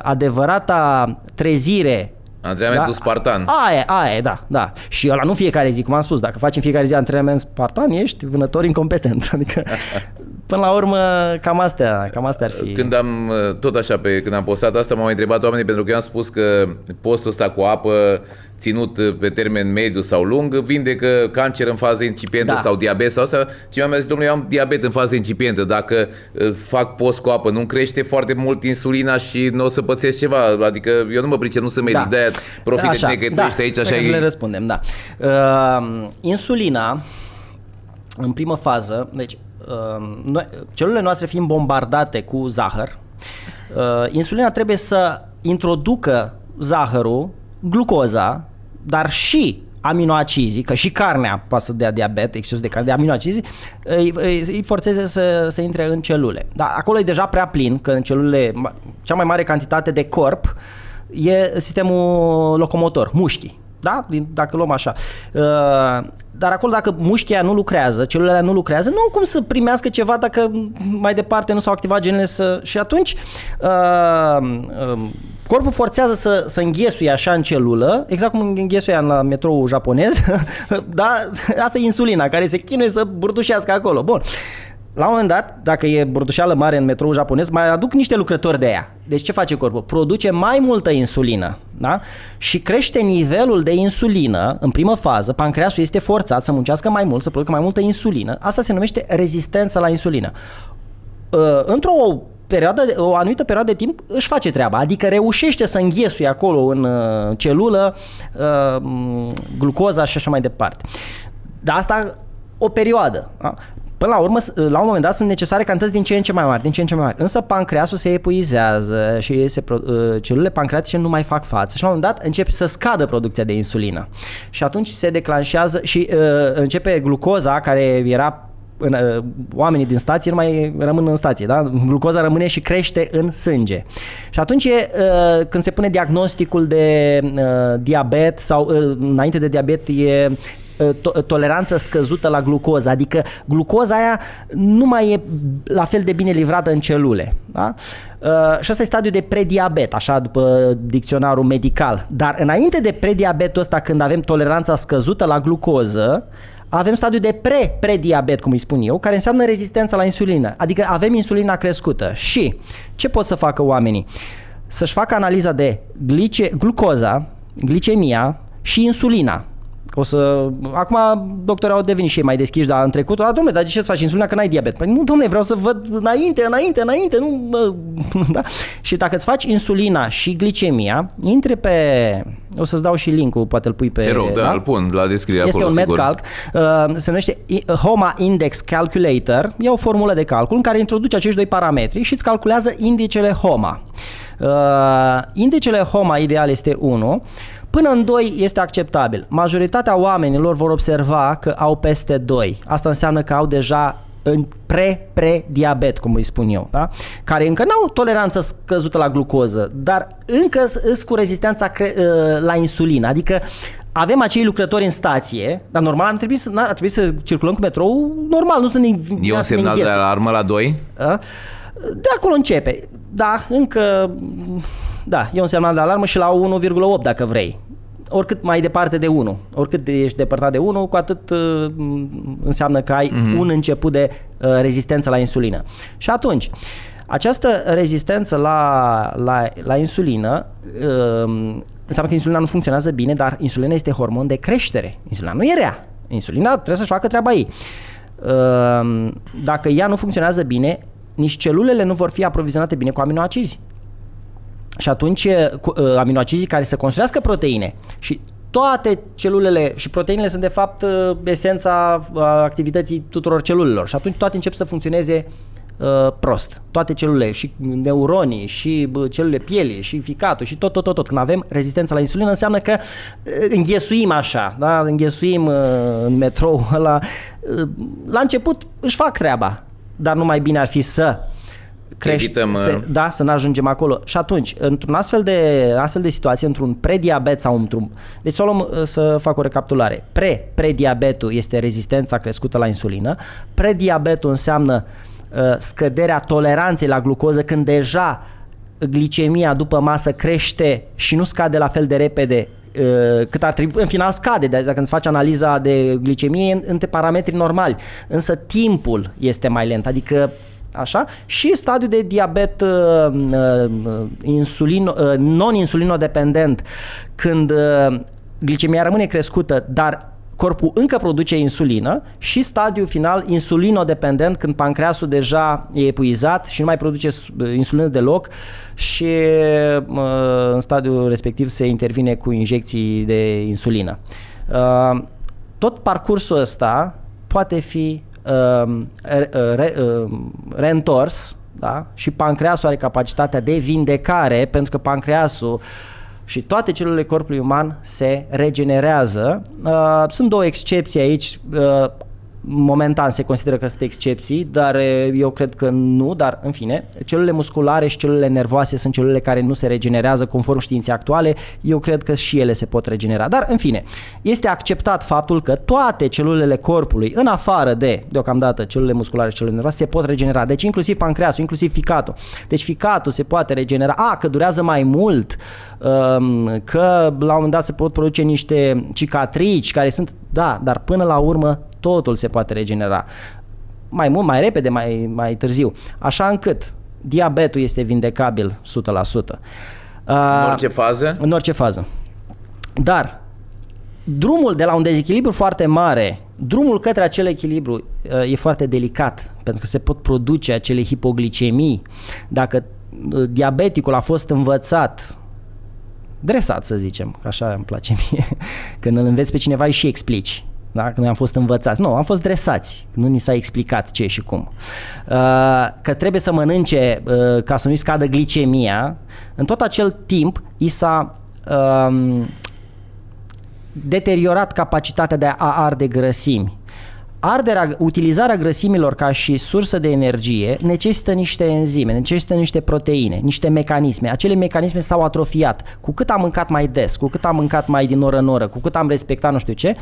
adevărata trezire. Antrenamentul spartan. Aia, da. Și ăla nu fiecare zi, cum am spus, dacă faci în fiecare zi antrenament spartan, ești vânător incompetent. Adică Până la urmă, cam astea ar fi. Când am postat asta, m-au întrebat oamenii, pentru că eu am spus că postul ăsta cu apă ținut pe termen mediu sau lung vindecă cancer în fază incipientă sau diabet sau asta. Cineva mi-a zis, domnule, eu am diabet în fază incipientă, dacă fac post cu apă, nu crește foarte mult insulina și nu o să pățesc ceva? Adică eu nu mă pricep, nu sunt medic, de-aia profit de tine că tu ești aici. Așa le răspundem, da. Insulina, în primă fază, deci celulele noastre fiind bombardate cu zahăr, insulina trebuie să introducă zahărul, glucoza, dar și aminoacizii, că și carnea poate să dea diabet, excesul de carne, de aminoacizii, îi forțeze să intre în celule. Dar acolo e deja prea plin, că în celulele, cea mai mare cantitate de corp e sistemul locomotor, mușchii. Da? Dacă luăm așa. Dar acolo dacă mușchia nu lucrează, celulele nu lucrează, nu au cum să primească ceva dacă mai departe nu s-au activat genele și atunci corpul forțează să înghesuie așa în celulă, exact cum înghesuie la metrou japonez, da? Asta e insulina care se chinuie să burdușească acolo. Bun. La un moment dat, dacă e burdușeală mare în metrou japonez, mai aduc niște lucrători de ea. Deci ce face corpul? Produce mai multă insulină, da? Și crește nivelul de insulină în primă fază. Pancreasul este forțat să muncească mai mult, să producă mai multă insulină. Asta se numește rezistență la insulină. O anumită perioadă de timp își face treaba, adică reușește să înghesuie acolo în celulă glucoza și așa mai departe. Dar asta o perioadă, da? Până la urmă, la un moment dat, sunt necesare cantități din ce în ce mai mari, Însă pancreasul se epuizează și celulele pancreatice nu mai fac față și la un moment dat începe să scadă producția de insulină. Și atunci se declanșează și începe glucoza care era oamenii din stație nu mai rămân în stație, da? Glucoza rămâne și crește în sânge. Și atunci când se pune diagnosticul de diabet sau înainte de diabet e toleranță scăzută la glucoză, adică glucoza aia nu mai e la fel de bine livrată în celule. Da? Și asta e stadiul de prediabet, așa după dicționarul medical. Dar înainte de prediabetul ăsta, când avem toleranța scăzută la glucoză, avem stadiul de prediabet, cum îi spun eu, care înseamnă rezistența la insulină. Adică avem insulina crescută. Și ce pot să facă oamenii? Să-și facă analiza de glucoza, glicemia și insulina. Acum doctorii au devenit și ei mai deschiși, dar în trecut, dom'le, dar de ce să faci insulina că n-ai diabet? Păi nu, dom'le, vreau să văd înainte, nu, da? Și dacă îți faci insulina și glicemia, intre pe, o să-ți dau și link-ul, poate îl pui pe... Te rog, da, îl pun la descriere acolo, sigur. Este un sigur. MedCalc, se numește HOMA Index Calculator, e o formulă de calcul în care introduce acești doi parametri și îți calculează indicele HOMA. Indicele HOMA ideal este 1, până în 2 este acceptabil. Majoritatea oamenilor vor observa că au peste 2. Asta înseamnă că au deja în pre-diabet, cum îi spun eu, da? Care încă n-au toleranță scăzută la glucoză, dar încă sunt cu rezistența la insulină. Adică avem acei lucrători în stație, dar normal ar trebui să circulăm cu metrou normal, nu să ne... E un semnal de alarmă la 2? De acolo începe. Da, încă... Da, e un semnal de alarmă și la 1,8 dacă vrei. Oricât mai departe de 1, oricât ești depărtat de 1, cu atât înseamnă că ai un început de rezistență la insulină. Și atunci, această rezistență la insulină înseamnă că insulina nu funcționează bine, dar insulina este hormon de creștere. Insulina nu e rea. Insulina trebuie să-și facă treaba ei. Dacă ea nu funcționează bine, nici celulele nu vor fi aprovizionate bine cu aminoacizi. Și atunci aminoacizii care să construiască proteine și toate celulele și proteinele sunt de fapt esența activității tuturor celulelor și atunci toate încep să funcționeze prost. Toate celulele, și neuronii, și celulele pielii, și ficatul, și tot. Când avem rezistență la insulină înseamnă că înghesuim așa, da? Înghesuim în metrou ăla. La început își fac treaba, dar nu mai bine ar fi să să nu ajungem acolo. Și atunci, într-un astfel de situație, într-un prediabet sau deci să fac o recapitulare. Prediabetul este rezistența crescută la insulină. Prediabetul înseamnă scăderea toleranței la glucoză când deja glicemia după masă crește și nu scade la fel de repede cât ar trebui, în final scade, dacă îți faci analiza de glicemie între parametri normali, însă timpul este mai lent, adică așa, și stadiul de diabet non-insulinodependent, când glicemia rămâne crescută, dar corpul încă produce insulină, și stadiul final insulinodependent, când pancreasul deja e epuizat și nu mai produce insulină deloc și în stadiul respectiv se intervine cu injecții de insulină. Tot parcursul ăsta poate fi reîntors, da? Și pancreasul are capacitatea de vindecare, pentru că pancreasul și toate celulele corpului uman se regenerează. Sunt două excepții aici. Momentan se consideră că sunt excepții, dar eu cred că nu, dar în fine, celulele musculare și celulele nervoase sunt celulele care nu se regenerează conform științei actuale, eu cred că și ele se pot regenera, dar în fine, este acceptat faptul că toate celulele corpului, în afară de, deocamdată, celulele musculare și celulele nervoase, se pot regenera, deci inclusiv pancreasul, inclusiv ficatul, deci ficatul se poate regenera, că durează mai mult, că la un moment dat se pot produce niște cicatrici care sunt, da, dar până la urmă totul se poate regenera. Mai mult, mai repede, mai târziu. Așa încât diabetul este vindecabil 100%. În orice fază? În orice fază. Dar drumul de la un dezechilibru foarte mare, drumul către acel echilibru e foarte delicat, pentru că se pot produce acele hipoglicemii. Dacă diabeticul a fost învățat, dresat să zicem, că așa îmi place mie, când îl înveți pe cineva și explici. Da? Că noi am fost învățați. Nu, am fost dresați. Nu ni s-a explicat ce și cum. Că trebuie să mănânce ca să nu-i scadă glicemia. În tot acel timp i s-a deteriorat capacitatea de a arde grăsimi. Utilizarea grăsimilor ca și sursă de energie necesită niște enzime, necesită niște proteine, niște mecanisme. Acele mecanisme s-au atrofiat. Cu cât am mâncat mai des, cu cât am mâncat mai din oră în oră, cu cât am respectat nu știu ce,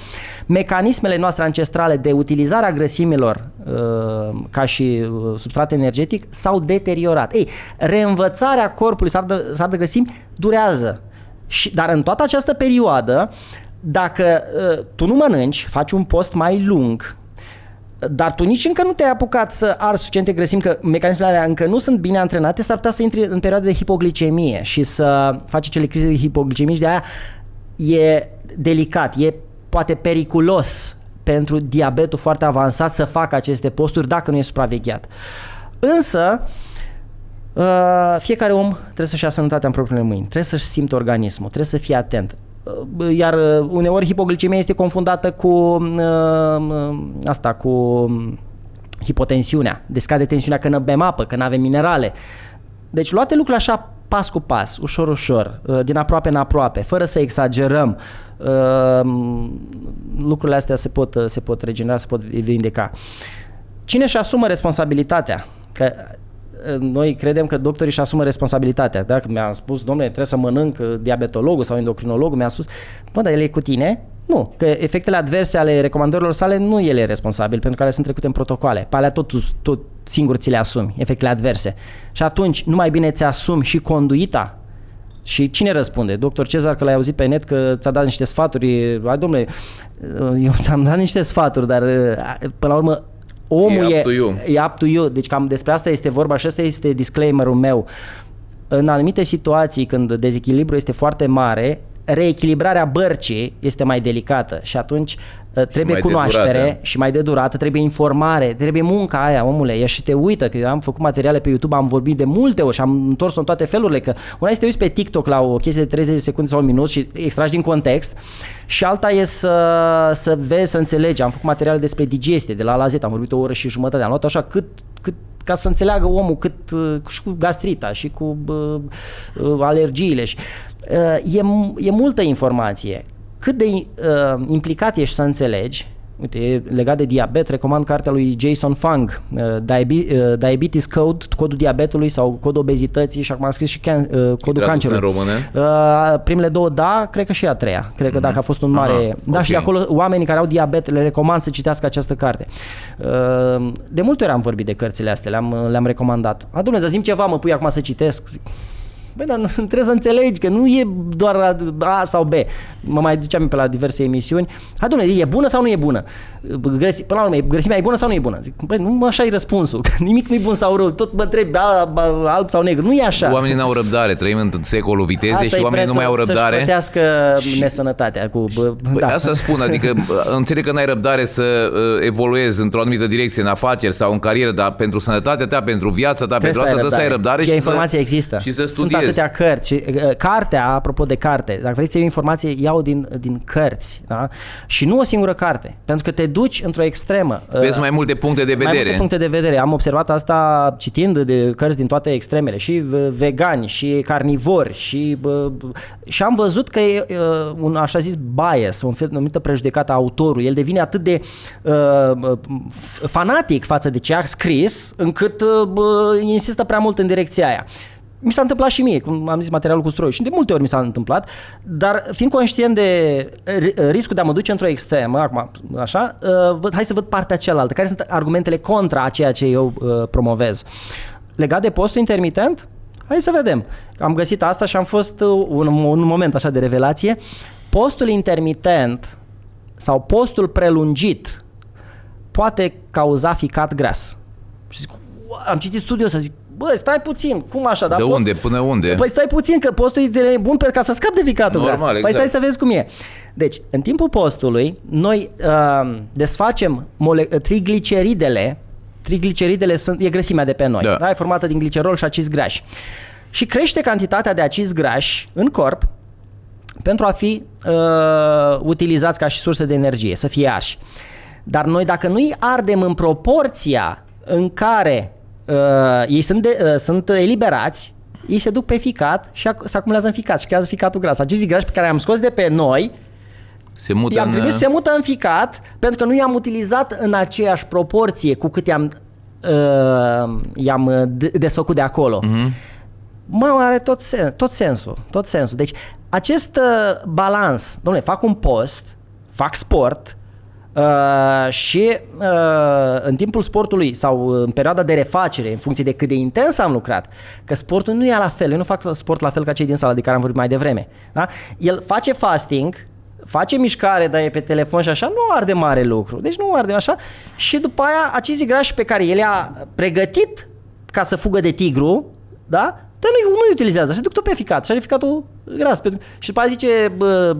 mecanismele noastre ancestrale de utilizare a grăsimilor ca și substrat energetic s-au deteriorat. Reînvățarea corpului să ardă grăsimi durează. Dar în toată această perioadă, dacă tu nu mănânci, faci un post mai lung, dar tu nici încă nu te-ai apucat să arzi suficiente grăsimi, că mecanismele alea încă nu sunt bine antrenate, s-ar putea să intri în perioada de hipoglicemie și să faci acele crize de hipoglicemie, și de aia e delicat, e poate periculos pentru diabetul foarte avansat să facă aceste posturi dacă nu e supravegheat. Însă, fiecare om trebuie să-și ia sănătatea în propriile mâini, trebuie să-și simtă organismul, trebuie să fie atent. Iar uneori hipoglicemia este confundată cu hipotensiunea. Deci scade tensiunea că nu bem apă, că nu avem minerale. Deci luate lucrurile așa pas cu pas, ușor, ușor, din aproape în aproape, fără să exagerăm. Lucrurile astea se pot regenera, se pot vindeca. Cine își asumă responsabilitatea? Că noi credem că doctorii își asumă responsabilitatea. Dacă mi-a spus, domnule, trebuie să mănânc, diabetologul sau endocrinologul mi-a spus, bă, dar el e cu tine? Nu, că efectele adverse ale recomandărilor sale nu el e responsabil, pentru că ele sunt trecute în protocoale. Pe alea tot singur ți le asumi, efectele adverse. Și atunci, nu mai bine ți asumi și conduita? Și cine răspunde? Doctor Cezar, că l-ai auzit pe net că ți-a dat niște sfaturi. Hai, domnule, eu ți-am dat niște sfaturi, dar până la urmă omul e up to you. Deci cam despre asta este vorba și asta este disclaimerul meu. În anumite situații, când dezechilibru este foarte mare, reechilibrarea bărcii este mai delicată și atunci trebuie mai cunoaștere și mai de durată, trebuie informare, trebuie munca aia, omule, ia și te uită, că eu am făcut materiale pe YouTube, am vorbit de multe ori și am întors-o în toate felurile, că una este să te uiți pe TikTok la o chestie de 30 de secunde sau un minut și extragi din context și alta e să vezi, să înțelegi. Am făcut materiale despre digestie, de la A la Z, am vorbit o oră și jumătate, am luat așa cât ca să înțeleagă omul și cu gastrita și cu alergiile și e multă informație. Cât de implicat ești să înțelegi. Uite, legat de diabet, recomand cartea lui Jason Fung, Diabetes Code, codul diabetului sau codul obezității, și acum am scris și codul cancerului. În română? Primele două, da, cred că și a treia. Cred că dacă a fost un mare... Da, și de acolo oamenii care au diabet le recomand să citească această carte. De multe ori am vorbit de cărțile astea, le-am recomandat. Dom'le, dar zi-mi ceva, mă pui acum să citesc. Băi, dar trebuie să înțelegi că nu e doar A sau B. Mă mai duceam pe la diverse emisiuni. Hai, dom'le, e bună sau nu e bună? Până la urmă, grăsimea e bună sau nu e bună? Zic, băi, nu așa e răspunsul, că nimic nu e bun sau rău, tot mă întrebi alb sau negru. Nu e așa. Oamenii n-au răbdare, trăim în secolul vitezei. Asta și oamenii nu mai au răbdare. Să-și plătească nesănătatea. Asta spun, adică înțeleg că n-ai răbdare să evoluezi într-o anumită direcție în afaceri sau în carieră, dar pentru sănătatea ta, pentru viața ta, pentru asta trebuie să ai răbdare și informația există. Și să studiezi. Sunt atâtea cărți. Cartea, apropo de carte, dacă vrei să iei informație, iau din cărți. Da? Și nu o singură carte, pentru că te duci într-o extremă. Vezi mai multe puncte de vedere. Mai multe puncte de vedere. Am observat asta citind de cărți din toate extremele, și vegani, și carnivori, și am văzut că e un așa zis bias, un fel de anumită prejudecată a autorului. El devine atât de fanatic față de ce a scris, încât insistă prea mult în direcția aia. Mi s-a întâmplat și mie, cum am zis, materialul cu stroi, și de multe ori mi s-a întâmplat, dar fiind conștient de riscul de a mă duce într-o extremă, acum, așa, hai să văd partea cealaltă, care sunt argumentele contra a ceea ce eu promovez. Legat de postul intermitent, hai să vedem. Am găsit asta și am fost un moment așa de revelație. Postul intermitent sau postul prelungit poate cauza ficat gras. Și zic, am citit studiul ăsta, zic, bă, stai puțin, cum așa? De unde? Până unde? Păi stai puțin, că postul e bun ca să scapi de ficatul gras. Exact. Păi stai să vezi cum e. Deci, în timpul postului, noi desfacem trigliceridele. Trigliceridele e grăsimea de pe noi. Da? E formată din glicerol și acizi grași. Și crește cantitatea de acizi grași în corp pentru a fi utilizați ca și sursă de energie, să fie arși. Dar noi, dacă nu îi ardem în proporția în care ei sunt eliberați, ei se duc pe ficat și se acumulează în ficat și creează ficatul gras. Acizii grași pe care i-am scos de pe noi, se mută în ficat, pentru că nu i-am utilizat în aceeași proporție cu cât i-am desfăcut de acolo. Mă, are tot sensul. Deci, acest balans, dom'le, fac un post, fac sport, și în timpul sportului sau în perioada de refacere, în funcție de cât de intens am lucrat, că sportul nu e la fel, eu nu fac sport la fel ca cei din sală de care am vorbit mai devreme. Da? El face fasting, face mișcare, dar e pe telefon și așa, nu arde mare lucru, deci nu arde așa, și după aia acizii grași pe care el i-a pregătit ca să fugă de tigru, da? Dar nu-i utilizează, se duc tot pe ficat și are ficatul gras. Și după aia zice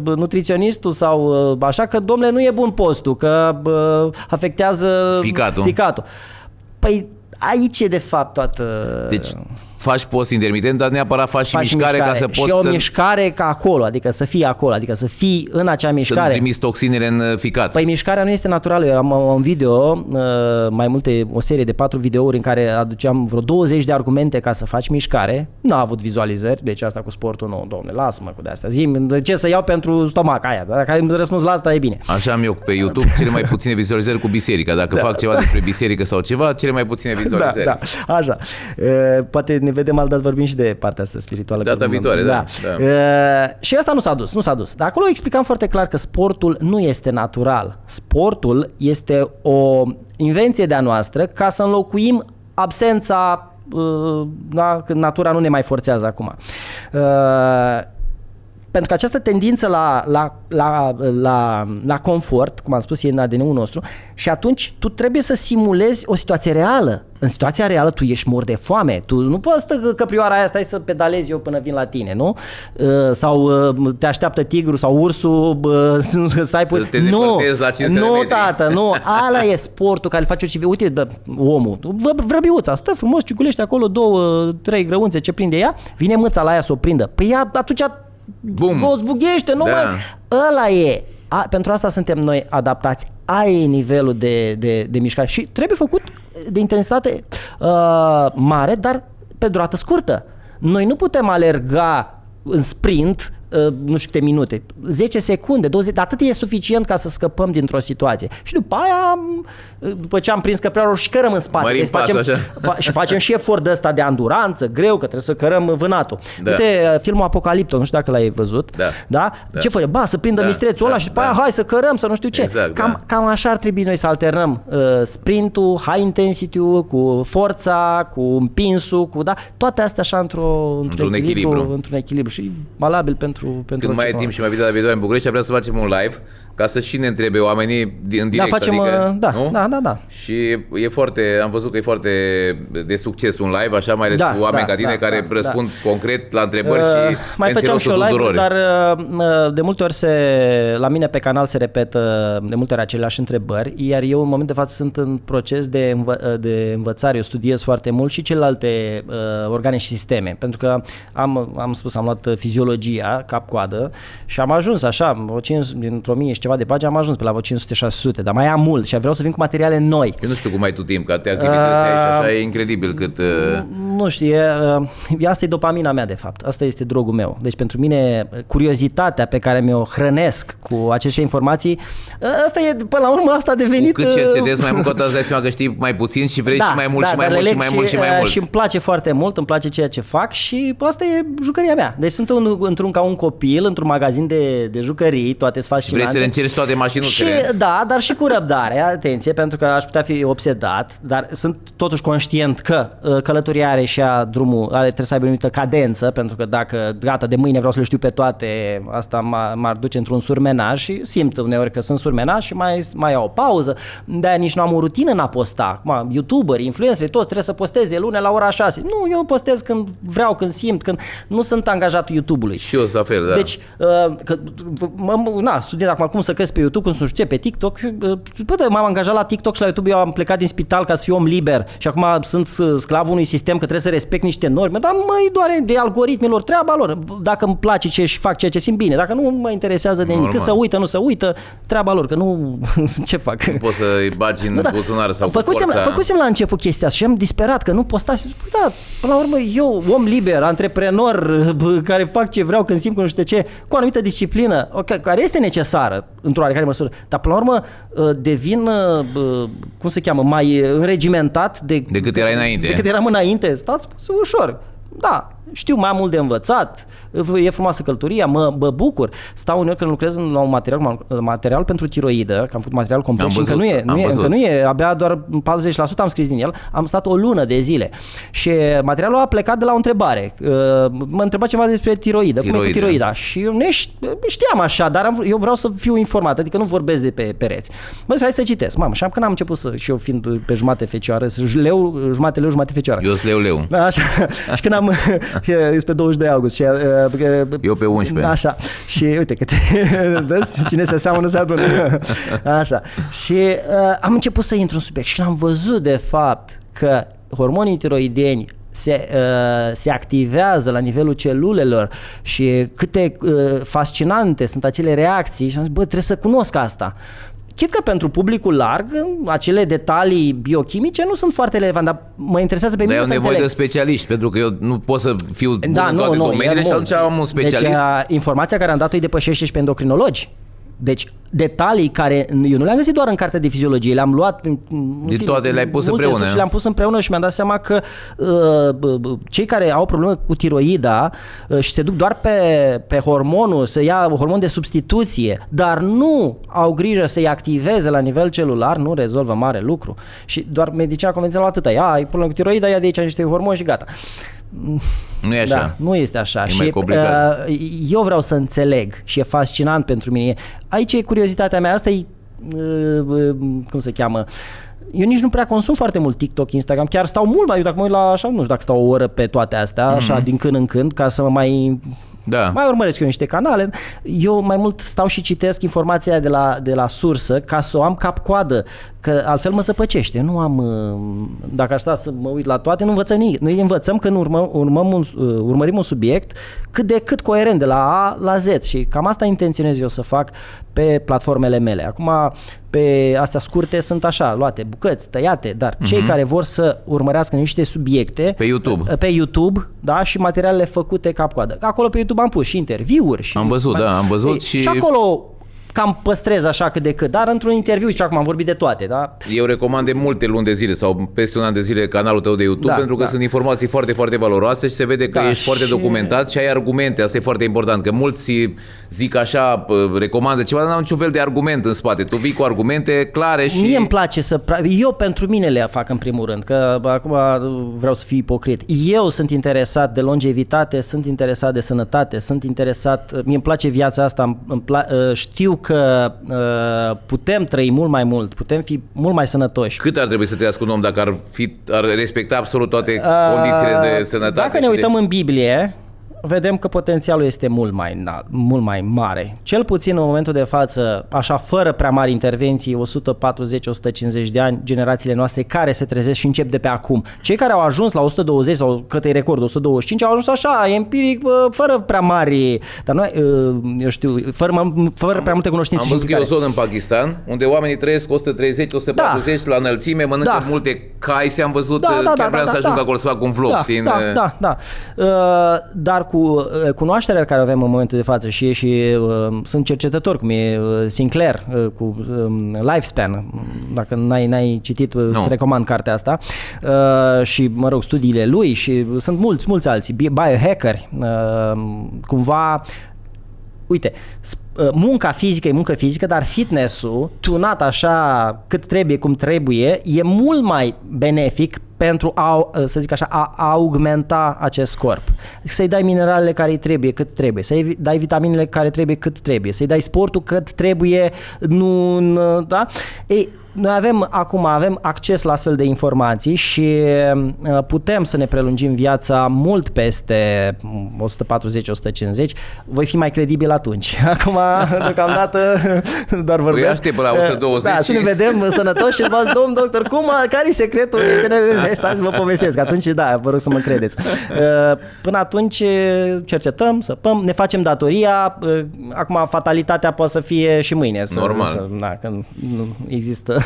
nutriționistul sau așa că, domnule, nu e bun postul, că afectează ficatul. Păi aici e de fapt toată... Deci faci post intermitent, dar neapărat faci mișcare ca să poți și o mișcare ca acolo, adică să fii acolo, adică să fii în acea mișcare. Să trimiți toxinele în ficat. Păi mișcarea nu este naturală. Eu am un video, o serie de 4 videouri în care aduceam vreo 20 de argumente ca să faci mișcare. Nu a avut vizualizări, deci asta cu sportul nu, domne, lasă-mă cu de-astea. Zi-mi ce să iau pentru stomac aia, dacă ai răspuns la asta e bine. Așa am eu pe YouTube cele mai puține vizualizări cu biserica. Dacă fac ceva despre biserică sau ceva, cele mai puține vizualizări. Da, așa. Poate ne vedem alt dat vorbim și de partea asta spirituală. Data viitoare, da. Și asta nu s-a dus. Dar acolo explicam foarte clar că sportul nu este natural. Sportul este o invenție de-a noastră ca să înlocuim absența, da, când natura nu ne mai forțează acum. Pentru că această tendință la confort, cum am spus, e în ADN-ul nostru, și atunci tu trebuie să simulezi o situație reală. În situația reală tu ești mort de foame, tu nu poți căprioara aia, stai să pedalezi eu până vin la tine, nu? Sau te așteaptă tigru sau ursul, stai să te depărtezi la 500 de metri. Tată, nu, ala e sportul care îl face orice. Uite, omul, vrăbiuța, stă frumos, ciuculește acolo 2-3 grăunțe, ce prinde ea, vine mâța la ea să o prindă. Păi ea atunci o zbughește, nu mai... Ăla e. Pentru asta suntem noi adaptați. Aia e nivelul de mișcare și trebuie făcut de intensitate mare, dar pe durată scurtă. Noi nu putem alerga în sprint nu știu câte minute, 10 secunde, 20, atât e suficient ca să scăpăm dintr-o situație. Și după aia, după ce am prins căprioarul și cărăm în spate. Deci și facem și efort de ăsta de anduranță, greu, că trebuie să cărăm vânatul. Da. Uite, filmul Apocalipto, nu știu dacă l-ai văzut. Da? Ce fă? Să prindă mistrețul ăla și după aia hai să cărăm, să nu știu ce. Exact, cam așa ar trebui noi să alternăm sprintul, high intensity-ul cu forța, cu împinsul, cu toate astea așa într-un echilibru și valabil pentru când mai e timp și mai bine la viitoare în București, vreau să facem un live ca să și ne întrebe oamenii în direct. Da. Și e foarte, am văzut că e foarte de succes un live, așa, mai ales cu oameni ca tine care răspund concret la întrebări și mai făceam și o live, dar de multe ori la mine pe canal se repetă de multe ori aceleași întrebări, iar eu în momentul de față sunt în proces de învățare, eu studiez foarte mult și celelalte organe și sisteme, pentru că am luat fiziologia, cap-coadă și am ajuns așa, dintr-o 1000 și ceva de pagini am ajuns pe la 500-600, dar mai am mult și vreau să vin cu materiale noi. Eu nu știu cum ai tu timp, că te activități aici, așa e incredibil cât... Nu știu, asta e dopamina mea de fapt, asta este drogul meu. Deci pentru mine curiozitatea pe care mi-o hrănesc cu aceste informații, asta e, până la urmă, asta a devenit... Cu cât cercetezi mai mult, cu atât îți dai seama că știi mai puțin și vrei și mai mult și mai mult și mai mult și mai mult. Și îmi place foarte mult, îmi place ceea ce fac și asta e jucăria mea. Deci sunt ca un copil într-un magazin de jucării, toate sunt fascinante. Și vrei să le încerci toate mașinuțele. Dar și cu răbdare, atenție, pentru că aș putea fi obsedat, dar sunt totuși conștient că călătoria are și trebuie să aibă o anumită cadență, pentru că dacă gata de mâine vreau să le știu pe toate, asta m-ar duce într-un surmenaj și simt uneori că sunt surmenaj și mai iau o pauză. De-aia nici nu am o rutină în a posta. YouTuberi, influenceri, toți trebuie să posteze luni la ora 6. Nu, eu postez când vreau, când simt, când nu sunt angajatul YouTube-ului. Și eu să fel, da. Deci, studiez acum cum să cresc pe YouTube, când nu știu ce, pe TikTok. M-am angajat la TikTok și la YouTube, eu am plecat din spital ca să fiu om liber și acum sunt sclavul unui sistem că trebuie să respect niște norme, dar măi doare de algoritmilor, treaba lor. Dacă îmi place și fac ceea ce simt bine, dacă nu mă interesează de nimic, că să uită, nu să uită, treaba lor, că nu ce fac. Nu poți să-i bagi în buzunar sau Făcusem la început chestia asta și am disperat că nu postați. Până la urmă, eu, om liber, antreprenor, care fac ce vreau când simt că nu știu ce, cu o anumită disciplină, care este necesară într-o oarecare măsură, dar până la urmă devin, cum se cheamă, mai înregimentat decât erai înainte. Decât eram înainte, stați ușor. Da, știu mai mult de învățat, e frumoasă călătoria, mă bucur. Stau uneori când lucrez la un material pentru tiroidă, că am făcut material complex și încă nu e, abia doar 40% am scris din el, am stat o lună de zile și materialul a plecat de la o întrebare. Mă întreba ceva despre tiroidă, cum e cu tiroida și eu știam așa, dar eu vreau să fiu informat, adică nu vorbesc de pe pereți. Hai să citesc, mamă, și când am început și eu fiind pe jumate fecioară, jumate leu, jumate fecioară. Eu sunt leu. Așa, și când am pe 22 august și eu pe 11. Așa. Și uite că vezi, cine se seamănă se adună. Așa. Și am început să intru în subiect și am văzut de fapt că hormonii tiroideni se activează la nivelul celulelor și câte fascinante sunt acele reacții și am zis, trebuie să cunosc asta. Chit că pentru publicul larg, acele detalii biochimice nu sunt foarte relevante, dar mă interesează pe mine să înțeleg. Dar e nevoie de specialiști, pentru că eu nu pot să fiu bun în toate domeniile și atunci am un specialist. Deci informația care am dat-o îi depășește și pe endocrinologi. Deci detalii care eu nu le-am găsit doar în cartea de fiziologie, le-am luat din toate le-ai pus împreună. Și le-am pus împreună și mi-am dat seama că cei care au probleme cu tiroida și se duc doar pe hormonul, să ia hormon de substituție, dar nu au grijă să-i activeze la nivel celular, nu rezolvă mare lucru. Și doar medicina convențională atâta. Ai probleme cu tiroida, ia de aici niște hormoni și gata. Nu e așa. Da, nu este așa. E mai complicat. Eu vreau să înțeleg și e fascinant pentru mine. Aici e curiozitatea mea, asta e, cum se cheamă, eu nici nu prea consum foarte mult TikTok, Instagram, chiar stau mult mai, dacă mă uit la așa, nu știu dacă stau o oră pe toate astea, așa din când în când, ca să mă mai urmăresc eu niște canale. Eu mai mult stau și citesc informația de la sursă ca să o am cap-coadă, că altfel mă zăpăcește. Nu am, dacă aș sta să mă uit la toate, nu învățăm nimic. Noi învățăm când urmărim un subiect cât de cât coerent, de la A la Z și cam asta intenționez eu să fac pe platformele mele. Acum, pe astea scurte sunt așa, luate bucăți, tăiate, dar cei care vor să urmărească niște subiecte Pe YouTube, da, și materialele făcute cap-coadă. Acolo pe YouTube am pus și interviuri și am văzut și acolo cam păstrez așa cât de cât, dar într-un interviu, și acum am vorbit de toate, da? Eu recomand de multe luni de zile sau peste un an de zile canalul tău de YouTube, pentru că sunt informații foarte, foarte valoroase și se vede că ești foarte documentat și ai argumente, asta e foarte important, că mulți zic așa, recomandă ceva, dar n-au niciun fel de argument în spate. Tu vii cu argumente clare și... Mie îmi place eu pentru mine le fac în primul rând, că acum vreau să fiu ipocrit. Eu sunt interesat de longevitate, sunt interesat de sănătate, sunt interesat, mie îmi place viața asta, știu că putem trăi mult mai mult, putem fi mult mai sănătoși. Cât ar trebui să trăiască un om dacă ar respecta absolut toate condițiile de sănătate? Dacă ne uităm în Biblie, vedem că potențialul este mult mai mare. Cel puțin în momentul de față, așa fără prea mari intervenții, 140-150 de ani, generațiile noastre care se trezesc și încep de pe acum. Cei care au ajuns la 120 sau cât e record, 125, au ajuns așa, empiric, fără prea mari, dar noi, eu știu, fără prea multe cunoștințe. Am văzut că e o zonă în Pakistan unde oamenii trăiesc 130-140 la înălțime, mănâncă multe caise, am văzut, chiar vreau să ajung acolo să fac un vlog, știi? Dar cu cunoașterea care o avem în momentul de față și sunt cercetători, cum e Sinclair cu Lifespan, dacă n-ai citit, îți recomand cartea asta, și, mă rog, studiile lui și sunt mulți alții, biohackeri, cumva. Uite, munca fizică e muncă fizică, dar fitness-ul, tunat așa cât trebuie, cum trebuie, e mult mai benefic pentru a, să zic așa, a augmenta acest corp. Să-i dai mineralele care îi trebuie cât trebuie, să-i dai vitaminele care trebuie cât trebuie, să-i dai sportul cât trebuie, da? Ei, noi avem acces la astfel de informații și putem să ne prelungim viața mult peste 140-150. Voi fi mai credibil atunci. Acum, deocamdată, doar vorbesc. Păi pe la 120. Da, să ne vedem sănătoși și domn doctor, care-i secretul? Stați să vă povestesc. Atunci, da, vă rog să mă credeți. Până atunci cercetăm, săpăm, ne facem datoria. Acum, fatalitatea poate să fie și mâine. Normal. Că nu există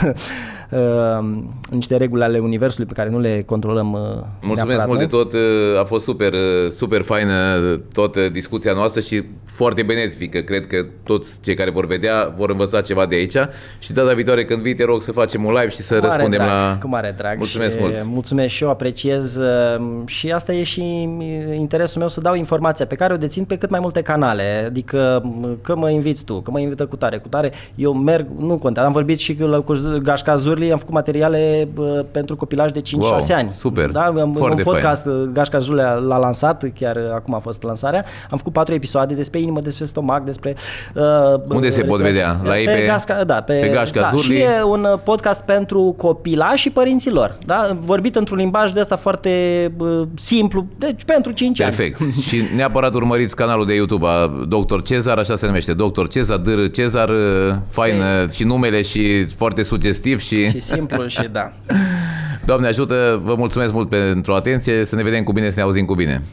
niște reguli ale universului pe care nu le controlăm. Mulțumesc mult de tot, a fost super faină toată discuția noastră și foarte benefică. Cred că toți cei care vor vedea vor învăța ceva de aici și data viitoare când vii te rog să facem un live și să răspundem la... Cu mare drag. Mulțumesc mult. Mulțumesc și eu, apreciez și asta e și interesul meu, să dau informația pe care o dețin pe cât mai multe canale, adică că mă inviți tu, că mă invită cu tare, eu merg, nu contează, am vorbit și cu Gașca Zurli, am făcut materiale pentru copilaj de 5-6 ani. Super, da? Un podcast, fain. Gașca Zurli l-a lansat, chiar acum a fost lansarea, am făcut 4 episoade despre inimă, despre stomac, despre... Unde se pot vedea? La ei pe Gașca Zurli? Și e un podcast pentru copilași și părinților, da? Vorbit într-un limbaj de ăsta foarte simplu, deci pentru 5 ani. Perfect. Și neapărat urmăriți canalul de YouTube a Dr. Cezar, așa se numește, Dr. Cezar, Dr. Cezar, fain și numele și foarte sugestiv și simplu și da. Doamne ajută, vă mulțumesc mult pentru atenție, să ne vedem cu bine, să ne auzim cu bine.